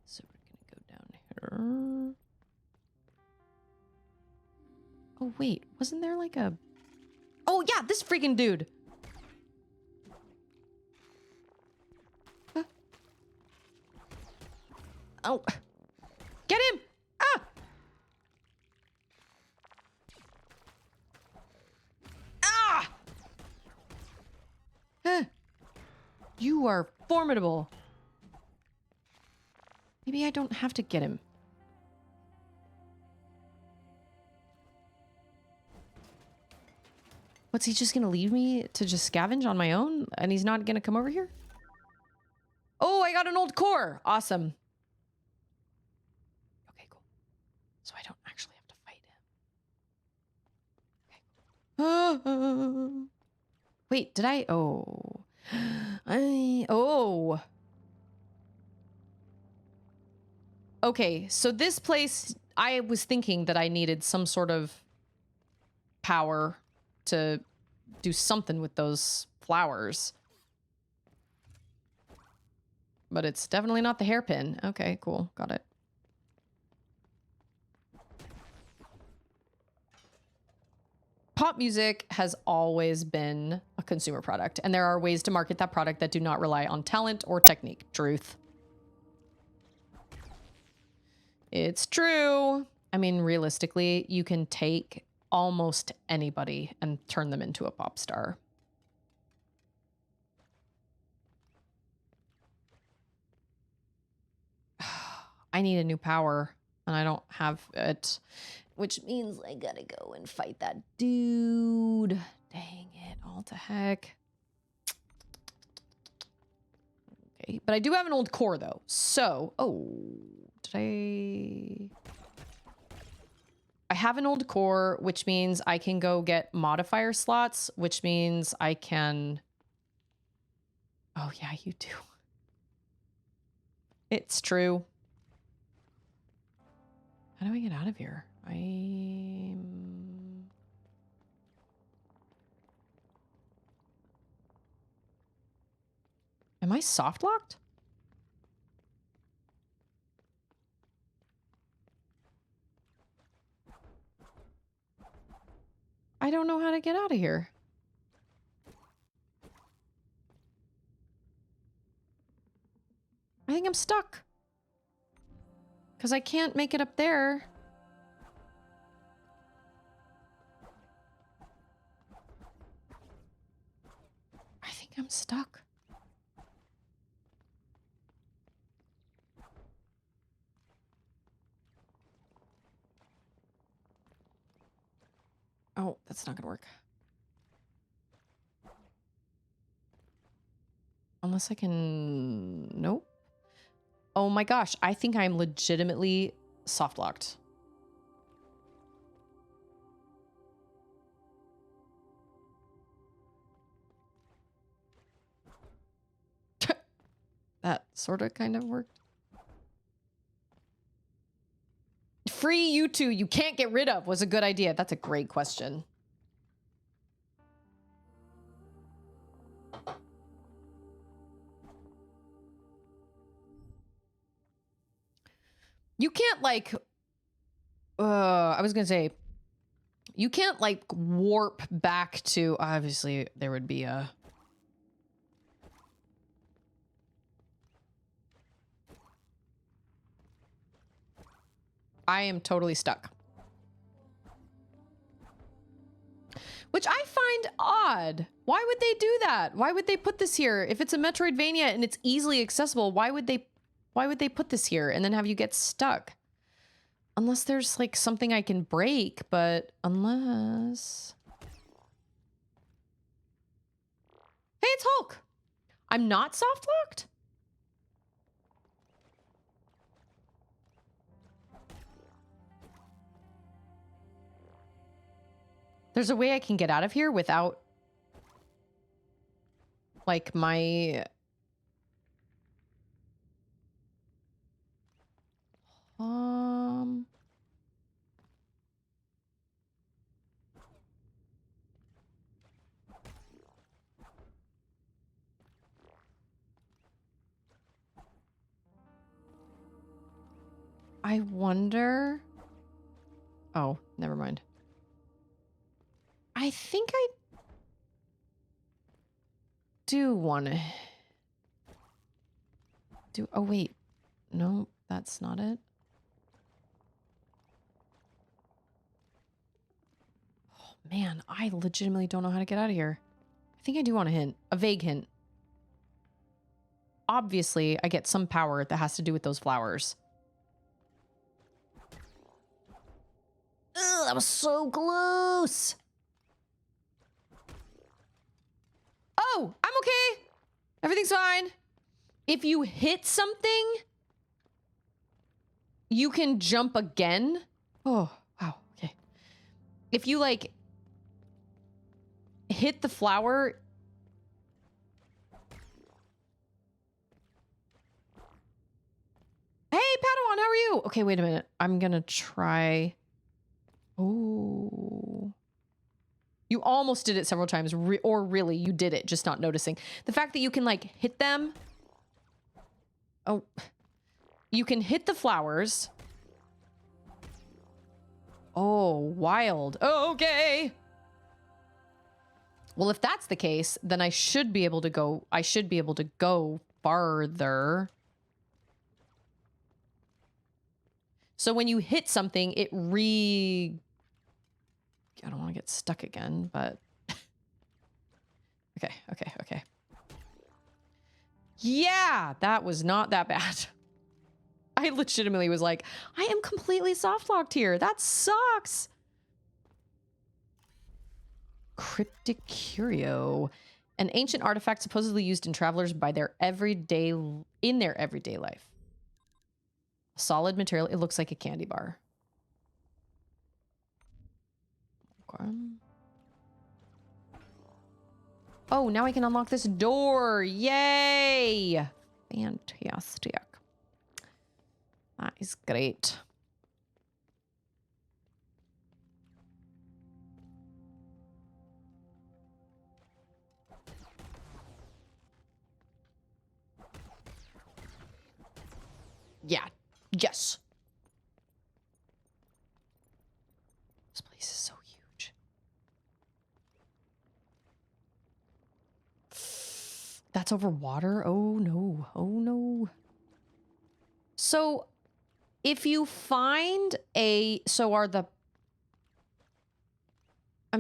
Speaker 1: So we're gonna go down here. Oh wait, wasn't there like a... Oh yeah, this freaking dude. Huh? Oh, get him! Ah! Ah! Huh. You are formidable. Maybe I don't have to get him. What's he just gonna leave me to just scavenge on my own? And he's not gonna come over here? Oh, I got an old core. Awesome. Okay, cool. So I don't actually have to fight him. Okay. Wait, did I? Oh. Oh. Okay, so this place, I was thinking that I needed some sort of power to do something with those flowers. But it's definitely not the hairpin. Okay, cool. Got it. Pop music has always been a consumer product, and there are ways to market that product that do not rely on talent or technique. Truth. It's true. I mean, realistically, you can take almost anybody and turn them into a pop star. I need a new power, and I don't have it, which means I gotta go and fight that dude. Dang it, all to heck. Okay, but I do have an old core though. So, oh, did I have an old core, which means I can go get modifier slots, which means I can... Oh yeah, you do. It's true. How do I get out of here? Am I soft locked? I don't know how to get out of here. I think I'm stuck. Because I can't make it up there. I think I'm stuck. Oh, that's not gonna work. Unless I can... Nope. Oh my gosh, I think I'm legitimately soft locked. That sort of kind of worked. Free you two you can't get rid of was a good idea. That's a great question. You can't like, I was gonna say, you can't like warp back to, obviously there would be a... I am totally stuck. Which I find odd. Why would they do that? Why would they put this here? If it's a Metroidvania and it's easily accessible, why would they put this here and then have you get stuck? Unless there's like something I can break, but unless... Hey, it's Hulk! I'm not soft locked? There's a way I can get out of here without like my... I wonder... Oh, never mind. I think I do want to do... Oh, wait. No, that's not it. Oh, man, I legitimately don't know how to get out of here. I think I do want a hint. A vague hint. Obviously, I get some power that has to do with those flowers. Ugh, that was so close. Oh, I'm okay. Everything's fine. If you hit something, you can jump again. Oh, wow. Okay. If you like hit the flower. Hey, Padawan, how are you? Okay, wait a minute. I'm gonna try. Oh. You almost did it several times, or really, you did it, just not noticing. The fact that you can, like, hit them. Oh. You can hit the flowers. Oh, wild. Oh, okay. Well, if that's the case, then I should be able to go farther. So when you hit something, it I don't want to get stuck again, but... Okay. Yeah, that was not that bad. I legitimately was like, I am completely soft-locked here. That sucks. Cryptic Curio. An ancient artifact supposedly used in travelers by their everyday life. Solid material. It looks like a candy bar. Okay. Oh, now I can unlock this door. Yay! Fantastic. That is great. Yeah. Yes. This place is so huge. That's over water? Oh no. Oh no. So if you find I'm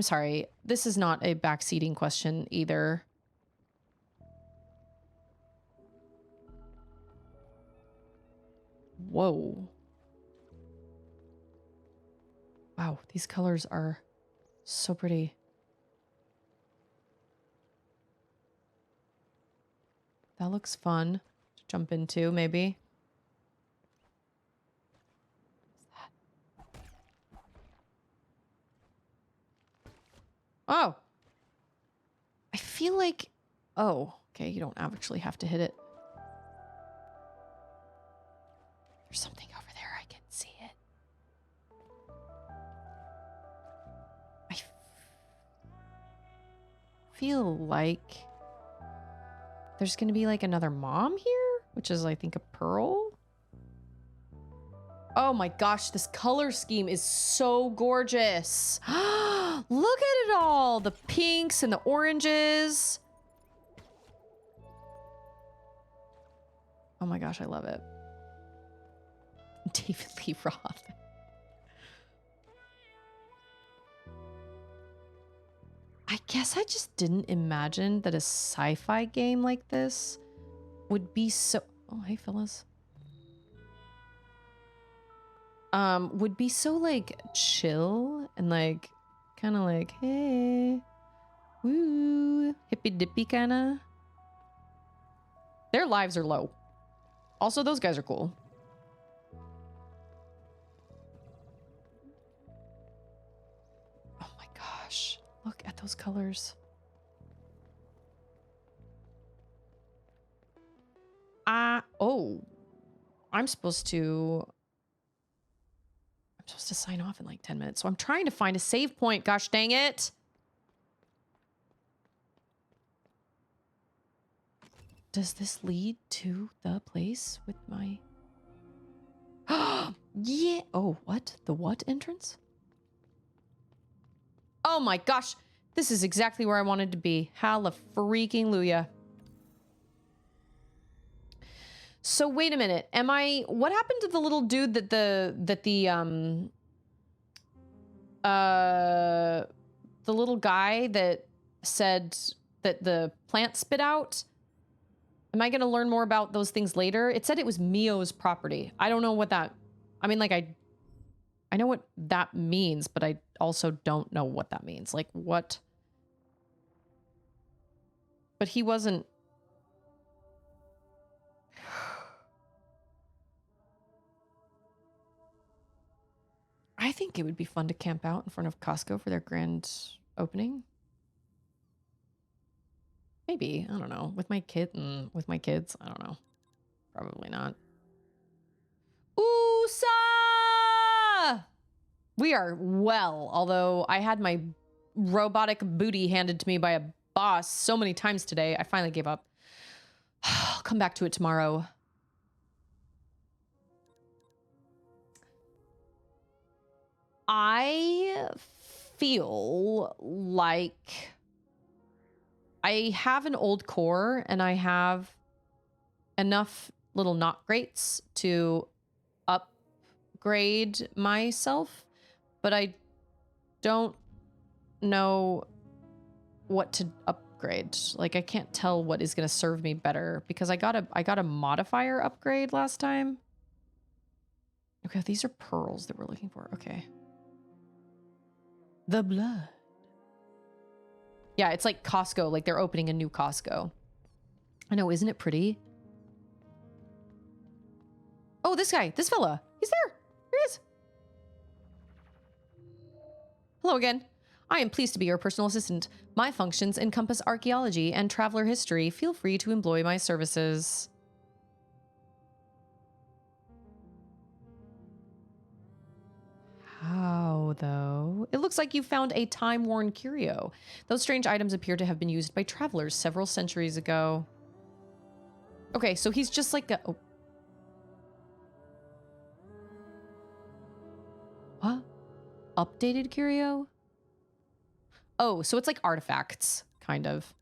Speaker 1: sorry, this is not a backseating question either. Whoa. Wow, these colors are so pretty. That looks fun to jump into, maybe. Oh. I feel like... Oh, okay, you don't actually have to hit it. There's something over there. I can see it. I feel like there's going to be like another mom here, which is, I think, a pearl. Oh my gosh, this color scheme is so gorgeous. Look at it all. The pinks and the oranges. Oh my gosh, I love it. David Lee Roth. I guess I just didn't imagine that a sci-fi game like this would be so... Oh, hey, fellas. Would be so, like, chill and, like, kind of like, hey, woo, hippy-dippy kind of. Their lives are low. Also, those guys are cool. Oh my gosh. Look at those colors. Oh. I'm supposed to sign off in like 10 minutes. So I'm trying to find a save point. Gosh dang it. Does this lead to the place with my... Yeah. Oh, what? The what entrance? Oh my gosh. This is exactly where I wanted to be. Hallelujah. So wait a minute. What happened to the little dude that the little guy that said that the plant spit out? Am I going to learn more about those things later? It said it was Mio's property. I don't know what that... I mean, like, I know what that means, but I also don't know what that means. Like, what? But he wasn't... I think it would be fun to camp out in front of Costco for their grand opening. Maybe. I don't know. With my kids, I don't know. Probably not. USA! We are well, although I had my robotic booty handed to me by a boss so many times today, I finally gave up. I'll come back to it tomorrow. I feel like I have an old core and I have enough little knot grates to upgrade myself, but I don't know what to upgrade. Like, I can't tell what is going to serve me better because I got a modifier upgrade last time. Okay, these are pearls that we're looking for. Okay. The blood. Yeah, it's like Costco, like they're opening a new Costco. I know, isn't it pretty? Oh, this guy, this fella, he's there. Here he is. Hello again. I am pleased to be your personal assistant. My functions encompass archaeology and traveler history. Feel free to employ my services. How, though? It looks like you found a time-worn curio. Those strange items appear to have been used by travelers several centuries ago. Okay, so he's just like a... Oh. What? Updated curio? Oh, so it's like artifacts, kind of.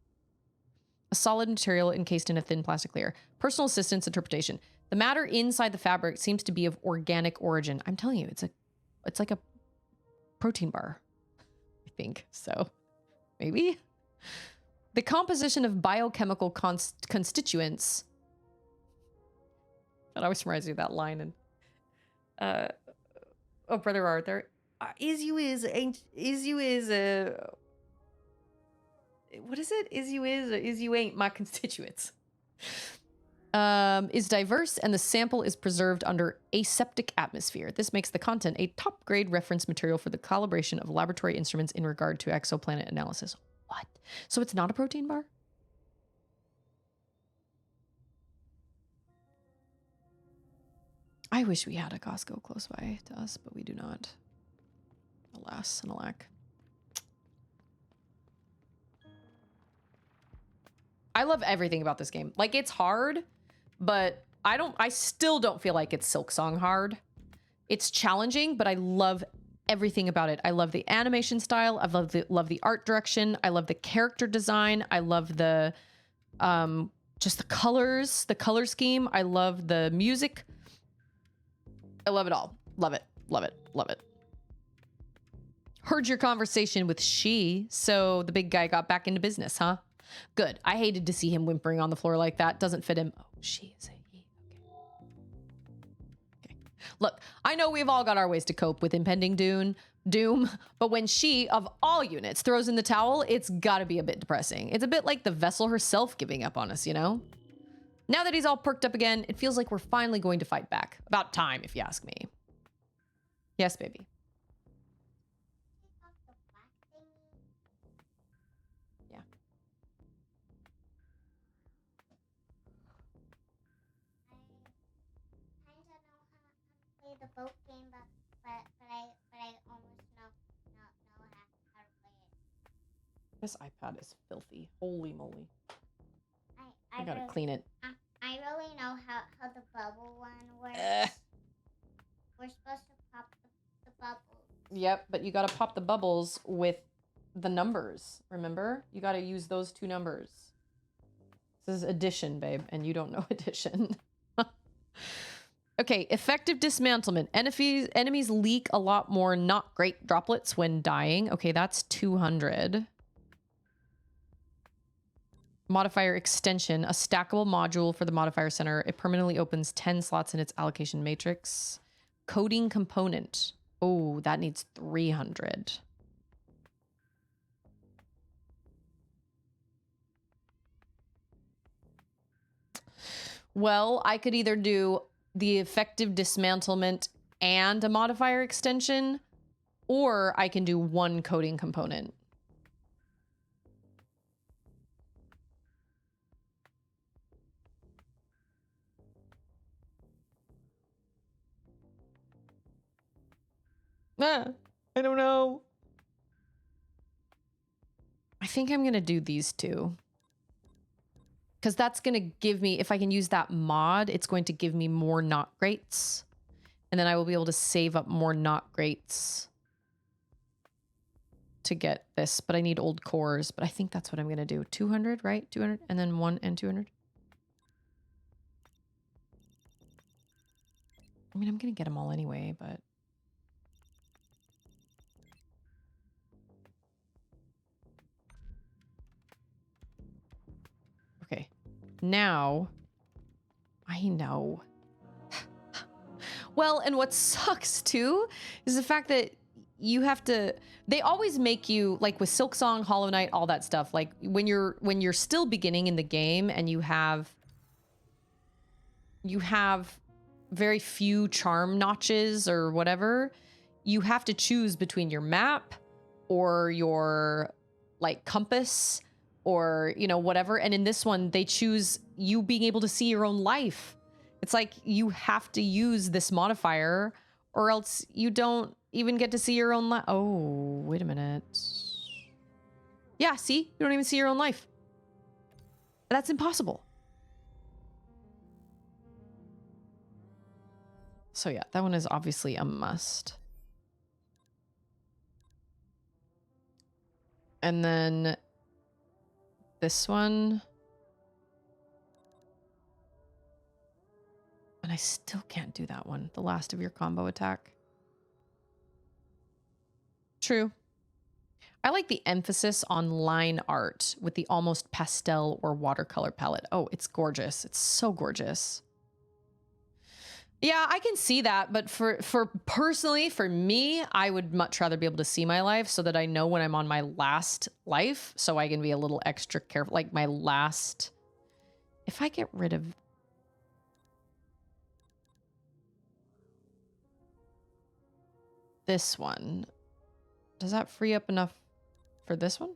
Speaker 1: A solid material encased in a thin plastic layer. Personal assistance interpretation. The matter inside the fabric seems to be of organic origin. I'm telling you, it's like a protein bar, I think. So maybe. The composition of biochemical constituents. That always reminds me of that line in Oh Brother Arthur. Is you is what is it? Is you ain't my constituents. Is diverse and the sample is preserved under aseptic atmosphere. This makes the content a top grade reference material for the calibration of laboratory instruments in regard to exoplanet analysis. What? So it's not a protein bar? I wish we had a Costco close by to us, but we do not. Alas and alack. I love everything about this game. Like, it's hard, but I still don't feel like it's Silksong hard. It's challenging, but I love everything about it. I love the animation style. I love the art direction. I love the character design. I love the just the colors, the color scheme. I love the music. I love it all. Love it. Love it. Love it. Heard your conversation with she, so the big guy got back into business, huh? Good. I hated to see him whimpering on the floor like that. Doesn't fit him. Oh, she is a he. Okay. Look, I know we've all got our ways to cope with impending doom, but when she, of all units, throws in the towel, it's gotta be a bit depressing. It's a bit like the vessel herself giving up on us, you know? Now that he's all perked up again, it feels like we're finally going to fight back. About time, if you ask me. Yes, baby. Yeah.
Speaker 4: I kind of know how to play the boat game, but I almost know how to play it.
Speaker 1: This iPad is filthy. Holy moly.
Speaker 4: I
Speaker 1: gotta
Speaker 4: really,
Speaker 1: clean it.
Speaker 4: I really know how the bubble one works. We're supposed to pop the bubbles.
Speaker 1: Yep, but you gotta pop the bubbles with the numbers, remember? You gotta use those two numbers. This is addition, babe, and you don't know addition. Okay, effective dismantlement. Enemies leak a lot more not great droplets when dying. Okay, that's 200. Modifier extension, a stackable module for the modifier center. It permanently opens 10 slots in its allocation matrix. Coding component. Oh, that needs 300. Well, I could either do the effective dismantlement and a modifier extension, or I can do one coding component. I don't know. I think I'm going to do these two. Because that's going to give me, if I can use that mod, it's going to give me more not greats. And then I will be able to save up more not greats to get this. But I need old cores. But I think that's what I'm going to do. 200, right? 200 and then 1 and 200. I mean, I'm going to get them all anyway, but... Okay, now I know. Well, and what sucks too is the fact that you have to, they always make you, like with Silk Song, Hollow Knight, all that stuff, like when you're still beginning in the game and you have very few charm notches or whatever, you have to choose between your map or your like compass or, you know, whatever. And in this one, they choose you being able to see your own life. It's like you have to use this modifier or else you don't even get to see your own life. Oh, wait a minute. Yeah, see? You don't even see your own life. That's impossible. So yeah, that one is obviously a must. And then this one. And I still can't do that one. The last of your combo attack. True. I like the emphasis on line art with the almost pastel or watercolor palette. Oh, it's gorgeous. It's so gorgeous. Yeah, I can see that, but for personally, for me, I would much rather be able to see my life so that I know when I'm on my last life, so I can be a little extra careful. Like my last, if I get rid of this one, does that free up enough for this one?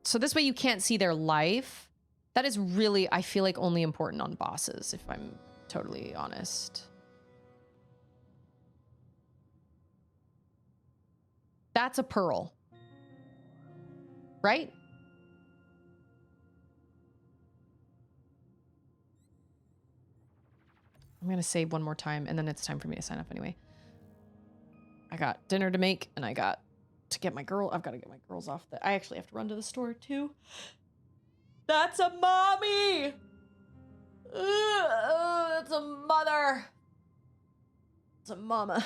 Speaker 1: So this way you can't see their life. That is really, I feel like, only important on bosses, if I'm totally honest. That's a pearl. Right? I'm going to save one more time, and then it's time for me to sign up anyway. I got dinner to make, and I got to get my girl. I've got to get my girls off. I actually have to run to the store, too. That's a mommy! That's a mother. It's a mama.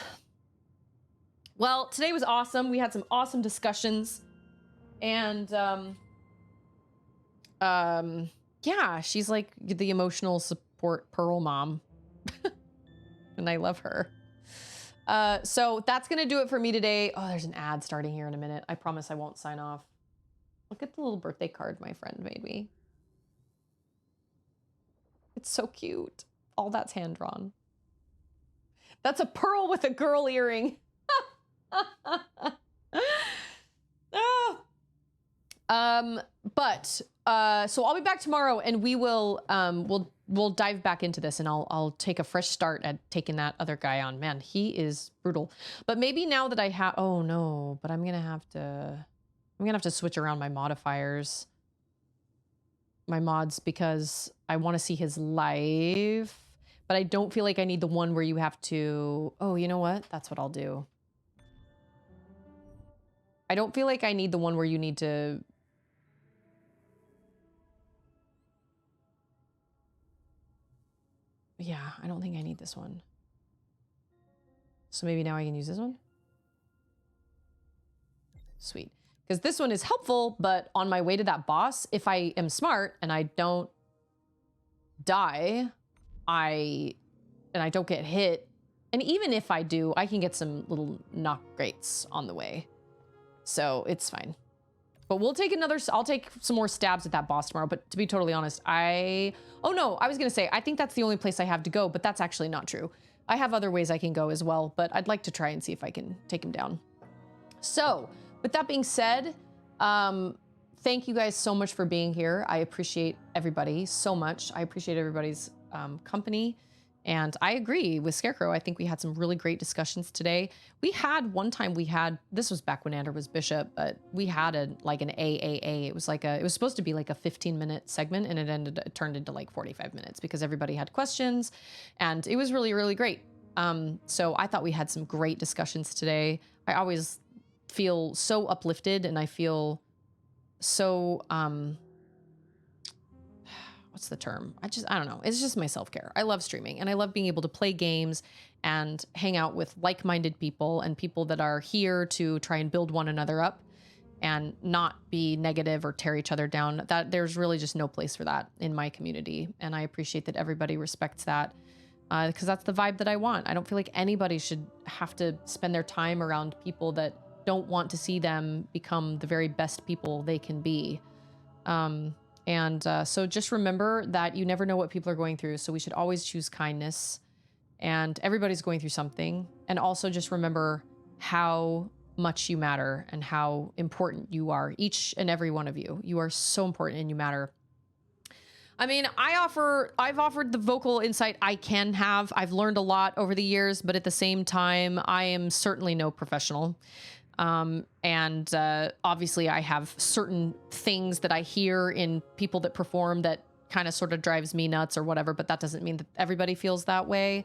Speaker 1: Well, today was awesome. We had some awesome discussions. And, yeah, she's like the emotional support Pearl mom. And I love her. So that's going to do it for me today. Oh, there's an ad starting here in a minute. I promise I won't sign off. Look at the little birthday card my friend made me. It's so cute. All that's hand-drawn. That's a pearl with a girl earring. So I'll be back tomorrow and we will, we'll dive back into this and I'll take a fresh start at taking that other guy on. Man, he is brutal. But maybe now that I have, oh no, but I'm going to have to switch around my modifiers, my mods, because I want to see his life, but I don't feel like I need the one where you have to, oh, you know what? That's what I'll do. I don't feel like I need the one where you need to. Yeah, I don't think I need this one. So maybe now I can use this one. Sweet. Because this one is helpful, but on my way to that boss, if I am smart and I don't die, and I don't get hit, and even if I do, I can get some little knock grates on the way. So it's fine. But we'll take I'll take some more stabs at that boss tomorrow. But to be totally honest, oh no, I was gonna say, I think that's the only place I have to go, but that's actually not true. I have other ways I can go as well, but I'd like to try and see if I can take him down. So with that being said, thank you guys so much for being here. I appreciate everybody so much. I appreciate everybody's company. And I agree with Scarecrow. I think we had some really great discussions today. We had one time this was back when Andrew was Bishop, but we had an AAA. It was supposed to be like a 15-minute segment and it turned into like 45 minutes because everybody had questions and it was really, really great. So I thought we had some great discussions today. I always feel so uplifted and I feel so, what's the term? I don't know. It's just my self-care. I love streaming and I love being able to play games and hang out with like-minded people and people that are here to try and build one another up and not be negative or tear each other down. That there's really just no place for that in my community. And I appreciate that everybody respects that. because that's the vibe that I want. I don't feel like anybody should have to spend their time around people that don't want to see them become the very best people they can be. So just remember that you never know what people are going through. So we should always choose kindness, and everybody's going through something. And also just remember how much you matter and how important you are. Each and every one of you. You are so important and you matter. I mean, I've offered the vocal insight I can have. I've learned a lot over the years, but at the same time, I am certainly no professional. Obviously I have certain things that I hear in people that perform that kind of sort of drives me nuts or whatever, but that doesn't mean that everybody feels that way.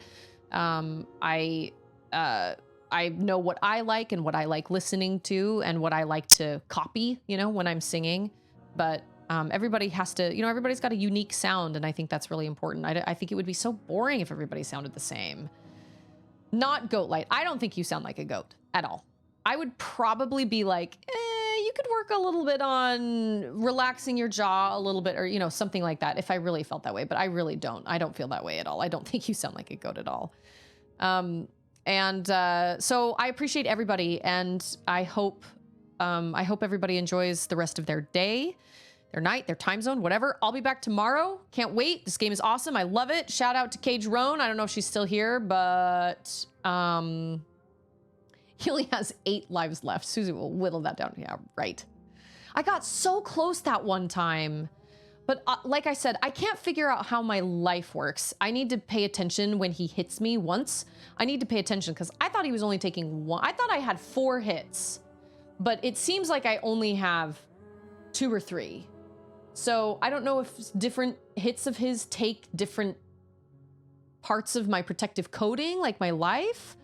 Speaker 1: I know what I like and what I like listening to and what I like to copy, you know, when I'm singing, but everybody has to, you know, everybody's got a unique sound, and I think that's really important. I think it would be so boring if everybody sounded the same. Not goat light. I don't think you sound like a goat at all. I would probably be like, you could work a little bit on relaxing your jaw a little bit, or, you know, something like that if I really felt that way, but I really don't. I don't feel that way at all. I don't think you sound like a goat at all. So I appreciate everybody, and I hope everybody enjoys the rest of their day, their night, their time zone, whatever. I'll be back tomorrow. Can't wait. This game is awesome. I love it. Shout out to Cage Roan. I don't know if she's still here, but he only has 8 lives left. Susie will whittle that down. Yeah, right. I got so close that one time. But like I said, I can't figure out how my life works. I need to pay attention when he hits me once. I need to pay attention because I thought he was only taking 1. I thought I had 4 hits, but it seems like I only have 2 or 3. So I don't know if different hits of his take different parts of my protective coating, like my life.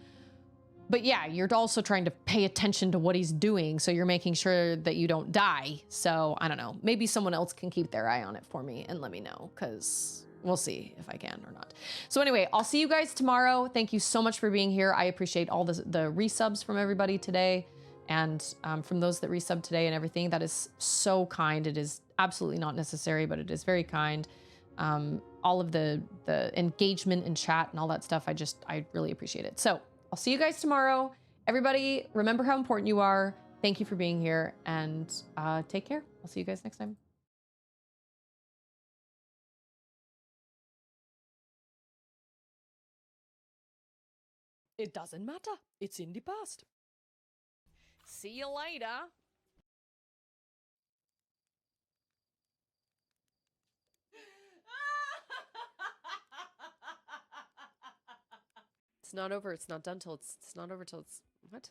Speaker 1: But yeah, you're also trying to pay attention to what he's doing, so you're making sure that you don't die. So I don't know. Maybe someone else can keep their eye on it for me and let me know, because we'll see if I can or not. So anyway, I'll see you guys tomorrow. Thank you so much for being here. I appreciate all the resubs from everybody today, and from those that resubbed today and everything. That is so kind. It is absolutely not necessary, but it is very kind. All of the engagement in chat and all that stuff, I really appreciate it. So I'll see you guys tomorrow. Everybody, remember how important you are. Thank you for being here, and take care. I'll see you guys next time. It doesn't matter. It's in the past. See you later. It's not over. It's not done till it's not over till it's what?